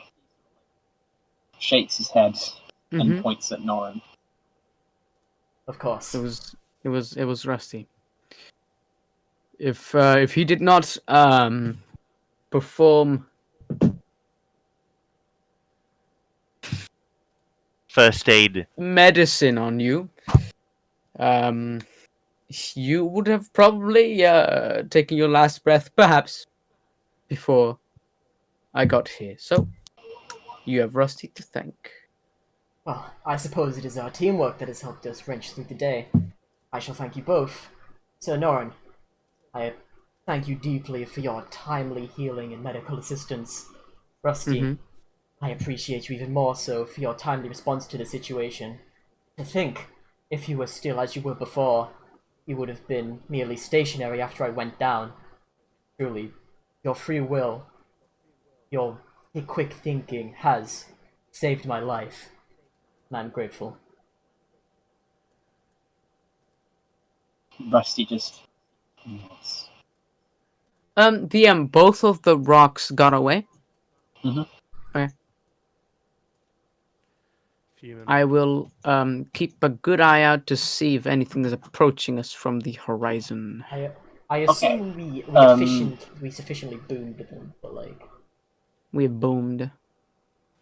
shakes his head Mm-hmm. and points at Norin. Of course. It was Rusty. If he did not perform First aid. medicine on you, you would have probably taken your last breath, perhaps, before I got here. So, you have Rusty to thank. Well, I suppose it is our teamwork that has helped us wrench through the day. I shall thank you both. Sir Norin, I thank you deeply for your timely healing and medical assistance. Rusty, Mhm. I appreciate you even more so for your timely response to the situation. To think, if you were still as you were before, you would have been merely stationary after I went down. Truly, your free will, your quick thinking has saved my life, and I'm grateful. Rusty just nods. Both of the rocks got away. Mhm. Okay. Human. I will keep a good eye out to see if anything is approaching us from the horizon. I assume we sufficiently boomed them, but like We boomed.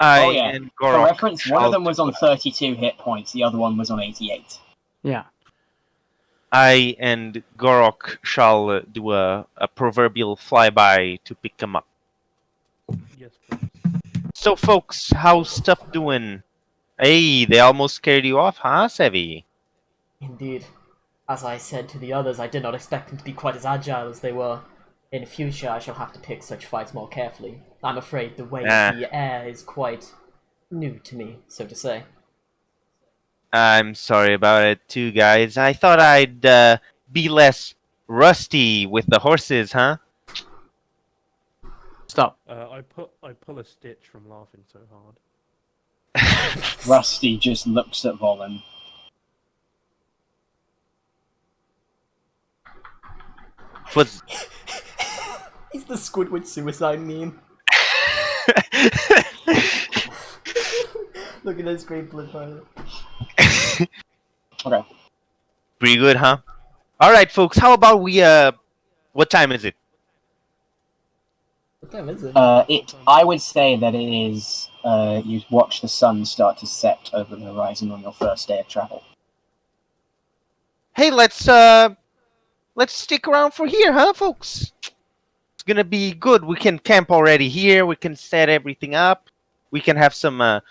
Oh yeah. and For Gorok reference, one of shall them was on 32 hit points, the other one was on 88. Yeah. I and Gorok shall do a proverbial flyby to pick him up. Yes, please. So, folks, how's stuff doing? Hey, they almost scared you off, huh, Sevi? indeed, as I said to the others, I did not expect them to be quite as agile as they were. In future, I shall have to pick such fights more carefully. I'm afraid the way of the air is quite new to me, so to say. I'm sorry about it too, guys. I thought I'd be less rusty with the horses, huh? Stop. I pull a stitch from laughing so hard. Rusty just looks at Volin. Was He's the Squidward suicide meme. Look at his great blood violet. Okay. pretty good, huh? All right, folks. How about we? What time is it? What time is it? I would say that it is. You watch the sun start to set over the horizon on your first day of travel. Hey, let's stick around for here, huh, folks? It's gonna be good. We can camp already here. We can set everything up. We can have some of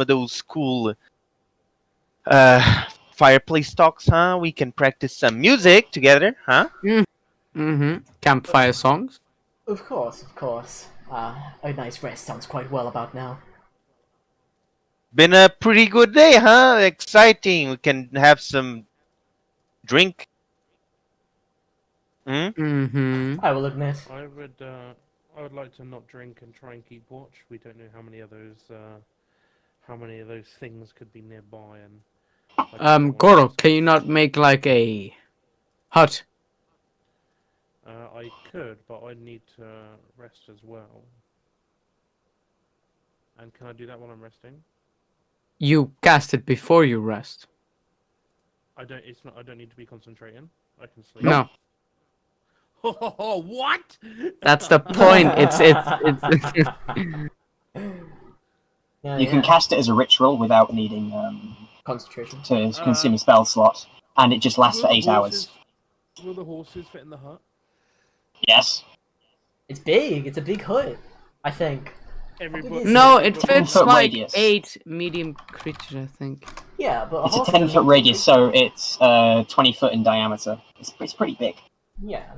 those cool fireplace talks, huh? We can practice some music together, huh? Mm-hmm. Campfire songs. Of course, of course. A nice rest sounds quite well about now. Been a pretty good day, huh? Exciting. We can have some drink. Hmm? Mm-hmm. I will admit. I would like to not drink and try and keep watch. We don't know how many of those things could be nearby, and I just don't want to Goro, miss can you not make like a hut? I could, but I need to rest as well. And can I do that while I'm resting? You cast it before you rest. I don't. It's not. I don't need to be concentrating. I can sleep. No, What? that's the point. It's Yeah, You can cast it as a ritual without needing concentration. to consume a spell slot, and it just lasts for 8 hours. Will the horses fit in the hut? Yes. It's big. It's a big hut. I think. Everybody. No, it fits 10-foot like radius. 8 medium creatures, I think. Yeah, but It's a horse 10-foot radius, so it's 20 foot in diameter. It's pretty big. Yeah.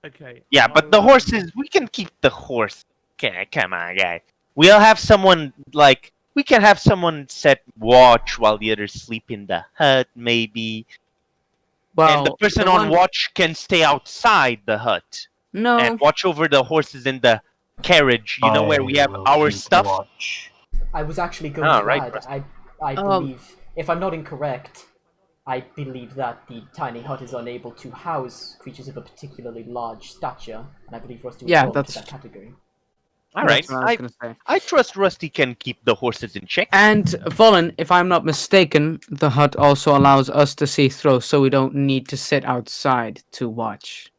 Okay. Yeah, but the horses, we can keep the horse. Okay, come on, guys. We'll have someone, like, we can have someone set watch while the others sleep in the hut, maybe. Well, And the person the on one- watch can stay outside the hut No, and watch over the horses in the carriage, you know, where we have our stuff. Watch. I was actually going Ah, to right, add. Rusty. I believe, if I'm not incorrect, I believe that the tiny hut is unable to house creatures of a particularly large stature, and I believe Rusty would Yeah, fall into that's- that category. All right, that's what I was gonna say. I trust Rusty can keep the horses in check. And Volin, if I'm not mistaken, the hut also allows us to see through, so we don't need to sit outside to watch.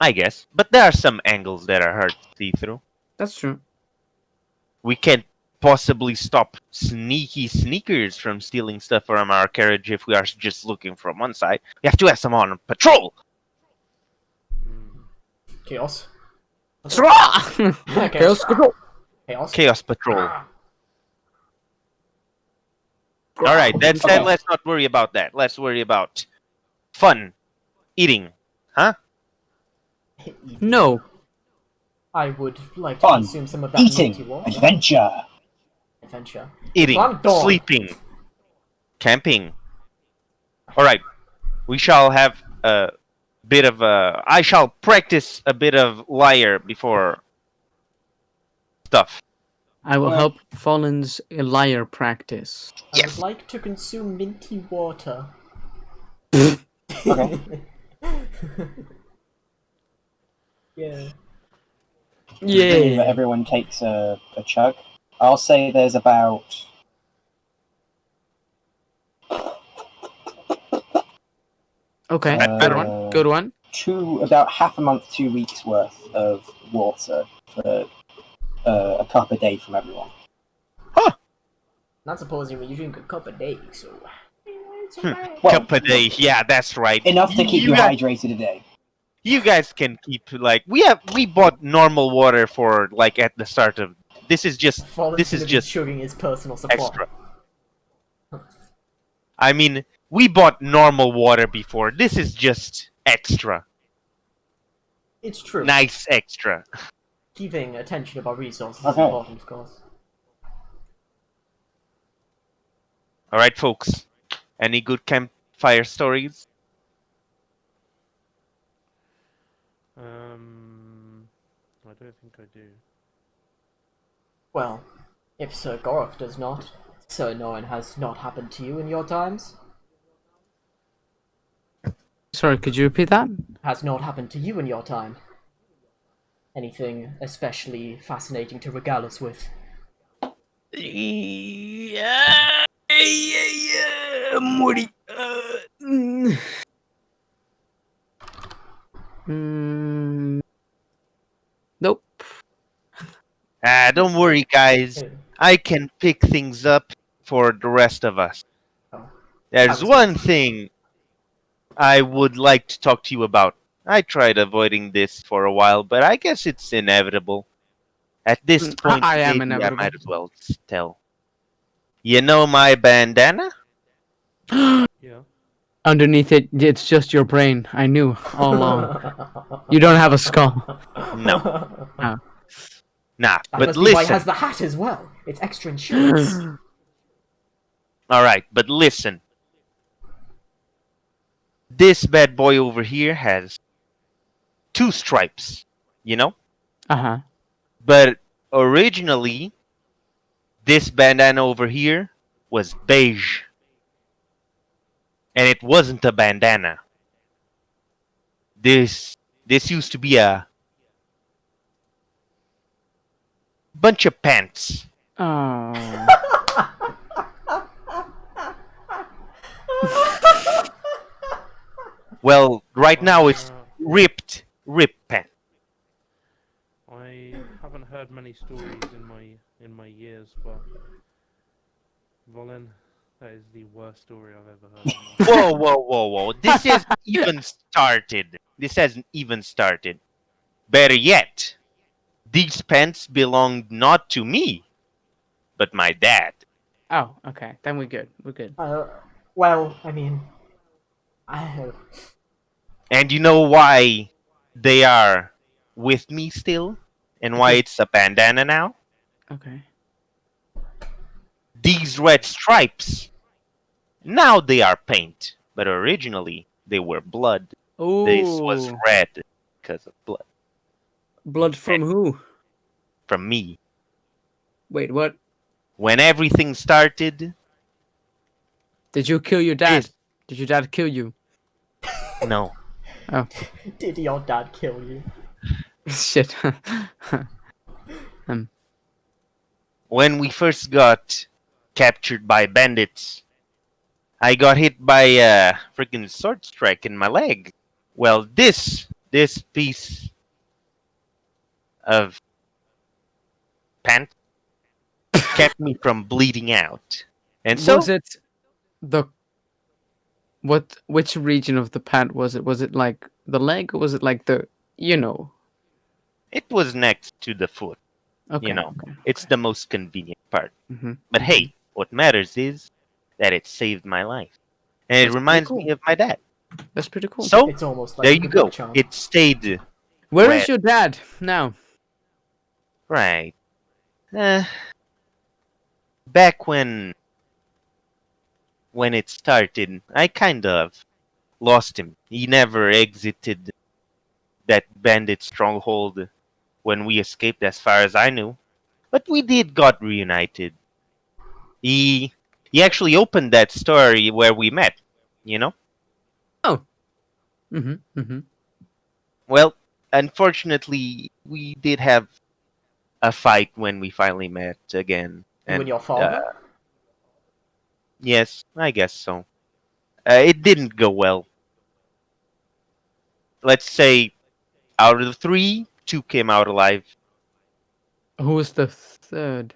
I guess. But there are some angles that are hard to see through. That's true. We can't possibly stop sneaky sneakers from stealing stuff from our carriage if we are just looking from one side. We have to have someone on patrol. Chaos. Chaos Chaos. control. Chaos. Chaos patrol. All right, then Okay. let's not worry about that. Let's worry about fun, eating, huh? No. I would like to Fun. consume some of that Eating. meaty water. Adventure. Eating, Plankton. sleeping, camping. All right, we shall have a bit of a. I shall practice a bit of lyre before stuff. I will Well- help Volin's lyre practice. I Yes. would like to consume minty water. Okay. Yeah. Everyone takes a chug. I'll say there's about Okay, good one. Good one. About half a month, 2 weeks worth of water for a cup a day from everyone. Not supposing you drink a cup a day, so it's Hmm. alright. Well, Cup a day. Yeah, that's right. enough to keep you guys, hydrated a day. you guys can keep like we bought normal water for like at the start of this is just Fallen's this is gonna be just chugging his personal supply. extra. I mean, we bought normal water before. This is just extra. It's true. Nice extra. Keeping attention of our resources is Okay. important, of course. All right, folks. Any good campfire stories? I don't think I do. Well, if Sir Goroth does not, Sir Norin has not happened to you in your times? Sorry, could you repeat that? Has not happened to you in your time? Anything especially fascinating to regale us with? Yeah, Morty. Nope. Don't worry, guys. I can pick things up for the rest of us. Oh. There's one thing I would like to talk to you about. I tried avoiding this for a while, but I guess it's inevitable. At this point, I am maybe inevitable. I might as well tell. You know my bandana? Yeah. Underneath it, it's just your brain. I knew all along. You don't have a skull. No. Oh. Nah, That but must be why he has listen. the hat as well. It's extra insurance. Alright, but listen. This bad boy over here has 2 stripes, you know? Uh-huh. But originally, this bandana over here was beige. And it wasn't a bandana. This used to be a bunch of pants. Oh. Well, right now it's ripped pants. I haven't heard many stories in my years, but Volin, that is the worst story I've ever heard. In my Whoa. This hasn't even started. This hasn't even started. Better yet, these pants belonged not to me, but my dad. Oh, okay. Then we're good. We're good. Well, I mean, I And you know why they are with me still? And why it's a bandana now? Okay. These red stripes, now they are paint. But originally, they were blood. Oh. This was red because of blood. Blood from who? From me. Wait, what? When everything started, Did you kill your dad? Yes. Did your dad kill you? no. Oh, did your dad kill you? shit. When we first got captured by bandits, I got hit by a freaking sword strike in my leg. Well, this piece of pant kept me from bleeding out. And so Was it the which region of the pant was it? Was it like the leg or was it like the it was next to the foot. Okay. know, Okay. It's the most convenient part. Mm-hmm. But hey, what matters is that it saved my life. And That's it reminds pretty me of my dad. That's pretty cool. So, It's almost like there a you good go. luck charm. It stayed Where is red. your dad now? right. Back when it started, I kind of lost him. He never exited that bandit stronghold when we escaped, as far as I knew. But we did got reunited. He actually opened that story where we met, you know? Mm-hmm. Mm-hmm. Well, unfortunately, we did have a fight when we finally met again. You and And your father? Yes, I guess so. It didn't go well. Let's say out of the 3, 2 came out alive. Who was the third?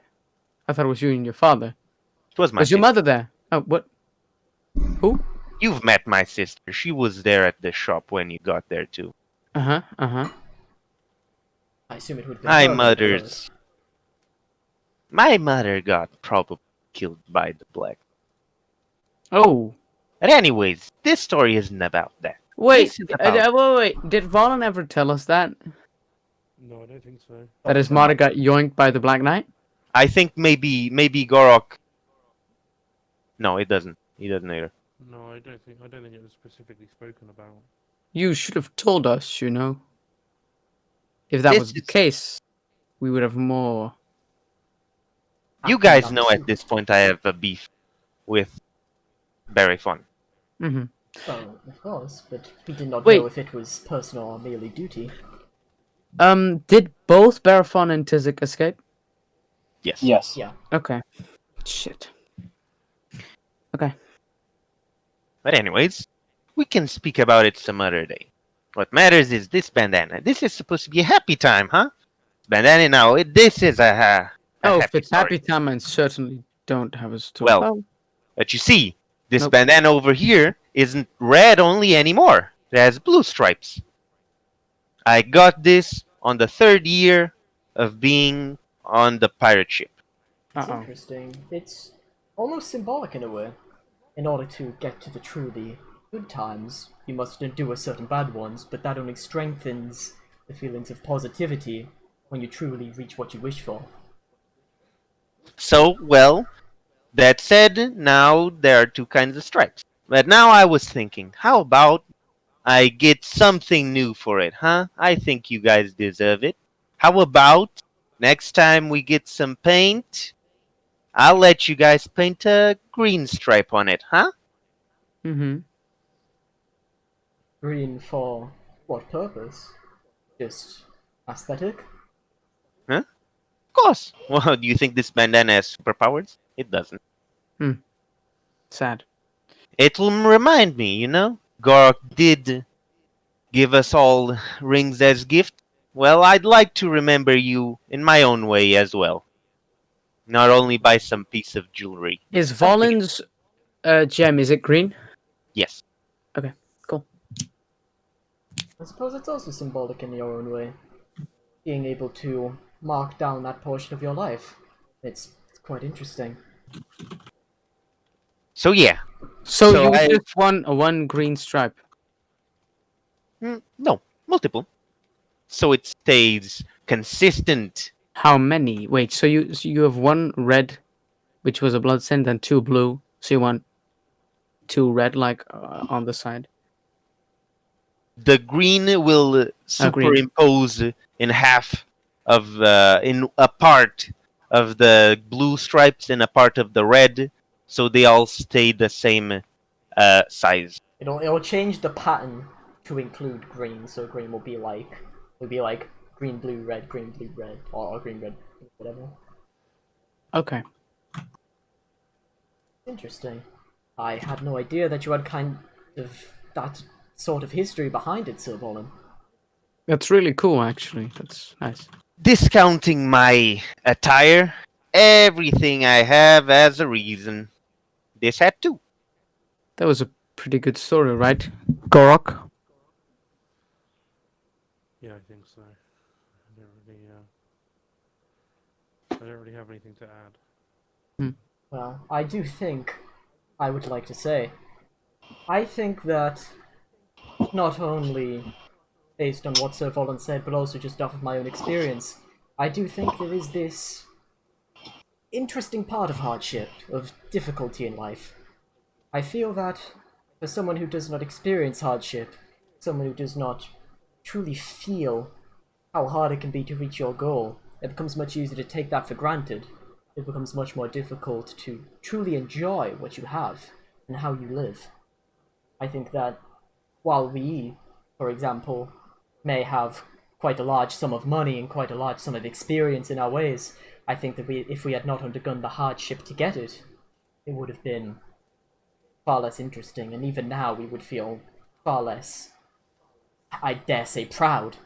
I thought it was you and your father. It was my Was your sister. mother there? Oh, what? Who? You've met my sister. She was there at the shop when you got there too. Uh huh. I assume it would have been My her that occurred. my mother got probably killed by the black. Oh, But anyways, this story isn't about that. wait, This is about- wait. Did Valen ever tell us that No, I don't think so. that his mother got yoinked by the Black Knight? I think maybe Gorok. No, it doesn't. He doesn't either. No, I don't think it was specifically spoken about. You should have told us. You know, if that This was the is- case, we would have more. You guys know at this point I have a beef with Barry Fun. Mm-hmm. Well, of course, but we did not Wait. know if it was personal or merely duty. Did both Barafon and Tizik escape? Yes. Yes. Yeah. Okay. Shit. Okay. But anyways, we can speak about it some other day. What matters is this bandana. This is supposed to be a happy time, huh? Bandana now. This is a Oh, if happy it's story. happy time, I certainly don't have a story. Well, Oh, But you see, this Nope. bandana over here isn't red only anymore. It has blue stripes. I got this on the 3rd year of being on the pirate ship. It's uh-oh. interesting. It's almost symbolic in a way. In order to get to the truly good times, you must endure certain bad ones, but that only strengthens the feelings of positivity when you truly reach what you wish for. So, well, that said, now there are 2 kinds of stripes. But now I was thinking, how about I get something new for it, huh? I think you guys deserve it. How about next time we get some paint, I'll let you guys paint a green stripe on it, huh? Mm-hmm. Green for what purpose? Just aesthetic? Of course. Well, do you think this bandana has superpowers? It doesn't. Sad. It will remind me, you know? Gorok did give us all rings as gift. Well, I'd like to remember you in my own way as well. Not only by some piece of jewelry. Is Volin's gem, is it green? Yes. I suppose it's also symbolic in your own way. Being able to mark down that portion of your life. It's quite interesting. So yeah. So, So you I- just won one green stripe. No, multiple. So it stays consistent. How many? Wait, so you have one red, which was a bloodstain, and 2 blue. So you want 2 red, like on the side. The green will green. superimpose in half of in a part of the blue stripes and a part of the red, so they all stay the same size. It'll change the pattern to include green, so green will be like green blue red, or green red, whatever. Okay. Interesting. I had no idea that you had kind of that sort of history behind it, Sir Volin. That's really cool, actually. That's nice. Discounting my attire, everything I have has a reason. This had too. That was a pretty good story, right, Gorok? Yeah, I think so. I don't really have anything to add. Well, I do think, I would like to say, I think that not only based on what Sir Volin said, but also just off of my own experience, I do think there is this interesting part of hardship, of difficulty in life. I feel that for someone who does not experience hardship, someone who does not truly feel how hard it can be to reach your goal, it becomes much easier to take that for granted. It becomes much more difficult to truly enjoy what you have and how you live. I think that while we, for example, may have quite a large sum of money and quite a large sum of experience in our ways, I think that if we had not undergone the hardship to get it, it would have been far less interesting, and even now we would feel far less, I dare say, proud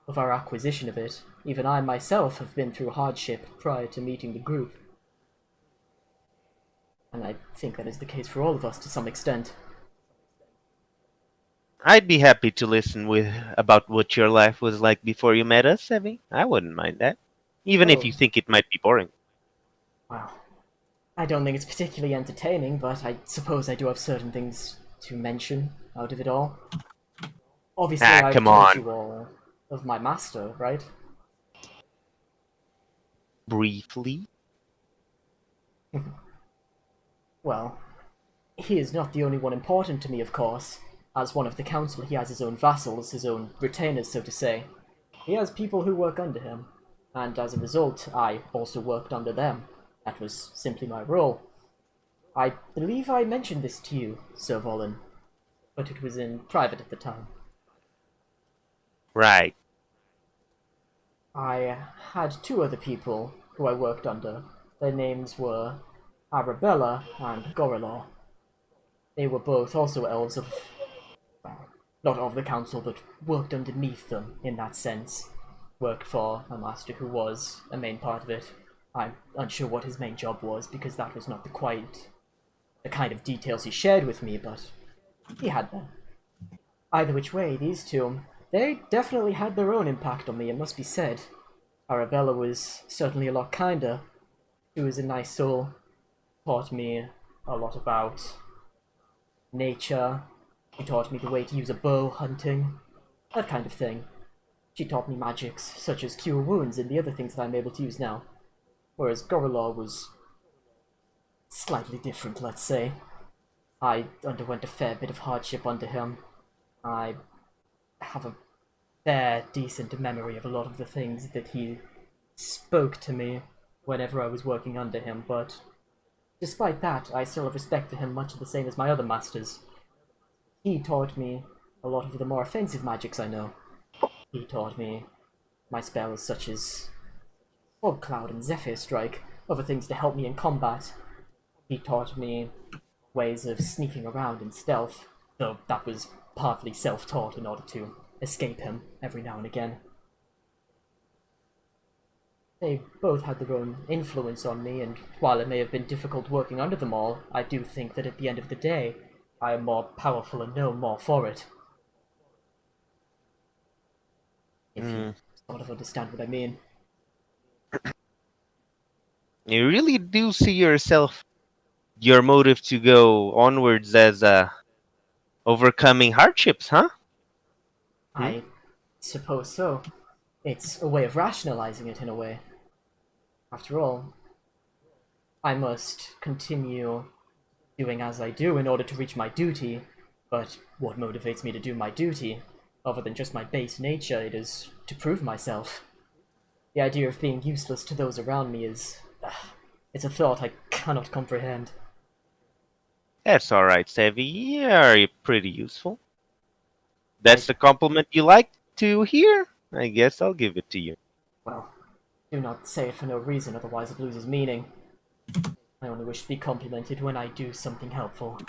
of our acquisition of it. Even I myself have been through hardship prior to meeting the group. And I think that is the case for all of us to some extent. I'd be happy to listen about what your life was like before you met us, Evie. I wouldn't mind that. Even if Oh. you think it might be boring. Well, I don't think it's particularly entertaining, but I suppose I do have certain things to mention out of it all. Obviously, I've come told on. you all of my master, right? Briefly. Well, he is not the only one important to me, of course. As one of the council, he has his own vassals, his own retainers, so to say. He has people who work under him, and as a result, I also worked under them. That was simply my role. I believe I mentioned this to you, Sir Volin, but it was in private at the time. Right. I had two other people who I worked under. Their names were Arabella and Gorilor. They were both also elves of, well, not of the council, but worked underneath them in that sense. Worked for a master who was a main part of it. I'm unsure what his main job was, because that was not the kind of details he shared with me, but he had them. Either which way, these two, they definitely had their own impact on me, it must be said. Arabella was certainly a lot kinder. She was a nice soul. Taught me a lot about nature. She taught me the way to use a bow, hunting, that kind of thing. She taught me magics, such as cure wounds and the other things that I'm able to use now. Whereas Gorilor was slightly different, let's say. I underwent a fair bit of hardship under him. I have a fair, decent memory of a lot of the things that he spoke to me whenever I was working under him, but despite that, I still have respect for him much the same as my other masters. He taught me a lot of the more offensive magics I know. He taught me my spells such as Fog Cloud and Zephyr Strike, other things to help me in combat. He taught me ways of sneaking around in stealth, though that was partly self-taught in order to escape him every now and again. They both had their own influence on me, and while it may have been difficult working under them all, I do think that at the end of the day, I am more powerful and know more for it. If you sort of understand what I mean. You really do see your motive to go onwards as overcoming hardships, huh? I suppose so. It's a way of rationalizing it in a way. After all, I must continue doing as I do in order to reach my duty, but what motivates me to do my duty, other than just my base nature, it is to prove myself. The idea of being useless to those around me is... it's a thought I cannot comprehend. That's alright, Savvy. You're pretty useful. That's the compliment you like to hear? I guess I'll give it to you. Well, do not say it for no reason, otherwise it loses meaning. I only wish to be complimented when I do something helpful.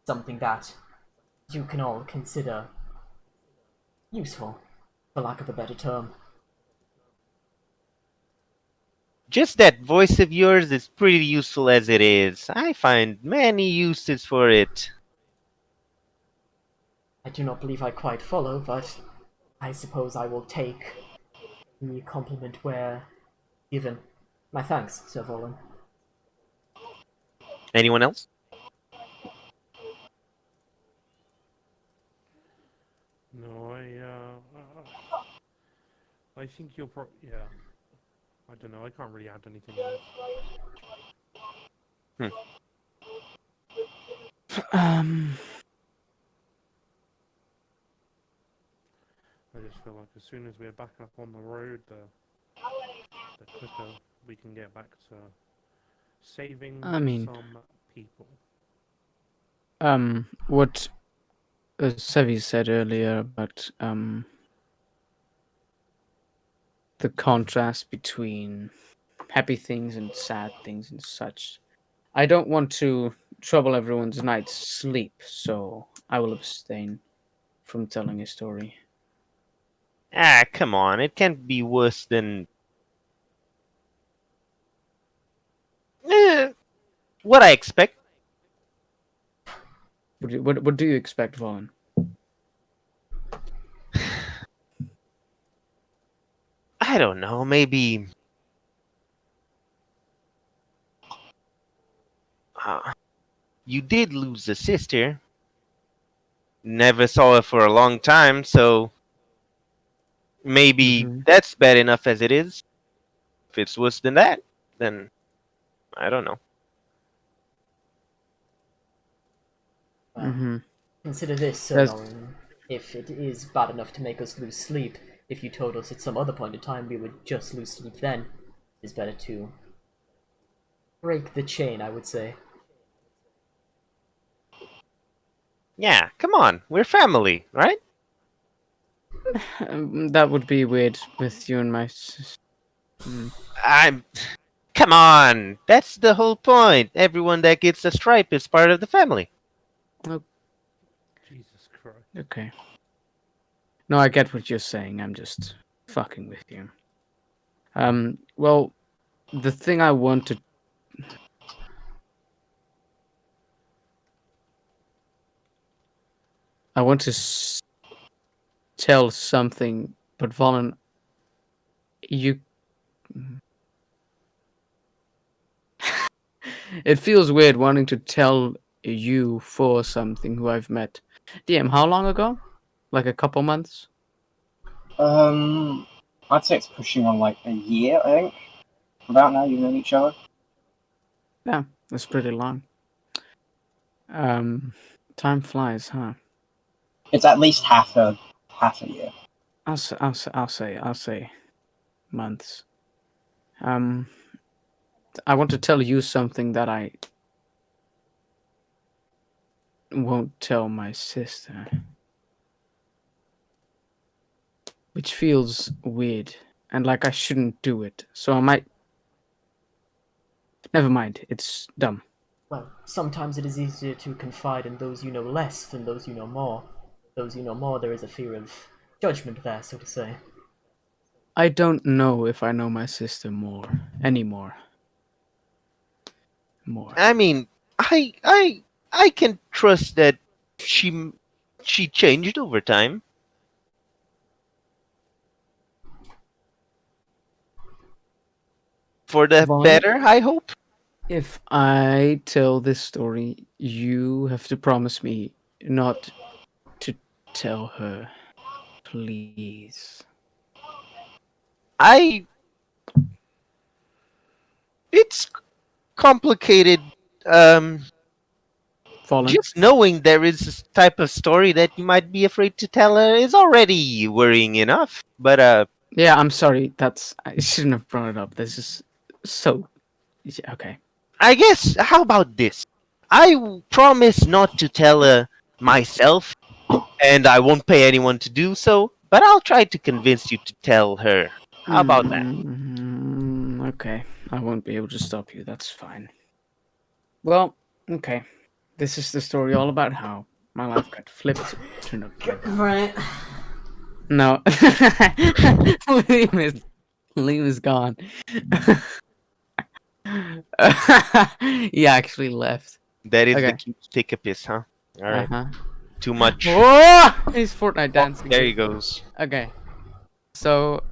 Something that you can all consider useful, for lack of a better term. Just that voice of yours is pretty useful as it is. I find many uses for it. I do not believe I quite follow, but I suppose I will take the compliment where given. My thanks, Sir Volin. Anyone else? No, I think you'll yeah. I don't know. I can't really add anything else. I just feel like as soon as we're back up on the road, the quicker we can get back to saving some people. What Sevi said earlier about the contrast between happy things and sad things and such. I don't want to trouble everyone's night's sleep, so I will abstain from telling a story. Ah, come on. It can't be worse than what I expect. What do you expect, Vaughn? I don't know. Maybe. You did lose a sister. Never saw her for a long time, so maybe Mhm. that's bad enough as it is. If it's worse than that, then I don't know. Well, Mm-hmm. consider this, Sir Yes. Nolan. If it is bad enough to make us lose sleep, if you told us at some other point in time we would just lose sleep then, it's better to break the chain, I would say. Yeah, come on. We're family, right? That would be weird with you and my. I'm. Come on. That's the whole point. Everyone that gets a stripe is part of the family. Jesus Christ. Okay. No, I get what you're saying. I'm just fucking with you. Well, the thing I want to. I want to tell something, but Valen, you. It feels weird wanting to tell you for something who I've met. DM, how long ago? Like a couple months? I'd say it's pushing on like a year, I think. About now you've known each other. Yeah, that's pretty long. Time flies, huh? It's at least half a year. I'll say months. I want to tell you something that I won't tell my sister, which feels weird and like I shouldn't do it. So I might. Never mind. It's dumb. Well, sometimes it is easier to confide in those you know less than those you know more. Those you know more, there is a fear of judgment there, so to say. I don't know if I know my sister anymore. More. I mean, I can trust that she she changed over time. For the Vaughn, better, I hope. if I tell this story, you have to promise me not to tell her. Please. I it's complicated. Fallen. Just knowing there is this type of story that you might be afraid to tell her is already worrying enough. But Yeah, I'm sorry. I shouldn't have brought it up. This is so. Yeah, okay. I guess how about this? Promise not to tell her myself, and I won't pay anyone to do so. But I'll try to convince you to tell her. How about that? Okay. I won't be able to stop you. That's fine. Well, okay. This is the story all about how my life got flipped, turned upside down. Right. No. Liam is gone. He actually left. That is the Okay. cute take a piss, huh? All right. Uh-huh. Too much. Oh! He's Fortnite Oh, dancing. there he goes. Okay. So,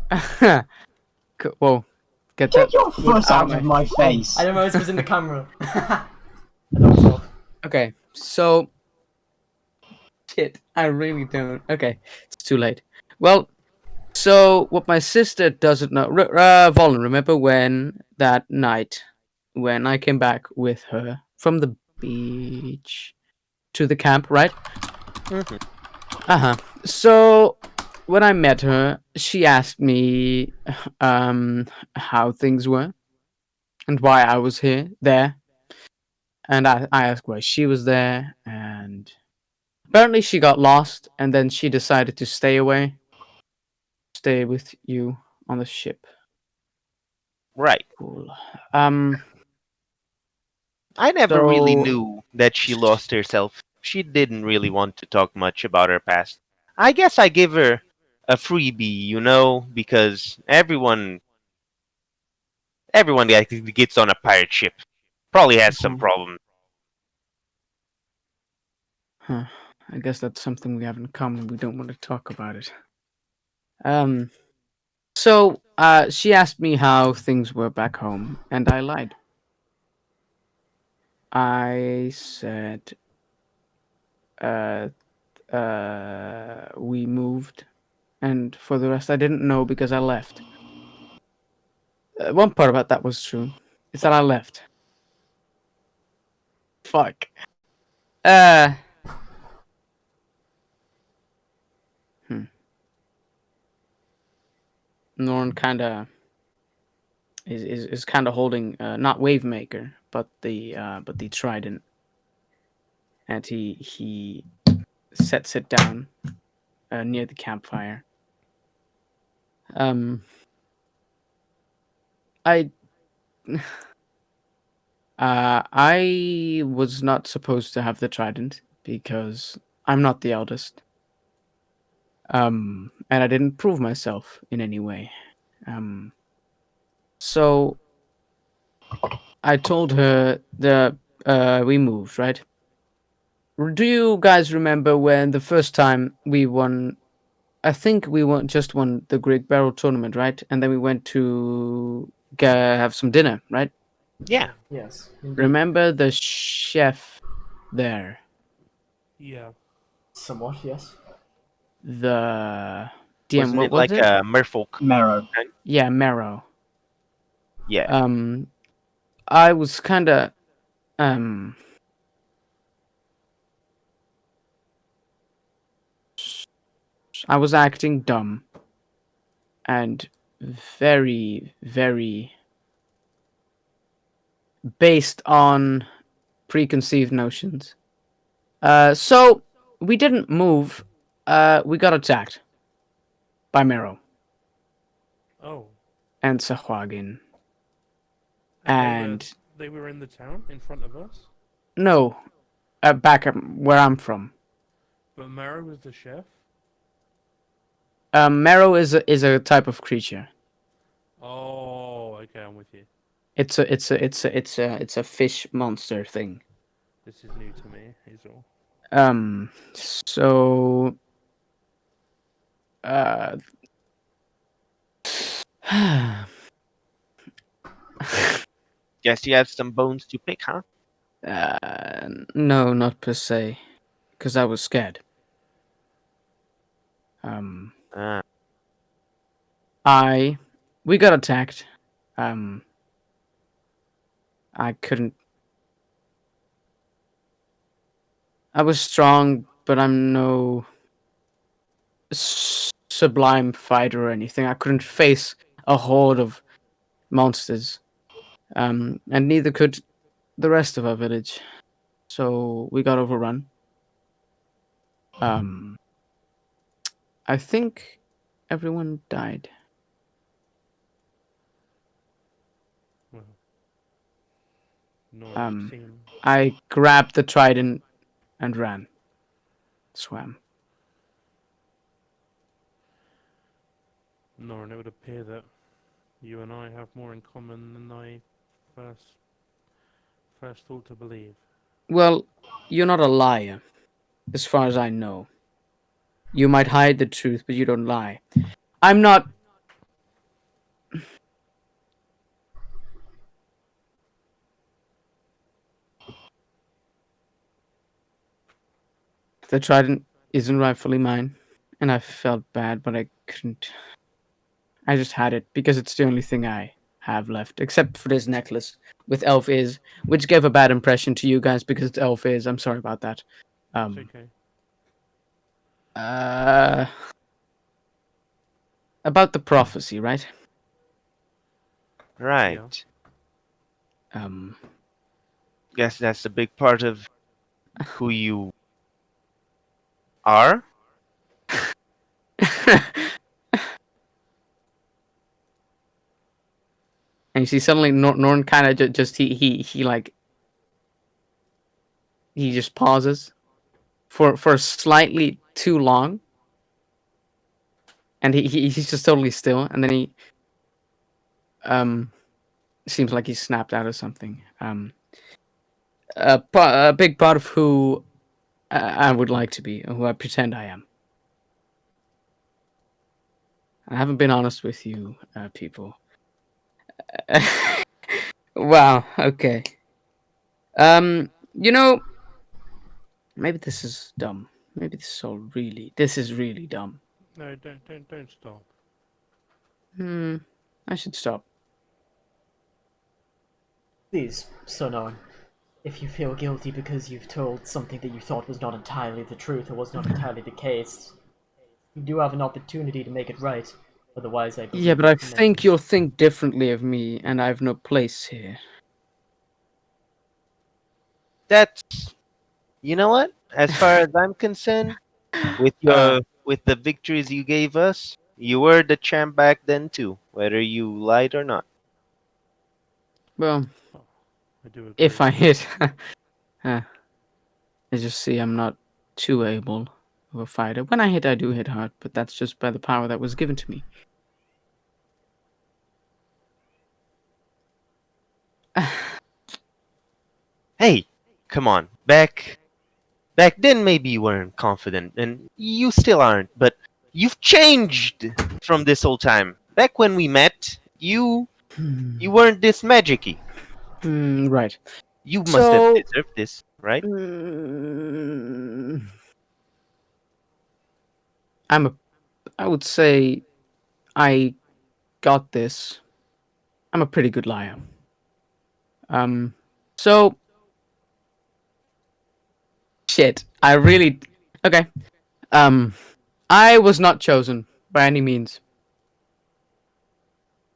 whoa. Get Get that your foot foot out of my face. I didn't know this was in the camera. I don't know. Okay, so shit, I really don't. Okay, it's too late. Well, so what my sister doesn't know, Valen, remember when that night when I came back with her from the beach to the camp, right? Mhm. So when I met her, she asked me how things were and why I was there. And I asked why she was there, and apparently she got lost, and then she decided to stay with you on the ship. Right. Cool. I never really So- knew that she lost herself. She didn't really want to talk much about her past. I guess I give her a freebie, because everyone that gets on a pirate ship probably has some Mhm. problems. Huh. I guess that's something we have in common. We don't want to talk about it. So she asked me how things were back home, and I lied. I said, uh, we moved, and for the rest, I didn't know because I left. One part about that was true. It's that I left. Fuck. Uh. Norn kind of is kind of holding not Wavemaker, but the trident, and he sets it down near the campfire. I I was not supposed to have the trident because I'm not the eldest. And I didn't prove myself in any way. So I told her that we moved, right? Do you guys remember when the first time we won? I think we just won the Greek Barrel tournament, right? And then we went to have some dinner, right? Yeah. Yes. Indeed. Remember the chef there? Yeah. Somewhat, yes. The DM, Wasn't what it was like it? a merfolk? Marrow. Yeah, Marrow. Yeah. I was kind of I was acting dumb and very, very based on preconceived notions. So we didn't move. We got attacked by Marrow Oh. and Sahuagin. And And they were in the town in front of us. no, back where I'm from. But Mara was the chef. Marrow is a type of creature. Oh, okay, I'm with you. It's a fish monster thing. This is new to me. Is all. So Guess you have some bones to pick, huh? no, not per se, because I was scared. Ah. We got attacked. I couldn't. I was strong, but I'm no sublime fighter or anything. I couldn't face a horde of monsters. And neither could the rest of our village. So we got overrun. I think everyone died. Well, no, you've seen. I grabbed the trident and ran. Swam. Nor, and it would appear that you and I have more in common than I first thought to believe. Well, you're not a liar, as far as I know. You might hide the truth, but you don't lie. I'm not. The trident isn't rightfully mine, and I felt bad, but I couldn't. I just had it because it's the only thing I have left, except for this necklace with elf ears, which gave a bad impression to you guys because it's elf ears. I'm sorry about that. It's okay. About the prophecy, right? Right. Yeah. Guess that's a big part of who you are. And you see suddenly Norn kind of just he like he just pauses for slightly too long, and he's just totally still, and then he seems like he's snapped out of something. A big part of who I would like to be, who I pretend I am. I haven't been honest with you, people. Wow. Okay. You know, maybe this is dumb. Maybe this is really dumb. No, don't stop. I should stop. Please, Sir Noan, if you feel guilty because you've told something that you thought was not entirely the truth or was not entirely the case, you do have an opportunity to make it right. Otherwise, I believe Yeah, but I you can think you'll think differently of me, and I've no place here. That's, you know what? As far as I'm concerned, with the victories you gave us, you were the champ back then too, whether you lied or not. Well, I do agree. if I hit, I just see I'm not too able of a fighter. When I hit, I do hit hard, but that's just by the power that was given to me. Hey, come on. Back then maybe you weren't confident, and you still aren't, but you've changed from this whole time. Back when we met, you weren't this magicy. Right. You must have So, deserved this, right? I would say I got this. I'm a pretty good liar. So shit. Okay. I was not chosen by any means.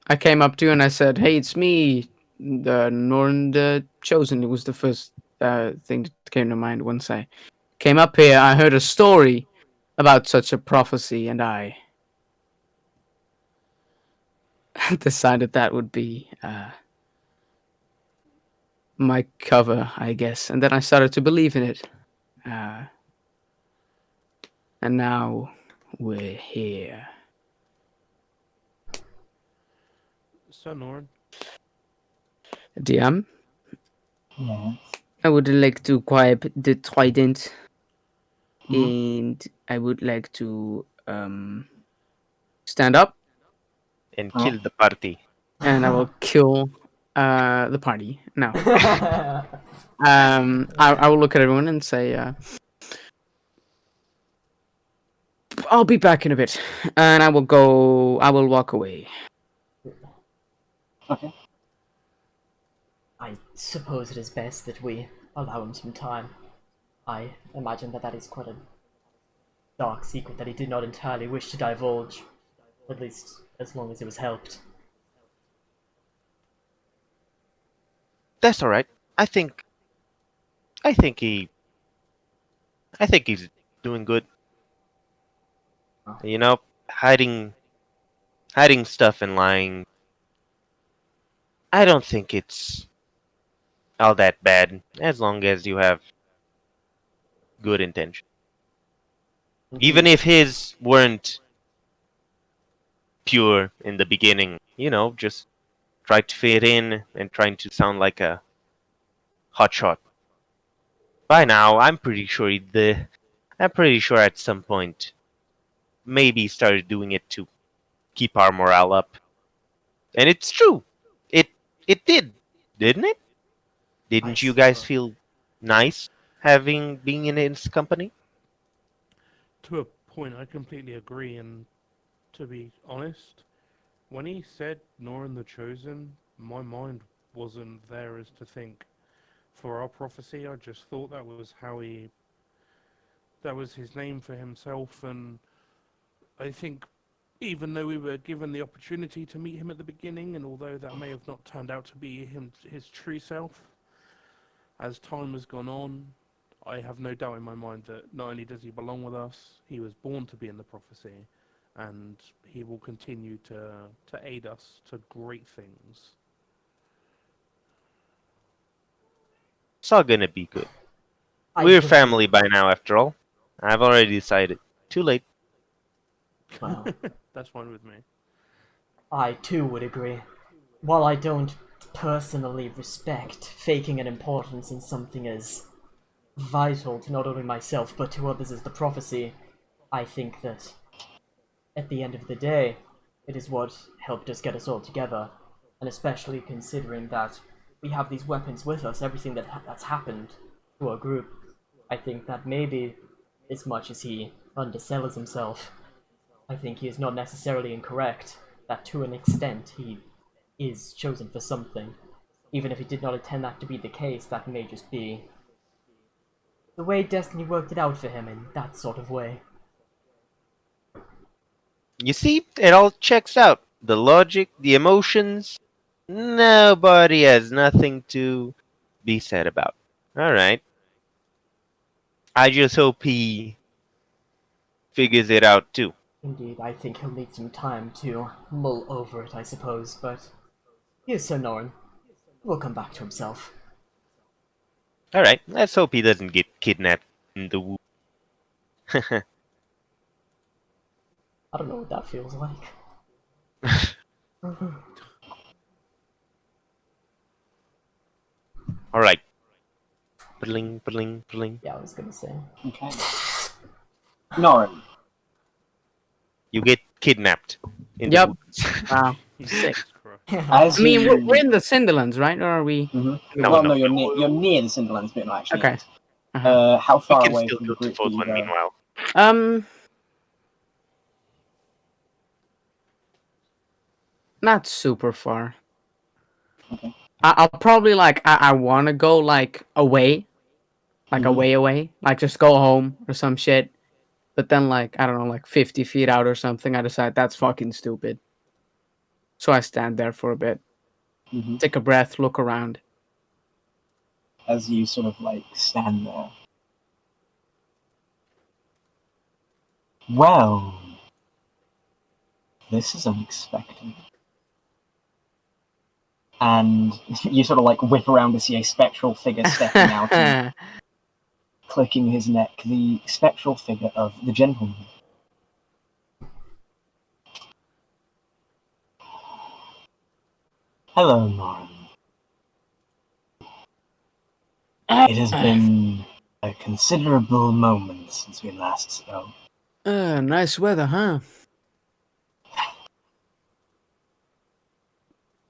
I came up to you and I said, "Hey, it's me, the Norn the Chosen." It was the first thing that came to mind once I came up here. I heard a story about such a prophecy, and I decided that would be my cover, I guess. And then I started to believe in it. And now we're here. Sir Noran, DM, Yeah. I would like to grab the trident, Mhm. and I would like to stand up, And Oh. kill the party. and I will kill the party. No. I will look at everyone and say, I'll be back in a bit, and I will walk away. Okay. I suppose it is best that we allow him some time. I imagine that is quite a dark secret that he did not entirely wish to divulge, at least as long as it was helped. That's all right. I think he's doing good. You know, hiding stuff and lying. I don't think it's all that bad as long as you have good intention. Even if his weren't pure in the beginning, just try to fit in and trying to sound like a hotshot. By now, I'm pretty sure at some point, maybe he started doing it to keep our morale up. And it's true. It did, didn't it? Didn't you guys feel nice being in his company? to a point, I completely agree. And to be honest, when he said Noran the Chosen, my mind wasn't there as to think for our prophecy. I just thought that was that was his name for himself. And I think even though we were given the opportunity to meet him at the beginning, and although that may have not turned out to be his true self, as time has gone on, I have no doubt in my mind that not only does he belong with us, he was born to be in the prophecy, and he will continue to aid us to great things. It's all gonna be good. We're think- family by now, after all. I've already decided. Too late. Well, That's fine with me. I too would agree. While I don't personally respect faking an importance in something as vital to not only myself but to others as the prophecy, I think that at the end of the day, it is what helped us get us all together, and especially considering that we have these weapons with us, everything that's happened to our group, I think that maybe, as much as he undersells himself, I think he is not necessarily incorrect, that to an extent he is chosen for something. Even if he did not intend that to be the case, that may just be the way destiny worked it out for him in that sort of way. You see, it all checks out. The logic, the emotions. Nobody has nothing to be said about. Alright. I just hope he figures it out too. Indeed, I think he'll need some time to mull over it, I suppose, but here's Sir Norrin. He'll come back to himself. Alright, let's hope he doesn't get kidnapped in the woo. I don't know what that feels like. Alright. Bling, bling, bling. Yeah, I was gonna say. Okay. Norin. You get kidnapped in Yep. the woods. Wow. Jesus Sick. Christ. As I mean, you... we're in the Cinderlands, right? Or are we? Mhm. No, well, no. no, you're near the Cinderlands, but not actually. Okay. in it. Uh-huh. How We far can away still from go the to group do you Fodlan go? meanwhile. Not super far. Okay. I'll probably I want to go like away, like Mhm. away, like just go home or some shit. But then like I don't know, like 50 feet out or something, I decide that's fucking stupid. So I stand there for a bit, Mhm. take a breath, look around. As you sort of like stand there. Well, this is unexpected. And you sort of like whip around to see a spectral figure stepping out and clicking his neck. The spectral figure of the gentleman. Hello, Norm. It has been a considerable moment since we last spoke. Nice weather, huh?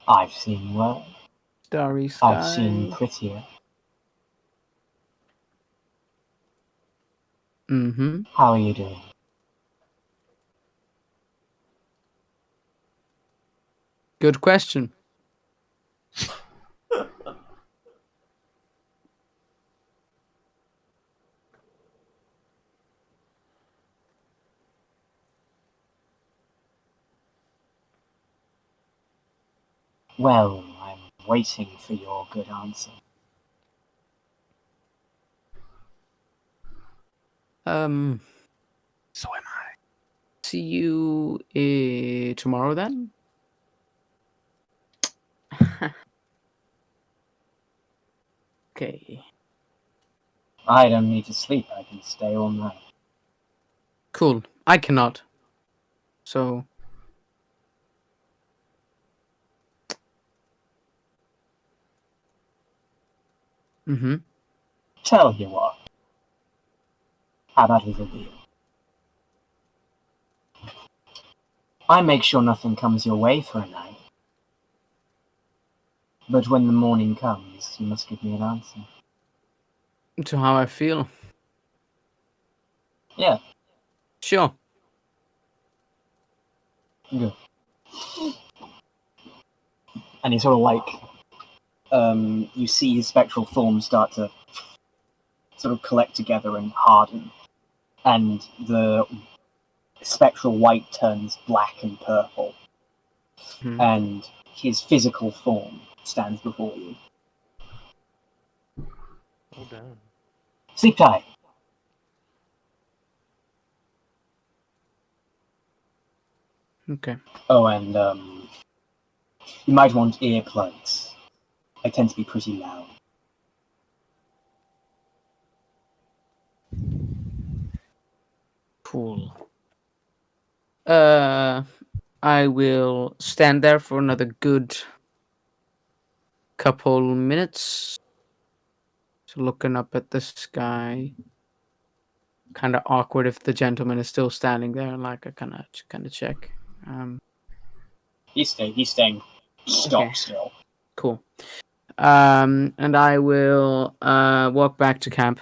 I've seen worse. Starry sky. I've seen prettier. Mm-hmm. How are you doing? Good question. Well, I'm waiting for your good answer. So am I. See you tomorrow then. Okay. I don't need to sleep. I can stay all night. Cool. I cannot. So. Mm-hmm. Tell you what. How about a little deal? I make sure nothing comes your way for a night. But when the morning comes, you must give me an answer. To how I feel. Yeah, Sure. good. And he sort of like, you see his spectral form start to sort of collect together and harden. And the spectral white turns black and purple. Mhm. And his physical form stands before you. Oh damn. Sleep tight. Okay. Oh, and you might want earplugs. They tend to be pretty loud. I will stand there for another good couple minutes, so looking up at the sky. Kind of awkward if the gentleman is still standing there. Like I kind of check. He's staying stock still. Cool. And I will walk back to camp,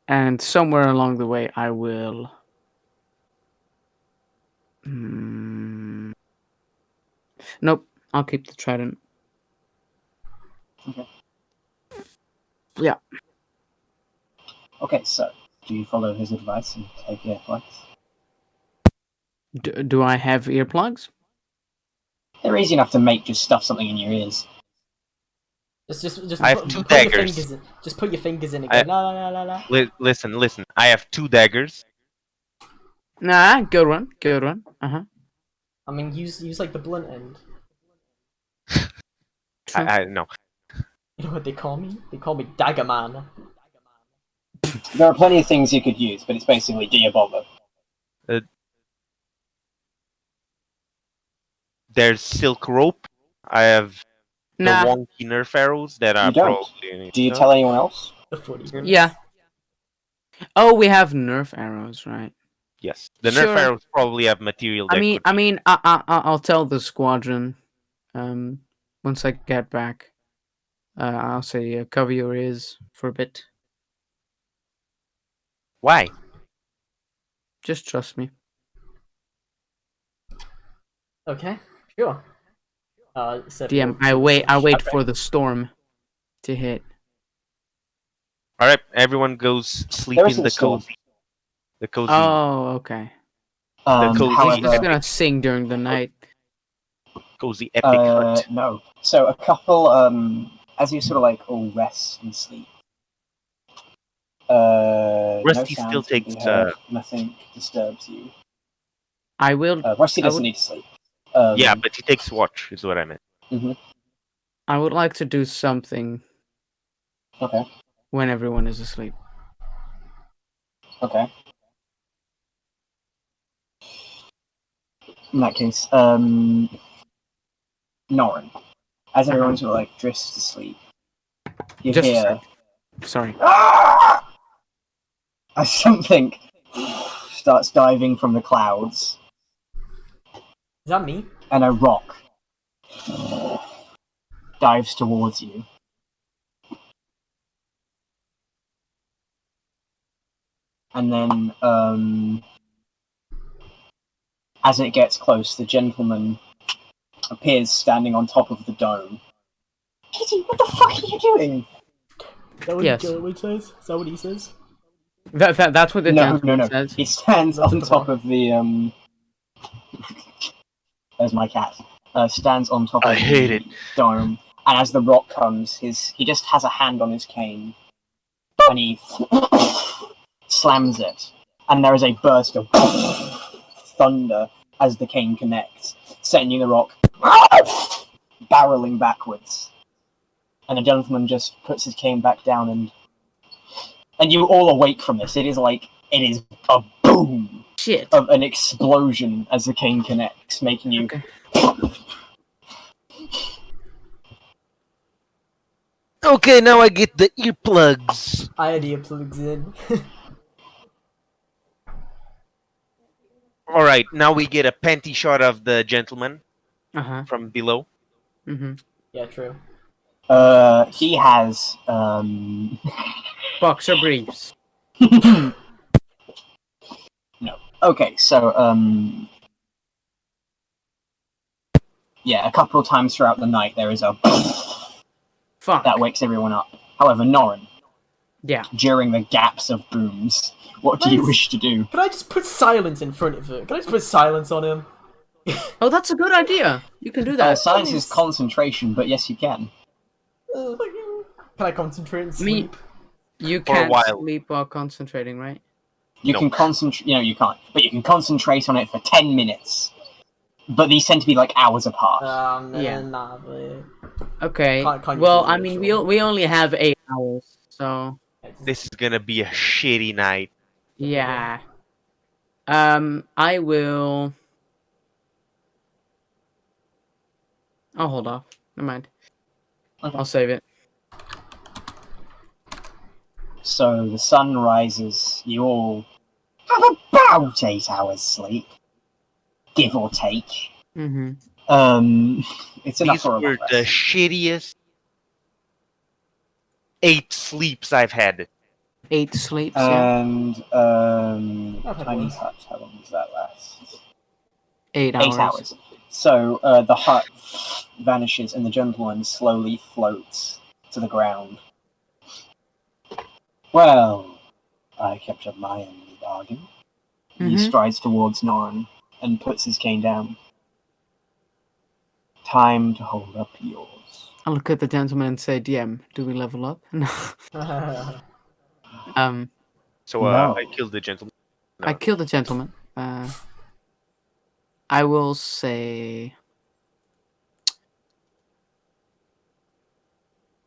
and somewhere along the way, I will. Nope, I'll keep the trident. Okay. Yeah. Okay, so do you follow his advice and take earplugs? Do I have earplugs? They're easy enough to make. Just stuff something in your ears. Just I have put, two put your daggers. fingers in. Just put your fingers in and go la la la la la. Listen. I have 2 daggers. Nah, good one. I mean, use like the blunt end. True. I no. You know what they call me? They call me Dagger Man. There are plenty of things you could use, but it's basically do you bother? There's silk rope. I have the Nah. wonky nerf arrows that are You don't. probably. Do you tell anyone else? The footy. Yeah. Oh, we have nerf arrows, right? Yes, the Sure. nerf arrows probably have material. That could- I'll tell the squadron. Once I get back, I'll say cover your ears for a bit. Why? Just trust me. Okay, sure. Seb DM, will- I wait Okay. for the storm to hit. All right, everyone goes sleep There in isn't the a storm. cozy. The cozy. Oh, okay. cozy He's However, just gonna sing during the night. Cozy epic hut. no. So a couple, as you sort of like all rest and sleep. Rusty no still sounds can be takes, heard, nothing disturbs you. I will. Rusty I doesn't would- need to sleep. Yeah, but he takes watch. Is what I meant. I would like to do something Okay. when everyone is asleep. Okay. In that case, Norin, as everyone sort of like drifts to sleep, you Just a hear Sorry. "Ah!" as something starts diving from the clouds, Is that me? and a rock dives towards you. And then, as it gets close, the gentleman appears standing on top of the dome. Kitty, what the fuck are you doing? Is that what Yes. Gilwood says? Is that what he says? That's what the No, gentleman says. He stands That's on the top bar. of the There's my cat. Stands on top I of hate the it. dome, and as the rock comes, he just has a hand on his cane, and he slams it, and there is a burst of thunder as the cane connects, sending the rock barreling backwards. And the gentleman just puts his cane back down, and you all awake from this. It is a boom Shit. of an explosion as the cane connects, making you. Okay. Okay, now I get the earplugs. I had earplugs in. All right, now we get a panty shot of the gentleman from below. Yeah, true. He has Boxer briefs. no. Okay, so yeah, a couple of times throughout the night there is a Fuck. that wakes everyone up. However, Norin, Yeah. during the gaps of booms, what do you Nice. wish to do? Can I just put silence in front of it? Can I just put silence on him? Oh, that's a good idea. You can do that. Science is concentration, but yes, you can. Can I concentrate and Me- sleep? You For a can't while. sleep while concentrating, right? You No. can concentrate. You can't, but you can concentrate on it for 10 minutes. But these tend to be like hours apart. Yeah. Nah, but... Okay. Can't Well, use it, I mean, sure. we only have 8 hours, so This is gonna be a shitty night. yeah. I will. I'll hold off. Never mind. Okay. I'll save it. So the sun rises. You all have about 8 hours sleep, give or take. Mm-hmm. It's enough These for a were long the rest. shittiest 8 sleeps I've had. 8 sleeps, yeah. And I've had tiny worse. hut. How long does that last? 8 8 hours. hours. So the hut vanishes, and the gentleman slowly floats to the ground. Well, I kept up my end of the bargain. He Mhm. strides towards Norin and puts his cane down. Time to hold up yours. I'll look at the gentleman and say, DM, do we level up? No. So No. I killed the gentleman. I No. killed the gentleman. I will say...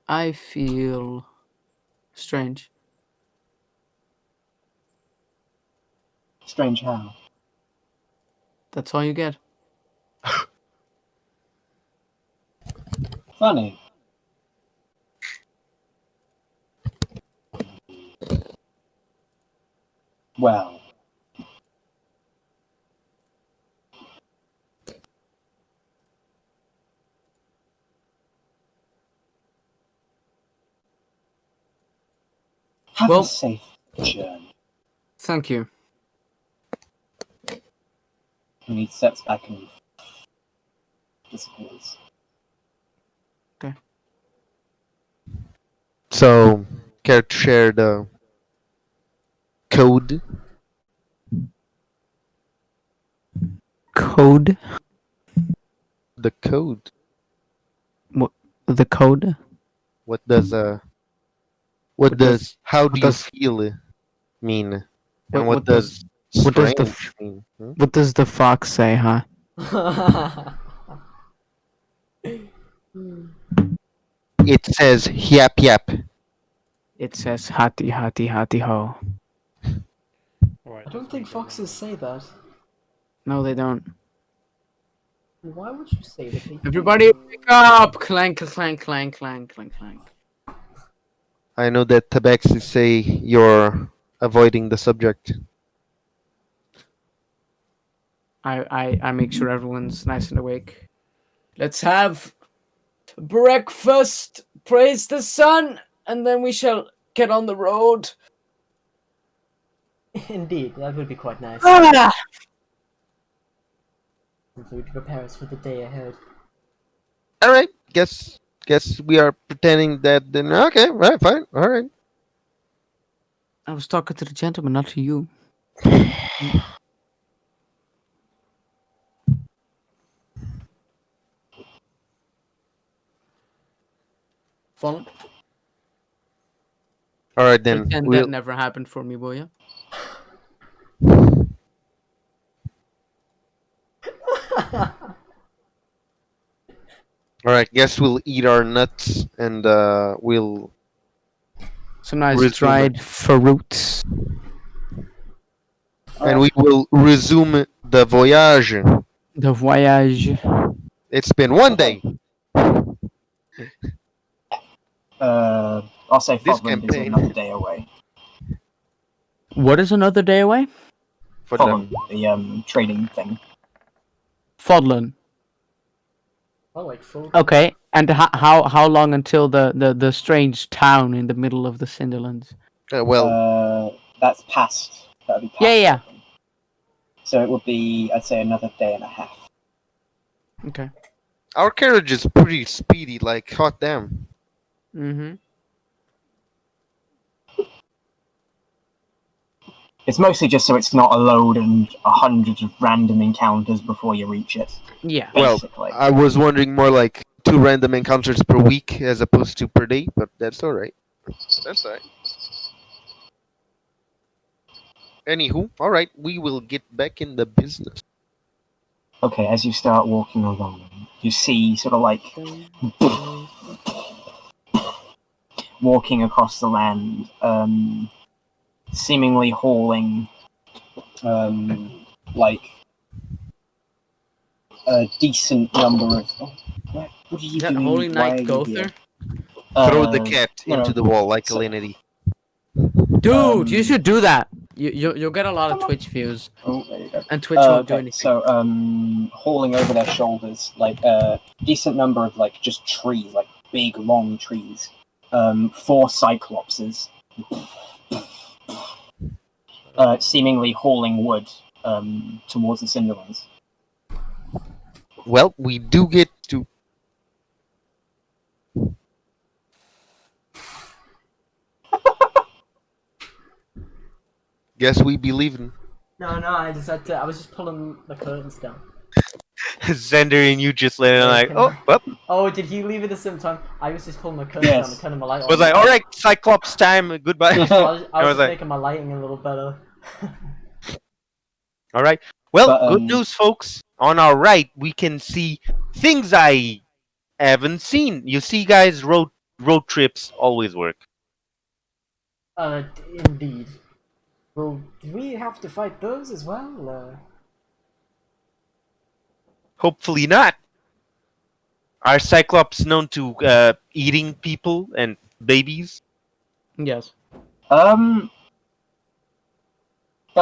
I feel strange. Strange how? That's all you get. Funny. Well. Have Well- a safe journey. Thank you. And he steps back and disappears. So, care to share the code? Code? The code. The code? What does What does- how do what you does- feel mean? And What- what what does- does what does the strange mean? Hmm? What does the fox say, huh? It says yap yap. It says hati hati hati ho. Alright, I don't think foxes say that. No, they don't. Why would you say that? They do? Everybody wake up! Clank, clank, clank, clank, clank, clank. I know that Tabaxi say you're avoiding the subject. I make sure everyone's nice and awake. Let's have breakfast, praise the sun, and then we shall get on the road. Indeed, that would be quite nice. Ah! Something to prepare us for the day ahead. All right, guess we are pretending that. Then okay, right, fine, all right. I was talking to the gentleman, not to you. Fallen? All right then. Pretend We'll, that never happened for me, will you? all right, guess we'll eat our nuts and we'll Some nice Resume. dried fruits. and we will resume the voyage. The voyage. It's been one day. I'll say This Fodland is campaign. another day away. What is another day away? For Fodland, them. the trading thing. Fodlan. I like food. Okay, and how long until the strange town in the middle of the Cinderlands? Well, That's past. That'll be past. Yeah. Fodland. So it would be, I'd say, another day and a half. Okay. our carriage is pretty speedy. Like hot damn. Mm-hmm. It's mostly just so it's not a load and 100 of random encounters before you reach it. Yeah. Well, Basically. I was wondering more like 2 random encounters per week as opposed to per day, but that's all right. That's all right. Anywho, all right, we will get back in the business. Okay, as you start walking along, you see sort of like walking across the land, seemingly hauling like a decent number of What are you Is that doing? Holy Why are Knight you Gother? here? Throw the cat no, into no. the wall like So- Alinity. Dude, you Um, should do that. You'll get a lot of Come on. Twitch views, Oh, there you go. and Twitch won't do Okay, anything. so hauling over their shoulders, like a decent number of like just trees, like big long trees. 4 cyclopses, seemingly hauling wood towards the Cinderlands. Well, we do get to. Guess we be leaving. No, I just had to. I was just pulling the curtains down. Zender and you just laying Yeah, like, can oh, I- well. Oh, did you leave at the same time? I was just pulling my curtains Yes. down and turning my light on. Was like, all right, Cyclops time, goodbye. I was, I I was was just like- making my lighting a little better. All right. Well, But, good news, folks. On our right, we can see things I haven't seen. You see, guys, road trips always work. Indeed. Well, did we have to fight those as well? Hopefully not. Are Cyclops known to eating people and babies? Yes. They'll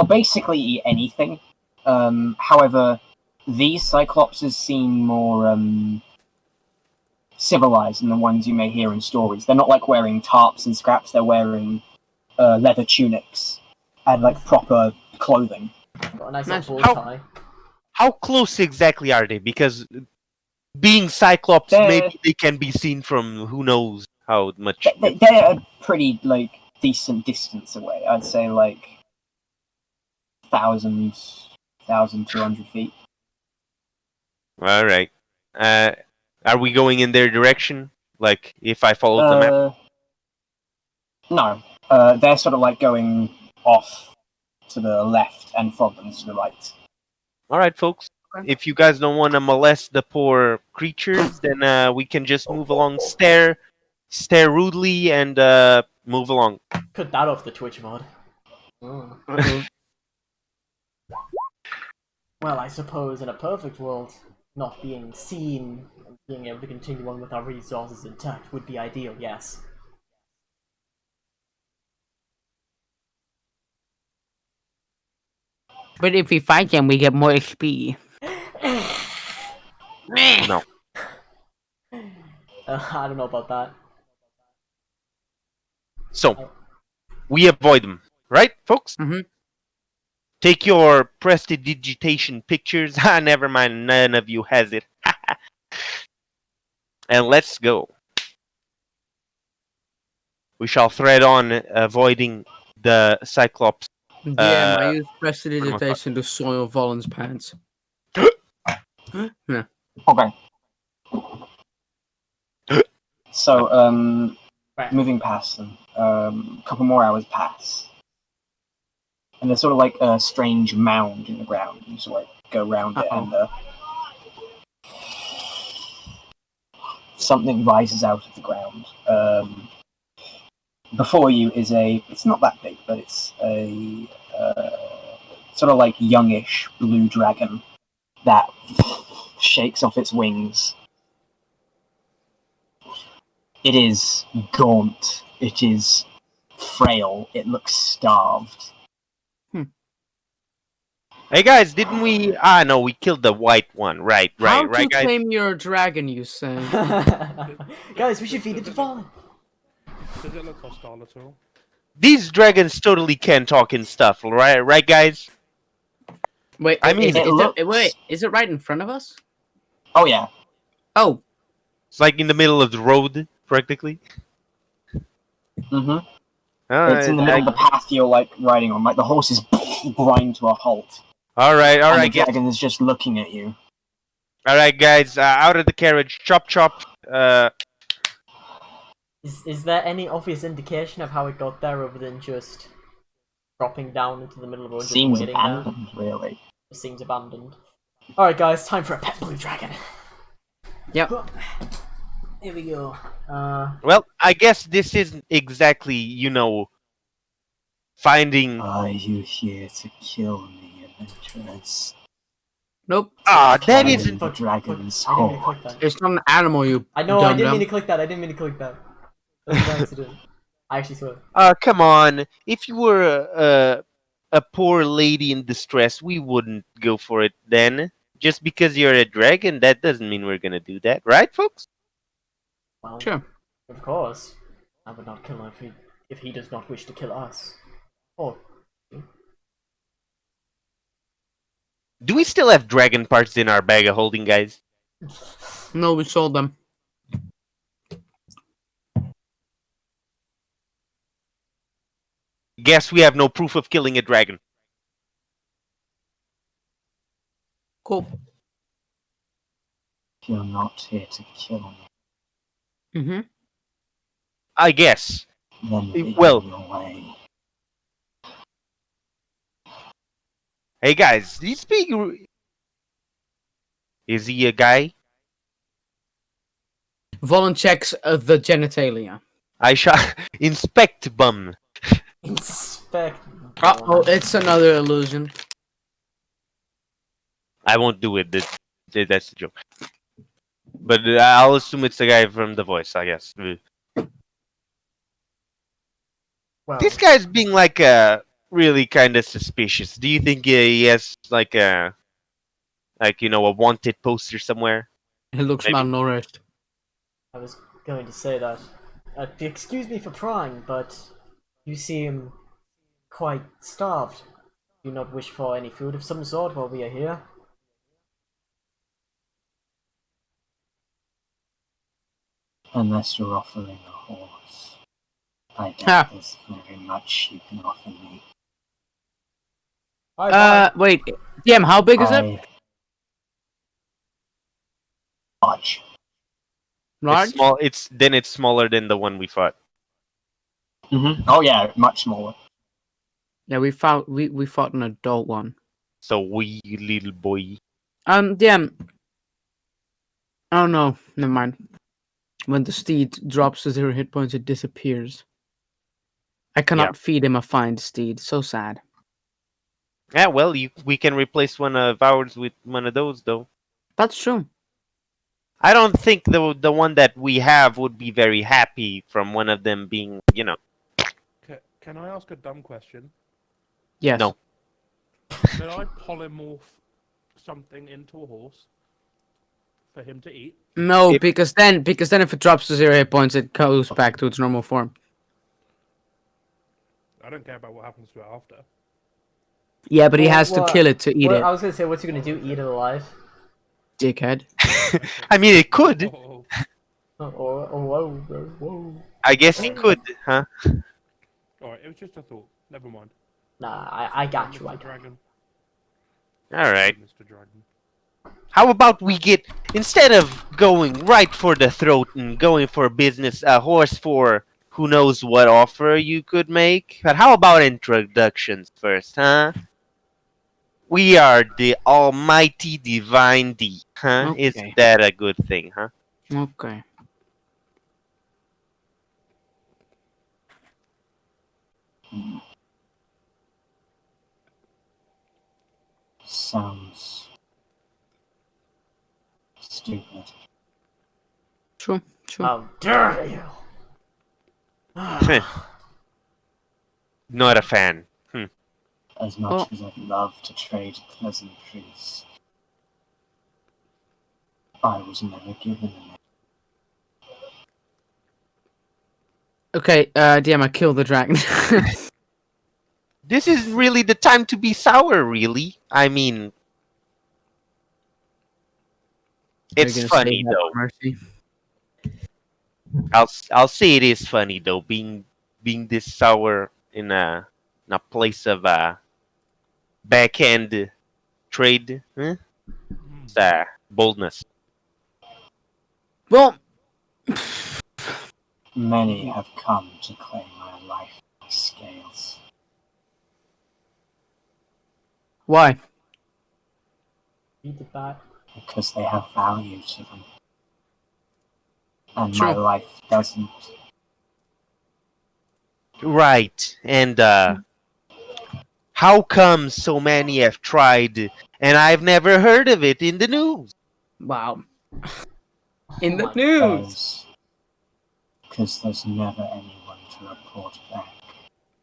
basically eat anything. However, these cyclopses seem more civilized than the ones you may hear in stories. They're not like wearing tarps and scraps. They're wearing leather tunics and like proper clothing. Got a nice Nice. little bow How- tie. How close exactly are they? Because being Cyclops, They're- maybe they can be seen from who knows how much. They're a pretty like decent distance away. I'd say like 1,200 feet. All right. Are we going in their direction? Like, if I followed the map? No. They're sort of like going off to the left and Frogman's to the right. All right, folks. If you guys don't want to molest the poor creatures, then we can just move along, stare rudely, and move along. Cut that off the Twitch VOD. Oh. Well, I suppose in a perfect world, not being seen and being able to continue on with our resources intact would be ideal, yes. But if we fight them, we get more XP. No. I don't know about that. So, we avoid them, right, folks? Mhm. Take your prestidigitation pictures. Ah, never mind, none of you has it. And let's go. We shall thread on, avoiding the Cyclops. Yeah, I use prestidigitation to soil Volan's pants. Yeah. Okay. So, Right. moving past them, a couple more hours pass. And there's sort of like a strange mound in the ground. You sort of like go around it and something rises out of the ground. Before you is it's not that big, but it's a sort of like youngish blue dragon that shakes off its wings. It is gaunt. It is frail. It looks starved. Hey guys, didn't we? Ah, no, we killed the white one. Right, How to guys. claim your dragon, you say? Guys, we should feed it to Vaughn. Does it look hostile at all? These dragons totally can talk and stuff, right, guys? Wait, I mean, is it right in front of us? Oh yeah. Oh, It's like in the middle of the road, practically. Mm-hmm. It's in the middle of the path you're like riding on. Like the horses grind to a halt. All right, and the guys. dragon is just looking at you. All right, guys. Out of the carriage. Chop. Is there any obvious indication of how it got there other than just dropping down into the middle of the road and just Seems waiting there? abandoned, really. It seems abandoned. Alright guys, time for a pet blue dragon. Yep. Here we go. Well, I guess this isn't exactly, finding. Are you here to kill me, adventurers? Nope. Ah, that Dragon, isn't. the dragon's I didn't mean to hoard. click that. It's not an animal, you I know, I dum didn't mean dum. to click that. I didn't mean to click that. That was an accident. I actually swear. Come on. If you were a poor lady in distress, we wouldn't go for it then. Just because you're a dragon, that doesn't mean we're gonna do that, right, folks? Well, Sure. of course. I would not kill him if he does not wish to kill us. Or Do we still have dragon parts in our bag of holding, guys? No, we sold them. Guess we have no proof of killing a dragon. Cool. You're not here to kill me. Mm-hmm. I guess. Then be Well- on your way. Hey guys, he's being. Is he a guy? Volon checks the genitalia. I shall inspect bum. inspect. Oh, it's another illusion. I won't do it. That's the joke. But I'll assume it's the guy from the voice, I guess. Well, This guy's being like really kind of suspicious. Do you think he has like a wanted poster somewhere? He looks Maybe. malnourished. I was going to say that. Excuse me for prying, but you seem quite starved. Do you not wish for any food of some sort while we are here? Unless you're offering a horse. I doubt Ha. there's very much you can offer me. Wait. DM, how big is it? Large. Large? It's small. It's smaller than the one we fought. Mm-hmm. Oh yeah, much smaller. Yeah, we fought an adult one. So wee little boy. DM. Oh no, never mind. When the steed drops to 0 hit points, it disappears. I cannot feed him a fine steed. So sad. Yeah, well, we can replace one of ours with one of those, though. That's true. I don't think the one that we have would be very happy from one of them being, Can I ask a dumb question? Yes. No. Did I polymorph something into a horse for him to eat? No, If- because then if it drops to 0 hit points, it goes back to its normal form. I don't care about what happens to it after. Yeah, but he Well, has to what- kill it to eat Well, it. I was gonna say, what's he gonna do? Eat it alive? Dickhead. I mean, it could. Oh, Whoa. I guess he could, huh? alright, it was just a thought. Never mind. Nah, I got you. Mr. I got you. Dragon. All right. Mr. Dragon. How about we get, instead of going right for the throat and going for business, a horse for who knows what offer you could make? But how about introductions first, huh? We are the almighty divine D, huh? Okay. Isn't that a good thing, huh? Okay. Sounds stupid. True. How dare you? Not a fan. As much as I'd love to trade pleasantries, I was never given a name. Okay, DM, I killed the dragon. This is really the time to be sour, really. I mean, You're it's gonna funny save that though. for Mercy. I'll say it is funny though, being this sour in a place of backhand trade. Huh? It's boldness. Well, Many have come to claim my life by scales. why? Eat it back. Because they have value to them. And True. my life doesn't. Right, and how come so many have tried and I've never heard of it in the news. Wow. In the my- news. Because there's never anyone to report back.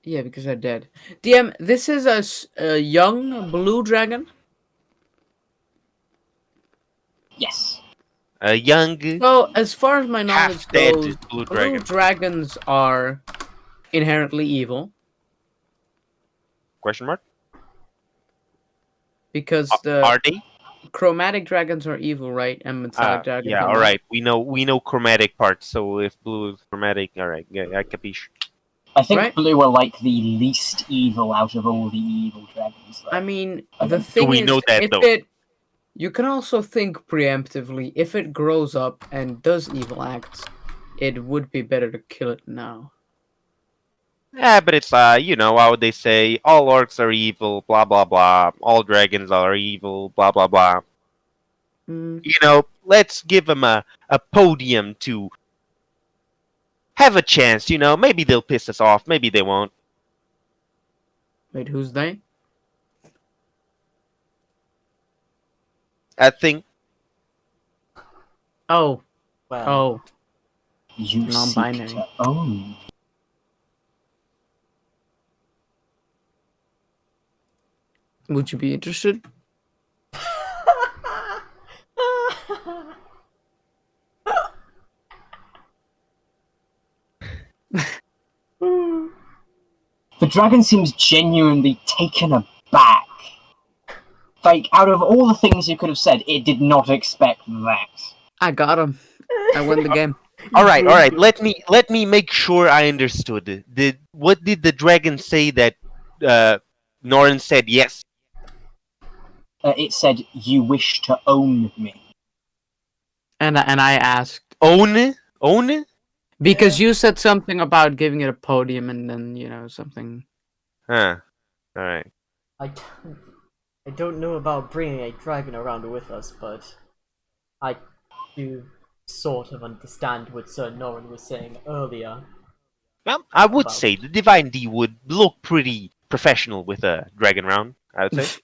Yeah, because they're dead. DM, this is a young blue dragon. Yes. A young, So, as far as my knowledge half-dead goes, blue blue dragon. dragons are inherently evil Question mark? because the Are they? chromatic dragons are evil, right? And metallic dragons. Yeah, are all not. right. We know chromatic parts. So if blue is chromatic, all right. Yeah, I capiche. I think Right. blue are like the least evil out of all the evil dragons. Though. I mean, Do the thing we is, know that, if though? you can also think preemptively. If it grows up and does evil acts, it would be better to kill it now. Yeah, but it's you know how they say all orcs are evil, blah blah blah. All dragons are evil, blah blah blah. Mm, You know, let's give them a podium to have a chance. You know, maybe they'll piss us off, maybe they won't. wait, who's they? I think. Oh, Well, oh. You Non-binary. seek to own. Would you be interested? The dragon seems genuinely taken aback. Like, out of all the things you could have said, it did not expect that. I got him. I won the game. All right. Let me make sure I understood. What did the dragon say that Norin said yes? It said, you wish to own me. And I asked Own? because you said something about giving it a podium, and then something. Huh. All right. I don't know about bringing a dragon around with us, but I do sort of understand what Sir Norin was saying earlier. Well, I would About- say the Divine D would look pretty professional with a dragon round. I would say.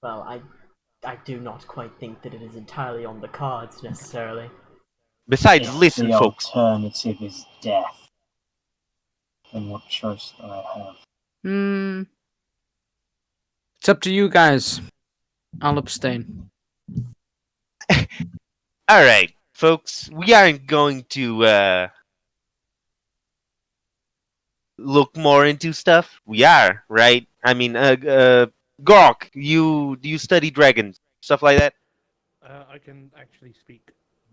Well, I do not quite think that it is entirely on the cards necessarily. Besides, If listen, the folks. alternative is death, then what choice do I have? It's up to you guys. I'll abstain. All right, folks. We aren't going to look more into stuff. We are, right? I mean, Gork, do you study dragons, stuff like that? I can actually speak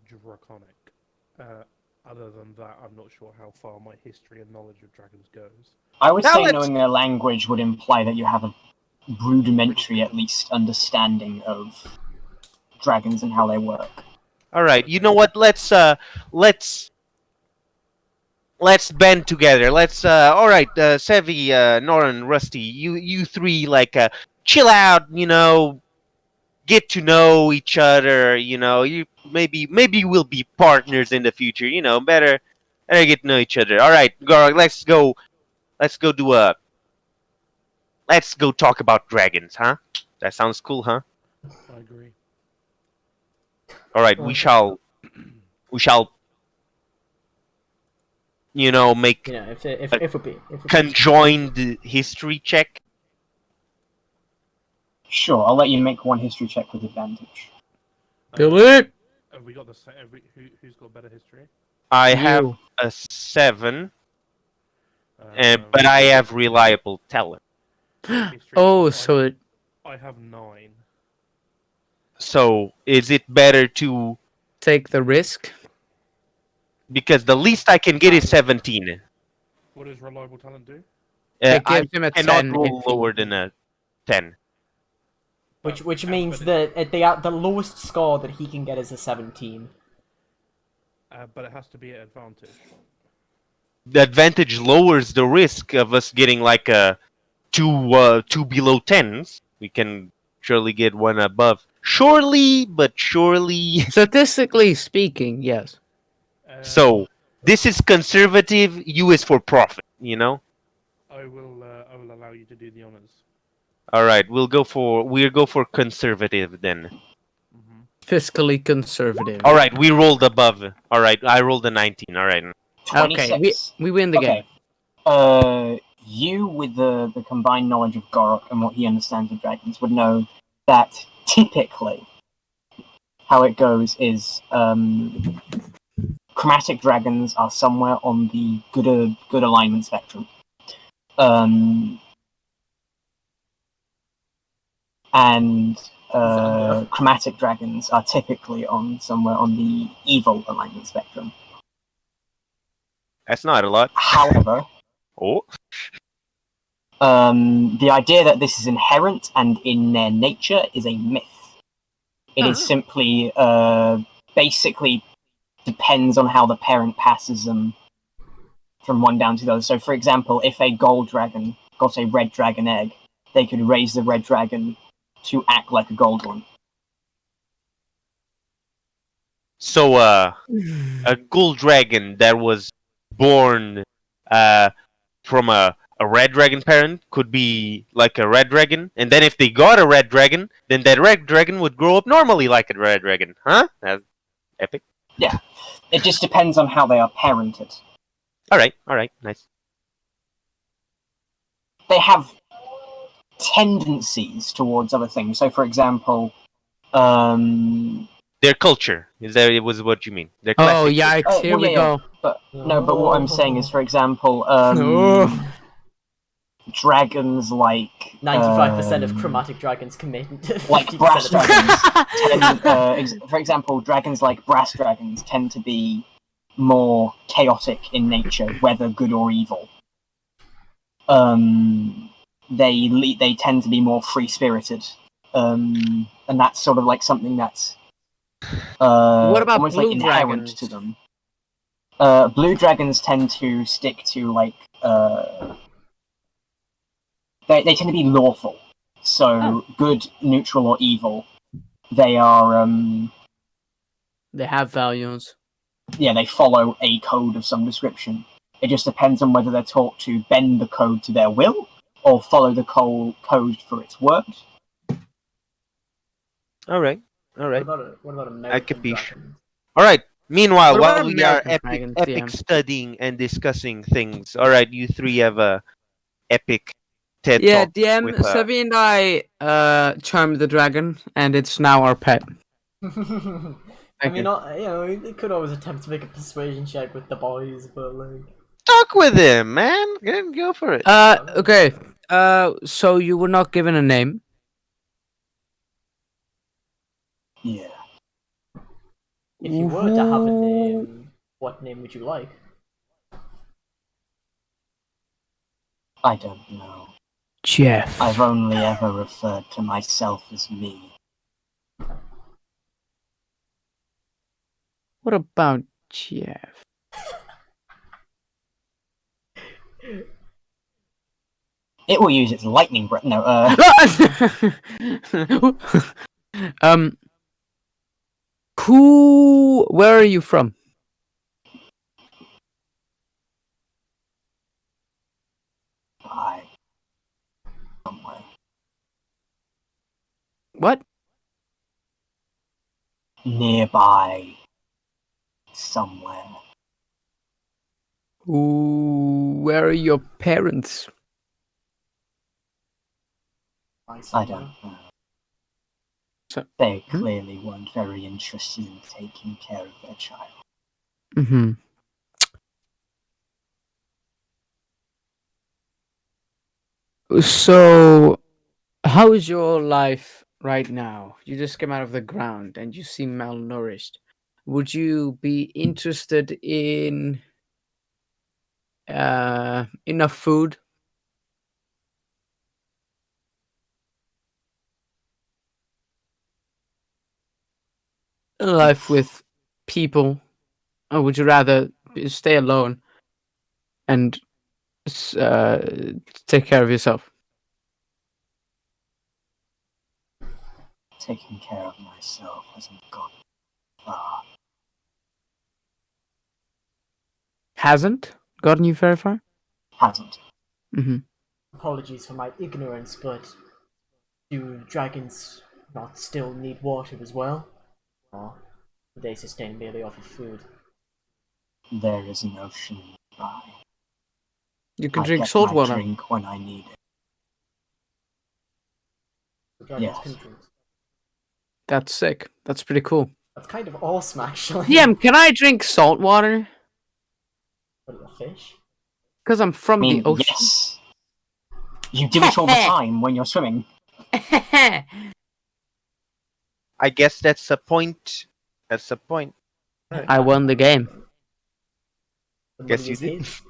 Draconic. Other than that, I'm not sure how far my history and knowledge of dragons goes. I would Now say let's- knowing their language would imply that you have a rudimentary, at least, understanding of dragons and how they work. All right. You know what? Let's band together. Let's all right, Sevi, Norin, Rusty, you three chill out, get to know each other, you maybe we'll be partners in the future, better get to know each other. All right, Gorg, let's go talk about dragons, huh? That sounds cool, huh? I agree. All right, we shall make If we conjoined history check. Sure, I'll let you make one history check with advantage. Philip! Have we got the who's got better history? I have You. a 7, but I have reliable talent. history. Oh, I- so it. I have 9. So is it better to? Take the risk. Because the least I can get is 17. What does reliable talent do? It I gives him a cannot 10 roll if he- lower than a 10. which means that at the lowest score that he can get is a 17. But it has to be at advantage. The advantage lowers the risk of us getting like a two below 10s. We can surely get one above. Surely. Statistically speaking, yes. So this is conservative. U is for profit. I will allow you to do the honors. All right, we'll go for conservative then. Fiscally conservative. All right, we rolled above. All right, I rolled a 19. All right. 26. Okay, we win the game. You, with the combined knowledge of Gorok and what he understands of dragons, would know that typically how it goes is chromatic dragons are somewhere on the good alignment spectrum. And chromatic dragons are typically on somewhere on the evil alignment spectrum. That's not a lot. However, Oh. the idea that this is inherent and in their nature is a myth. It is simply, basically depends on how the parent passes them from one down to the other. So, for example, if a gold dragon got a red dragon egg, they could raise the red dragon to act like a gold one. So, a gold dragon that was born from a red dragon parent could be like a red dragon, and then if they got a red dragon, then that red dragon would grow up normally like a red dragon. Huh? That's epic. Yeah. It just depends on how they are parented. All right, nice. They have tendencies towards other things. So, for example, Their culture it was what you mean? Their Oh, classic yikes! culture. Here we go. But but what I'm saying is, for example, No. dragons like 95% of chromatic dragons commit. like 50% brass of them. dragons. For example, dragons like brass dragons tend to be more chaotic in nature, whether good or evil. They tend to be more free spirited, and that's sort of like something that's What about almost blue like inherent dragons? to them. Blue dragons tend to stick to like they tend to be lawful, so good, neutral, or evil. They are They have values. they follow a code of some description. It just depends on whether they're taught to bend the code to their will or follow the code for its word. All right. What about American capiche. dragons? All right. Meanwhile, What while about we are American dragons, epic DM? studying and discussing things, all right, you three have a epic TED Yeah, talk. DM, with, Sevi and I charmed the dragon, and it's now our pet. I Thank mean, you. they could always attempt to make a persuasion check with the boys, but like, Talk with him, man. Go for it. Okay. So you were not given a name. Yeah. if you were to have a name, what name would you like? I don't know. Jeff. I've only ever referred to myself as me. What about Jeff? It will use its lightning breath. No, Where are you from? I somewhere. What? Nearby. Somewhere. Where are your parents? I don't know. So- They clearly weren't very interested in taking care of their child. Mm-hmm. So, how is your life right now? You just came out of the ground and you seem malnourished. Would you be interested in enough food? A life with people? Or would you rather stay alone and take care of yourself? Taking care of myself hasn't gone far. Hasn't gotten you very far? Hasn't. Mm-hmm. Apologies for my ignorance, but Do dragons not still need water as well? Or do they sustain merely off of food? There is an ocean nearby. You can I drink get salt my water. drink when I need it. The dragons Yes. can drink. That's sick. That's pretty cool. That's kind of awesome, actually. DM, can I drink salt water? What are the fish? Because I'm I from mean, the ocean. yes. You do it all the time when you're swimming. I guess that's the point. That's the point. I won the game. The Guess money you is did. his.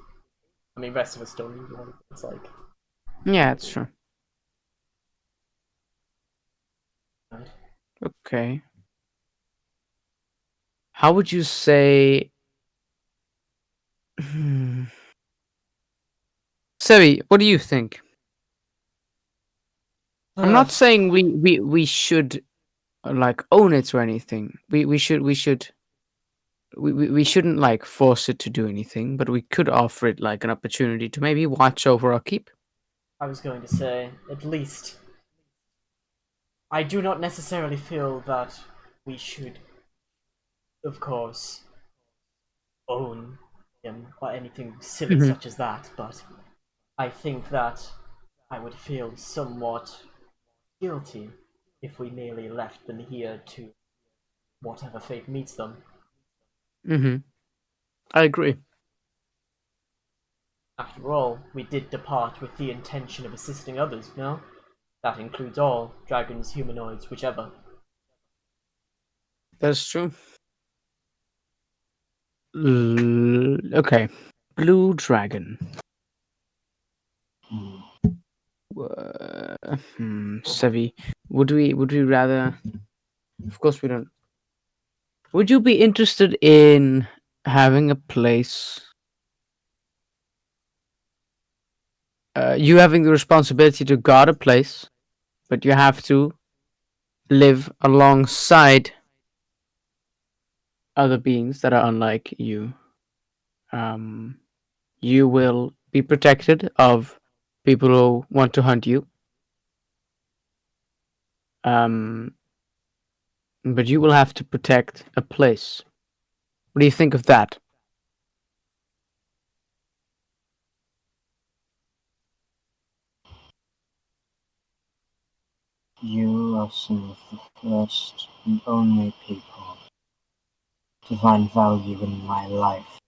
I mean, rest of us don't need one. It's like, Yeah, it's true. right. Okay. How would you say? Sevi, what do you think? I'm not saying we should like own it or anything. We shouldn't like force it to do anything, but we could offer it like an opportunity to maybe watch over our keep. I was going to say, at least, I do not necessarily feel that we should, of course, own him or anything silly Mhm. such as that, but I think that I would feel somewhat guilty if we merely left them here to whatever fate meets them. Mm-hmm. I agree. After all, we did depart with the intention of assisting others, no? That includes all dragons, humanoids, whichever. That's true. Okay. Blue dragon. Hmm. Sevi, would we rather? Of course, we don't. Would you be interested in having a place? You having the responsibility to guard a place, but you have to live alongside other beings that are unlike you. You will be protected of people who want to hunt you. But you will have to protect a place. What do you think of that? You are some of the first and only people to find value in my life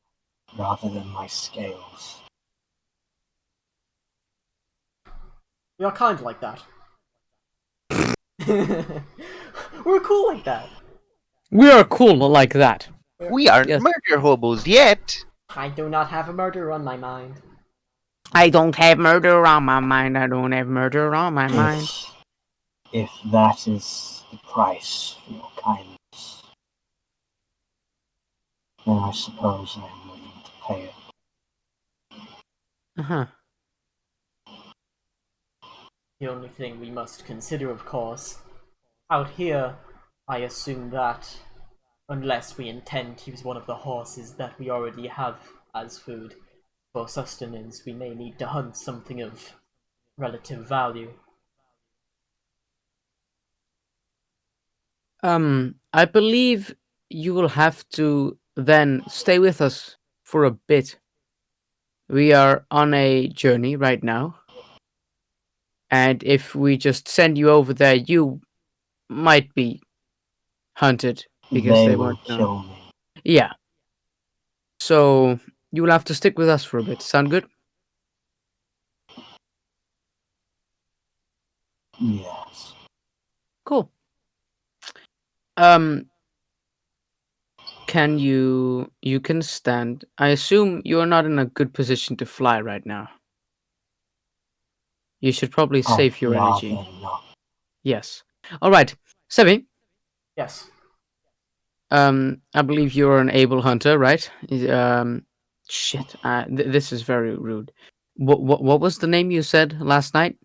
rather than my scales. You're kind of like that. We're cool like that. We are cool like that. We aren't Yes. murder hobos yet. I do not have a murder on my mind. I don't have murder on my mind. I don't have murder on my mind. If that is the price for your kindness, then I suppose I am willing to pay it. Uh-huh. The only thing we must consider, of course, out here, I assume that unless we intend to use one of the horses that we already have as food for sustenance, we may need to hunt something of relative value. I believe you will have to then stay with us for a bit. We are on a journey right now. And if we just send you over there, you might be hunted because They they will won't know. kill me. Yeah. So you will have to stick with us for a bit. Sound good? Yes. Cool. Can you can stand. I assume you're not in a good position to fly right now. You should probably save I'd your rather energy. not. Yes. All right. Sevi, Yes. I believe you're an able hunter, right? Shit. This is very rude. What was the name you said last night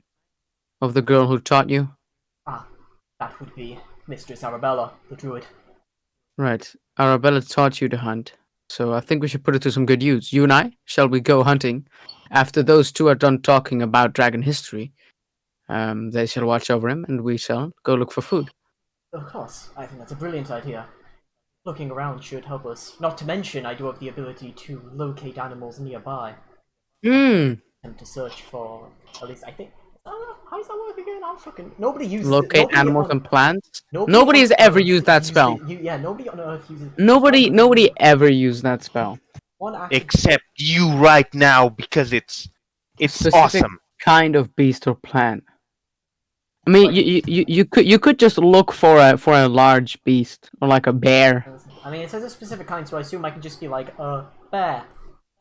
of the girl who taught you? Ah, that would be Mistress Arabella, the druid. Right. Arabella taught you to hunt. So I think we should put it to some good use. You and I, shall we go hunting? After those two are done talking about dragon history, They shall watch over him, and we shall go look for food. Of course, I think that's a brilliant idea. Looking around should help us. Not to mention, I do have the ability to locate animals nearby Hmm. and to search for. At least I think. How does that work again? I'm fucking. Nobody uses Locate nobody animals on- and plants. nobody Nobody on has ever Earth used that spell. yeah, nobody on Earth uses. Nobody ever used that spell. One actually. Except you right now because it's Specific awesome. kind of beast or plant. I mean, you could just look for a large beast or like a bear. I mean, it says a specific kind, so I assume I can just be like a bear.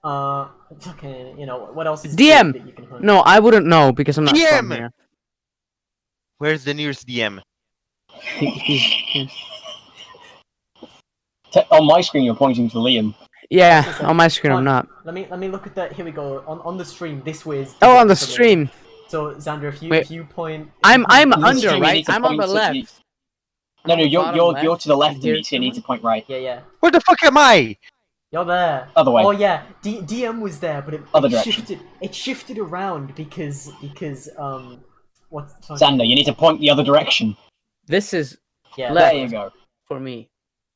Fucking, what else is DM! big that you can hunt? No, I wouldn't know because I'm not from DM! here. Where's the nearest DM? He's- On my screen, you're pointing to Liam. yeah, on my screen I'm Fine. not. Let me look at that. Here we go. On the stream, this way is. Oh, on the for me. stream. So Xander, if Wait. you point. I'm On the under, stream, you right? need to I'm on the point to the- left. No, I'm on the bottom you're to the left of and me, so you need here's to point right. Yeah. Where the fuck am I? You're there. Other way. Oh yeah, DM was there, but Other it direction. shifted. It shifted around because what's the fuck? Xander, you need to point the other direction. This is Yeah, left. There you go. for me.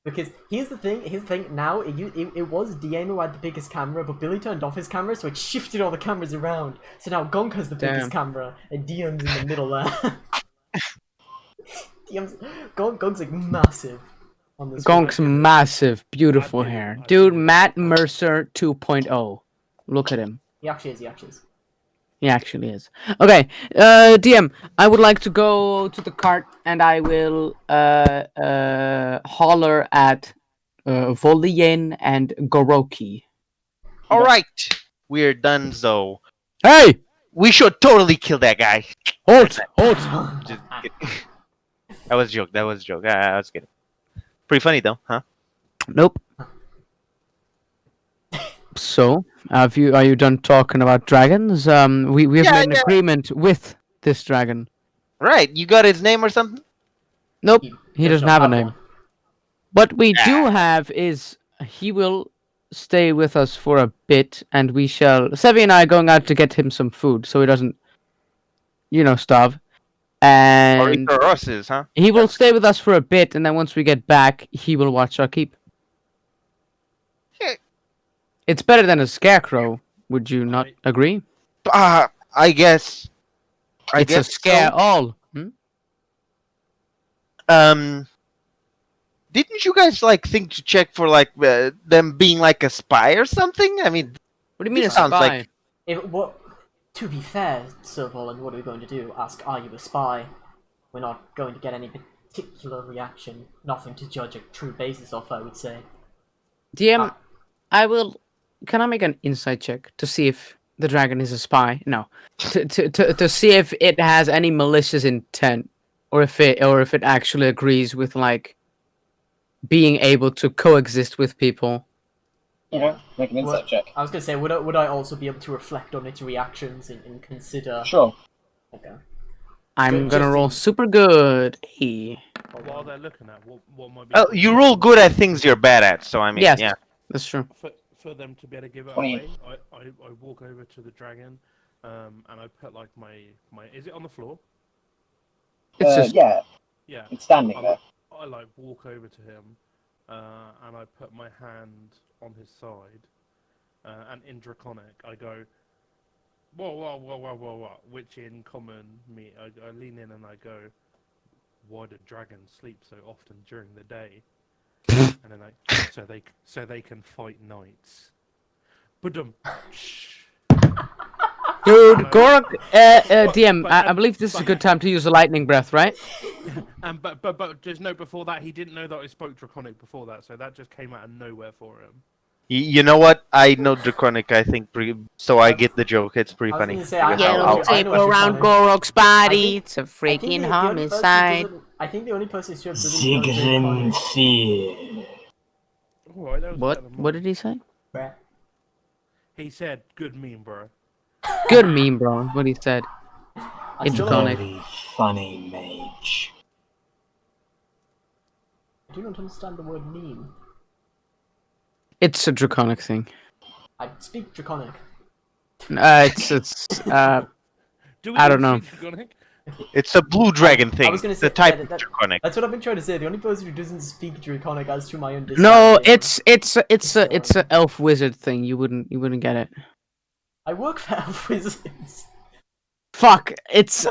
because here's the thing. Now it was DM who had the biggest camera, but Billy turned off his camera, so it shifted all the cameras around. So now Gonk has the biggest Damn. camera, and DM's in the middle there. Gonk's like massive on this. Gonk's massive, beautiful I did it, hair. I did Dude, it. Matt Mercer 2.0. Look at him. He actually is. He actually is. Okay, DM, I would like to go to the cart and I will holler at Volien and Goroki. Alright. We're done, so. Hey! We should totally kill that guy. Halt! Just kidding. That was a joke. I was kidding. Pretty funny though, huh? Nope. So, are you done talking about dragons? We have Yeah, made an yeah. agreement with this dragon. Right. You got his name or something? Nope, he doesn't have a name. one. What we do have is he will stay with us for a bit, and we shall. Sevi and I are going out to get him some food, so he doesn't, starve. Or And Icarus's, huh? he will stay with us for a bit, and then once we get back, he will watch our keep. Yeah. It's better than a scarecrow. Would you not I- agree? I guess. It's a scare all. Hmm? Didn't you guys think to check for them being like a spy or something? I mean, What do you mean a This sounds spy? like- To be fair, Sir Volan, what are we going to do? Ask, are you a spy? We're not going to get any particular reaction. Nothing to judge a true basis of, I would say. DM, I will. Can I make an insight check to see if the dragon is a spy? No, to see if it has any malicious intent, or if it actually agrees with being able to coexist with people. Okay, make an insight check. I was going to say, would I also be able to reflect on its reactions and consider... Sure. Okay. I'm Just gonna roll in- super good. Hey. While they're looking at what might be. well, you roll good at things you're bad at, so I mean, Yes. yeah. That's true. For them to be able to give it 20. away, I walk over to the dragon, and I put my. Is it on the floor? It's just Yeah, Yeah. it's standing there. I walk over to him, and I put my hand on his side, and in Draconic I go, whoa, which in common I lean in and I go, why do dragons sleep so often during the day? And then so they can fight nights. But dude, Gorok. DM, but- I believe this is a good time to use a lightning breath, right? but just note before that he didn't know that I spoke Draconic before that, so that just came out of nowhere for him. You know what? I know Draconic, I think, so I get the joke. It's pretty I was funny. gonna say, I I'll- know- I'll- I know around Draconic. Gorok's body. I think- It's a I think freaking the only person who homicide. doesn't- I think the only person who doesn't know Zigrin Draconic- Fear. Alright, that was better than What mine. did he say? Brett. He said, good meme, bro. Good meme, bro. What he said. I It's still Draconic. Very funny mage. I do not understand the word meme. It's a draconic thing. I speak Draconic. It's Do we I all don't know. speak Draconic? It's a blue dragon thing. was gonna It's say, a type yeah, of that- draconic. That's what I've been trying to say. The only person who doesn't speak Draconic, as to my understanding. No, it's a elf wizard thing. You wouldn't get it. I work for Elf Wizards. Fuck! It's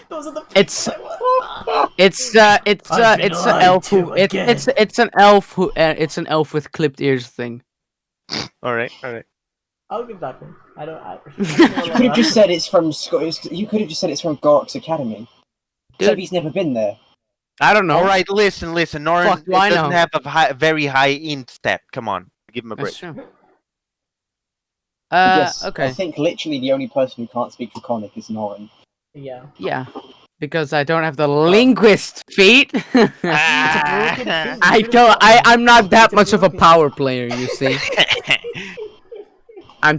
Those are the. It's- I work for. it's I've been it's an lied elf to who again. it's an elf who it's an elf with clipped ears thing. All right. I'll give that one. I don't. You could have just said it's from You could have just said it's from Gork's Academy. Dude. Except he's never been there. I don't know. All right. Listen. Norin Fuck, do I doesn't know? have a very high int stat. Come on, give him a break. That's true. Yes, I Okay. think literally the only person who can't speak Draconic is Norin. Yeah. Yeah, because I don't have the linguist feat. It's a broken thing. I You don't. could've- I'm not that It's a much of a broken- power player. You see, I'm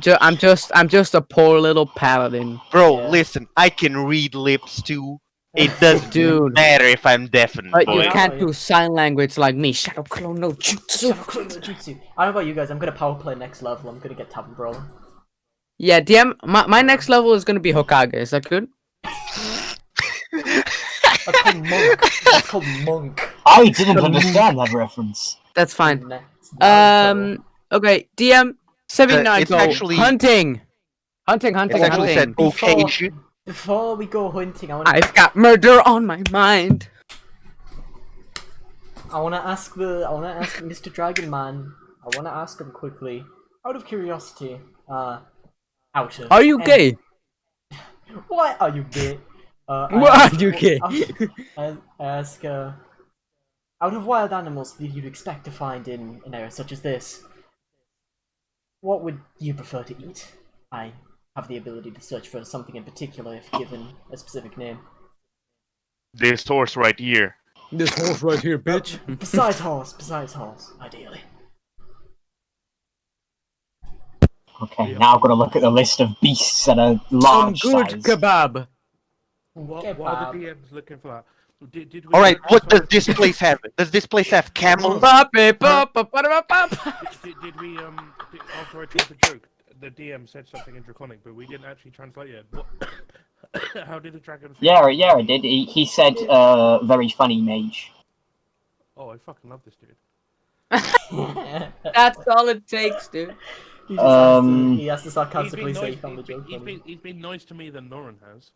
just a poor little paladin. Bro, Yeah. listen. I can read lips too. It doesn't Dude. matter if I'm deafened. But boy. you yeah. can't do sign language like me. Shadow clone no jutsu. I don't know about you guys. I'm gonna power play next level. I'm gonna get Tavern Brawler. Yeah, DM. My next level is gonna be Hokage. Is that good? That's called Monk. That's called Monk. I didn't understand that reference. That's fine. Next Naruto. Okay, DM 79. it's go. actually- Hunting. It's actually said Before- occasion. Before we go hunting, I wanna I've got murder on my mind. ask Mr. Dragon Man. I wanna ask him quickly, out of curiosity. Out of. Are you gay? Why are you gay? I Why ask- are you gay? I ask. Out of wild animals that you'd expect to find in an area such as this, what would you prefer to eat? I have the ability to search for something in particular if given a specific name. This horse right here. This horse right here, bitch. Besides horse, ideally. Okay, Yeah. now I've got to look at the list of beasts that are Some large good size. kebab. While Kebab. the DM's looking for that, did we? All right. What does this place have? Does this place have camels? Did we after I told the joke, the DM said something in Draconic, but we didn't actually translate it. What? How did the dragon? Feel? Yeah, I did. He said, very funny mage. Oh, I fucking love this dude. That's all it takes, dude. He just has to, Um, he has to sarcastically say he found the joke he's funny. been nice to me than Norin has.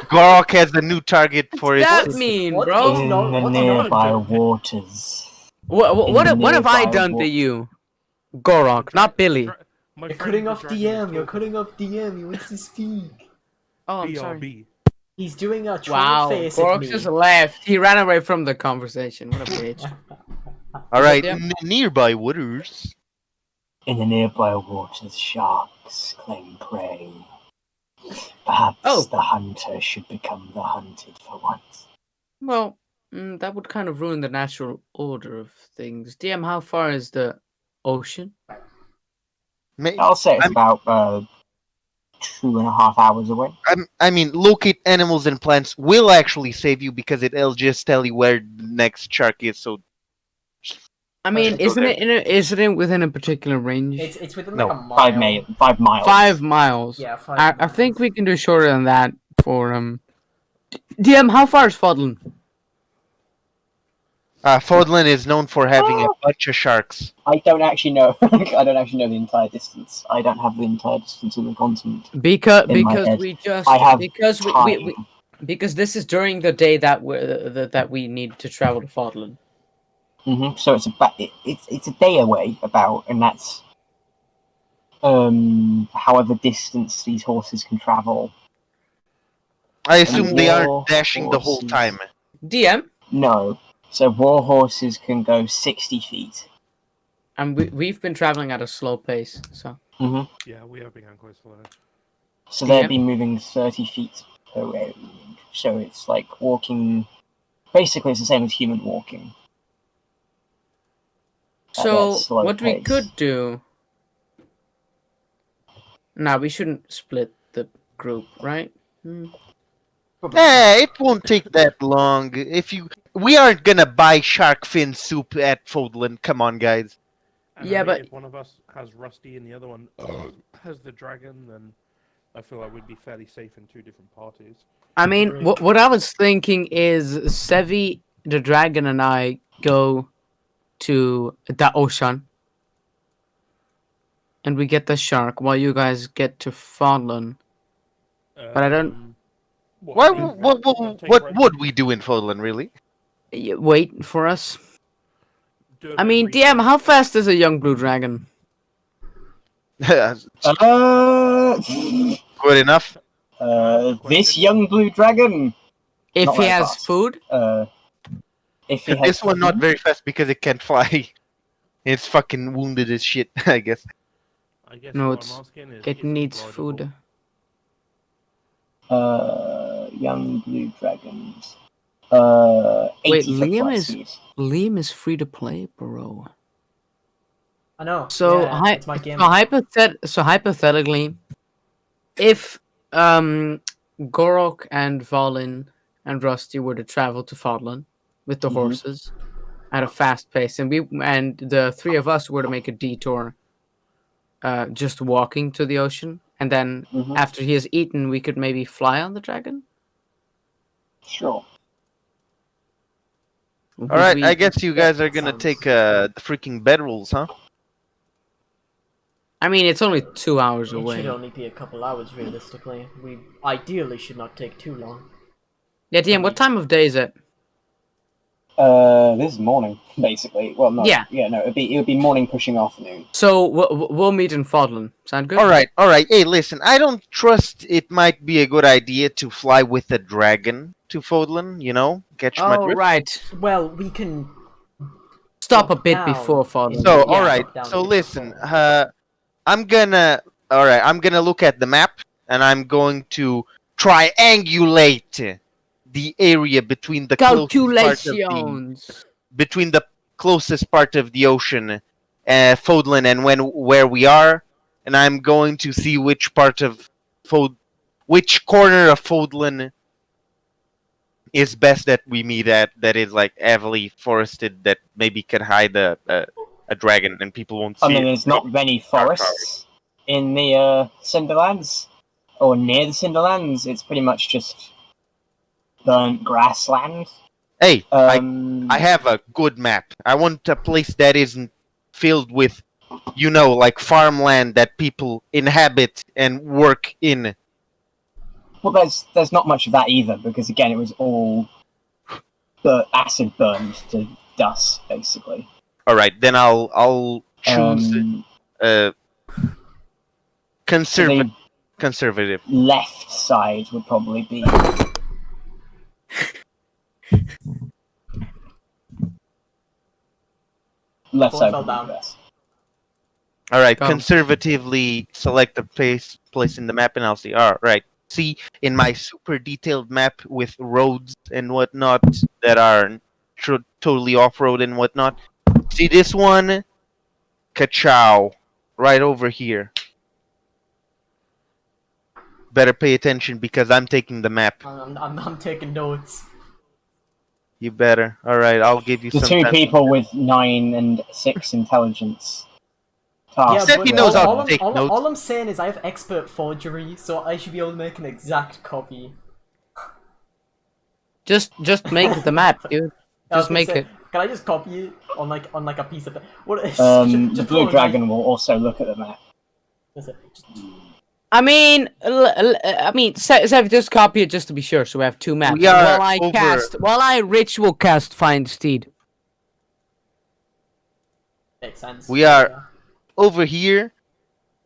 Gorok has a new target for his. That mean, What? bro? What's In not- the what's not nearby joking? waters. What have I nearby done to wa- you? Gorok, not Billy. My You're friend cutting the off dragon is DM. You're talking. cutting off DM. He wants to speak. Oh, I'm sorry. BRB. He's doing a troll Wow, face at Gorok me. just left. He ran away from the conversation. What a bitch. All right. Yeah. Nearby waters. In the nearby waters, sharks claim prey. Perhaps Oh. the hunter should become the hunted for once. Well, that would kind of ruin the natural order of things. DM, how far is the ocean? I'll say it's I'm- about 2.5 hours away. I mean, locate animals and plants will actually save you because it'll just tell you where the next shark is. So I mean, should go isn't there. it isn't it within a particular range? It's within No, like a mile. 5 miles. 5 miles. Yeah, 5 I miles. think we can do shorter than that for DM, how far is Fodlan? Fordland is known for having a bunch of sharks. I don't actually know. I don't actually know the entire distance. I don't have the entire distance of the continent. Because In my head. we just I have because time. we because this is during the day that we need to travel to Fodlan. So it's about it's a day away about, and that's however distance these horses can travel. I assume they war aren't dashing the whole horses. time. DM, No, so war horses can go 60 feet. and we've been traveling at a slow pace, so Yeah, we have been going quite slow. So they'd Yeah. be moving 30 feet per round. So it's like walking. Basically, it's the same as human walking. At so that slow what we pace. could do. Nah, we shouldn't split the group, right? It won't take that long. We aren't gonna buy shark fin soup at Fodland. Come on, guys. And Yeah, I mean, but- if one of us has Rusty and the other one has the dragon, then I feel like we'd be fairly safe in 2 different parties. I mean, Agreed. what I was thinking is Sevi, the dragon, and I go to the ocean, and we get the shark while you guys get to Fodlan. But I don't- Why? take What break- would we do in Fodlan, really? Wait for us. do a bit I of mean, research? DM, how fast is a young blue dragon? Good enough. This young blue dragon. If Not he very has fast. food? If he has This one not food, very fast because it can't fly. It's fucking wounded as shit, I guess. I guess No, what it's- I'm asking is, It is needs glidable? food. young blue dragons. Wait, 80 foot Liam flight is- speed. Liam is free to play, bro. I know. So, yeah, it's my game. so hypothetically, if Gorok and Valin and Rusty were to travel to Fodlan with the Mhm. horses at a fast pace, and the 3 of us were to make a detour, just walking to the ocean, and then Mhm. after he has eaten, we could maybe fly on the dragon. Sure. Would All right, we- I guess you guys are that gonna sounds- take the freaking bed rules, huh? I mean, it's only 2 hours It away. should only be a couple hours, realistically. We ideally should not take too long. Yeah, DM, what time of day is it? This is morning, basically. Well, no. Yeah. Yeah, no, it would be morning pushing afternoon. So we'll meet in Fodlan. Sound good? All right. Hey, listen, I don't trust it might be a good idea to fly with a dragon to Fodlan, you know? Catch my Oh, drift? right. Well, we can. Stop a Walk bit down. before Fodlan. So, Yeah, all right. walk down So to listen, Fodlan. I'm gonna look at the map and I'm going to triangulate the area between the Calculations. between the closest part of the ocean, Fodlan, and where we are, and I'm going to see which part of which corner of Fodlan is best that we meet at. That is like heavily forested, that maybe can hide a dragon and people won't see. I mean, it. there's not many forests in the Cinderlands, or near the Cinderlands. It's pretty much just burnt grassland. Hey, I have a good map. I want a place that isn't filled with, like farmland that people inhabit and work in. Well, there's not much of that either, because again, it was all acid burned to dust, basically. All right, then I'll choose conservative. The Conservative. left side would probably be. Left Phone side fell would be down. best. All right, Go. conservatively select a place in the map, and I'll see. All right, see in my super detailed map with roads and whatnot that are totally off-road and whatnot. See this one, Kachow, right over here. Better pay attention because I'm taking the map. I'm taking notes. You better. All right, I'll give you The some two time. people with 9 and 6 intelligence. Yeah, Tasked Except he but knows how all, to I'm, take all, notes. all I'm saying is I have expert forgery, so I should be able to make an exact copy. Just make the map, dude. I was Just gonna make say, it. Can I just copy it on like a piece of what? The just blue throw a dragon will also look at the map. knife- just- I mean, Sev, just copy it just to be sure, so we have 2 maps. We are While I ritual cast Find Steed. Makes sense. We are- Over here,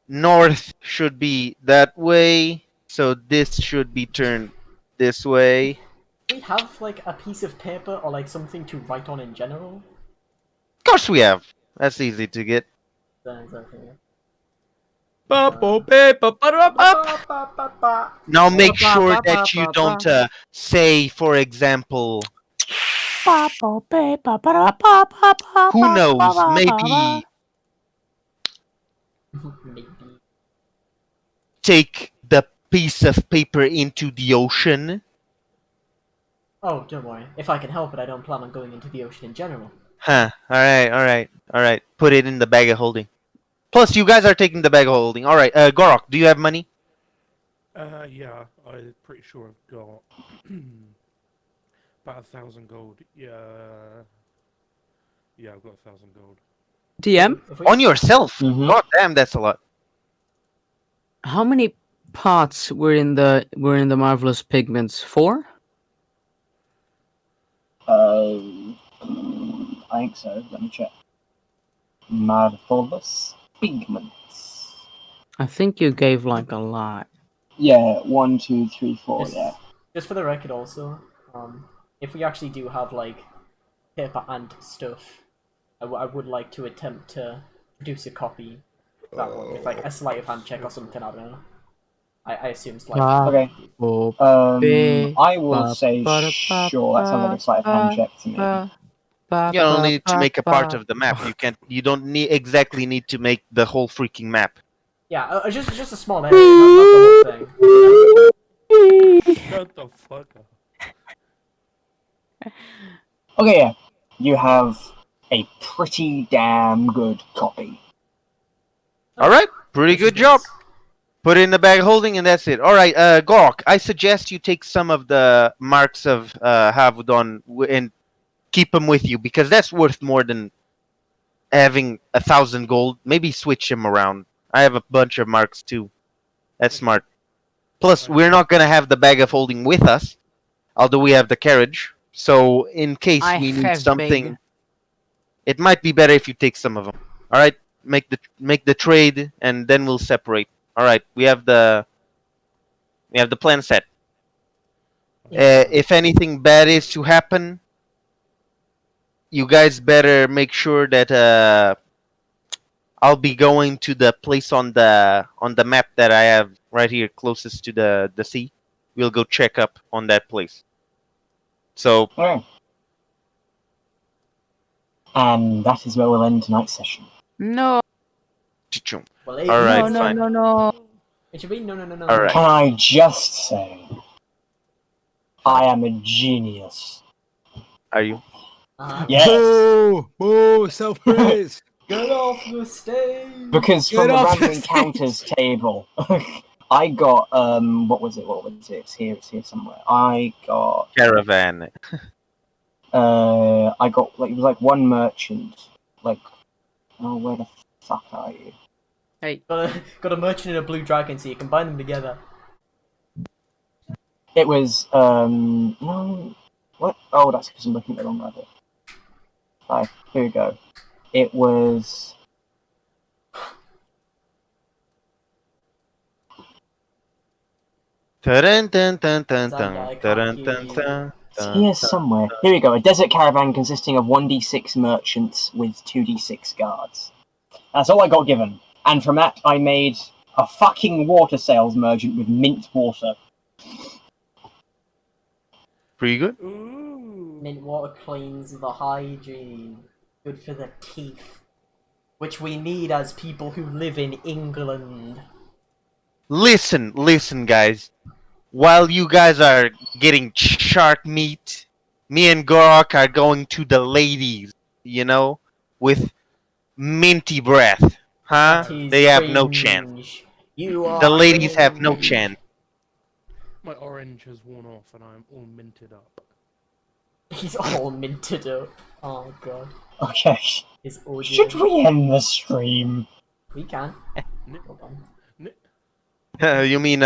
north should be that way, so this should be turned this way. We have like a piece of paper or like something to write on in general. Of course we have. That's easy to get. Exactly. Now make sure that you don't say, for example, who knows, maybe Maybe. take the piece of paper into the ocean. Oh, don't worry. If I can help it, I don't plan on going into the ocean in general. Huh. Alright. Put it in the bag of holding. Plus, you guys are taking the bag of holding. Alright, Gorok, do you have money? Yeah, I'm pretty sure I've got about 1,000 gold. Yeah, I've got 1,000 gold. DM, If we- On yourself? Mhm. God damn, that's a lot. how many parts were in the Marvelous Pigments? 4? I think so. Let me check. Marvelous Pigments. I think you gave like a lot. Yeah, 1, 2, 3, 4. Just, Yeah. just for the record, also, if we actually do have like paper and stuff, I would like to attempt to produce a copy of that one with like a sleight of hand check or something. I don't know. I assume sleight. Ah. of hand. Okay. I will Ba- say ba- sure. That sounds like a sleight of hand check to me. You only need to make a part of the map. You don't exactly need to make the whole freaking map. Yeah, just a small area, not the whole thing. Shut the fuck up. Okay, yeah. You have a pretty damn good copy. All right, pretty Which is good job. nice. Put it in the bag of holding, and that's it. All right, Gork, I suggest you take some of the marks of Havudon and keep them with you, because that's worth more than having 1,000 gold. Maybe switch them around. I have a bunch of marks too. That's smart. Plus, we're not gonna have the bag of holding with us, although we have the carriage. So, in case I we need have something, bag. it might be better if you take some of them. All right, make the trade, and then we'll separate. All right, we have the plan set. If anything bad is to happen, you guys better make sure that I'll be going to the place on the map that I have right here, closest to the sea. We'll go check up on that place. So, Okay. And that is where we'll end tonight's session. No, chichum. Well, All right, no, fine. no. It should be no. All right. Can I just say, I am a genius. Are you? Yes, Boo! Self-praise! Get off the stage! because Get from the off random the encounters table, I got what was it? It's here somewhere. I got Caravan. like it was like one merchant. Like, oh, where the fuck are you? Hey, Got a merchant and a blue dragon, so you combine them together. It was no, what? Oh, that's because I'm looking at the wrong level. Right, here we go. It was. Dun dun dun dun Xander, I dun can't dun hear dun you. dun. It's here somewhere. Here we go. A desert caravan consisting of 1d6 merchants with 2d6 guards. That's all I got given. And from that, I made a fucking water sales merchant with mint water. Pretty good. Ooh. Mint water cleans the hygiene. Good for the teeth. Which we need as people who live in England. Listen, guys. While you guys are getting shark meat, me and Gorok are going to the ladies, with minty breath. Huh? That is They have no chance. cringe. You are The ladies have no cringe. chance. My orange has worn off and I'm all minted up. He's all minted up. Oh god. Okay. His audio. Should we end the stream? We can. N- Hold on. n- You mean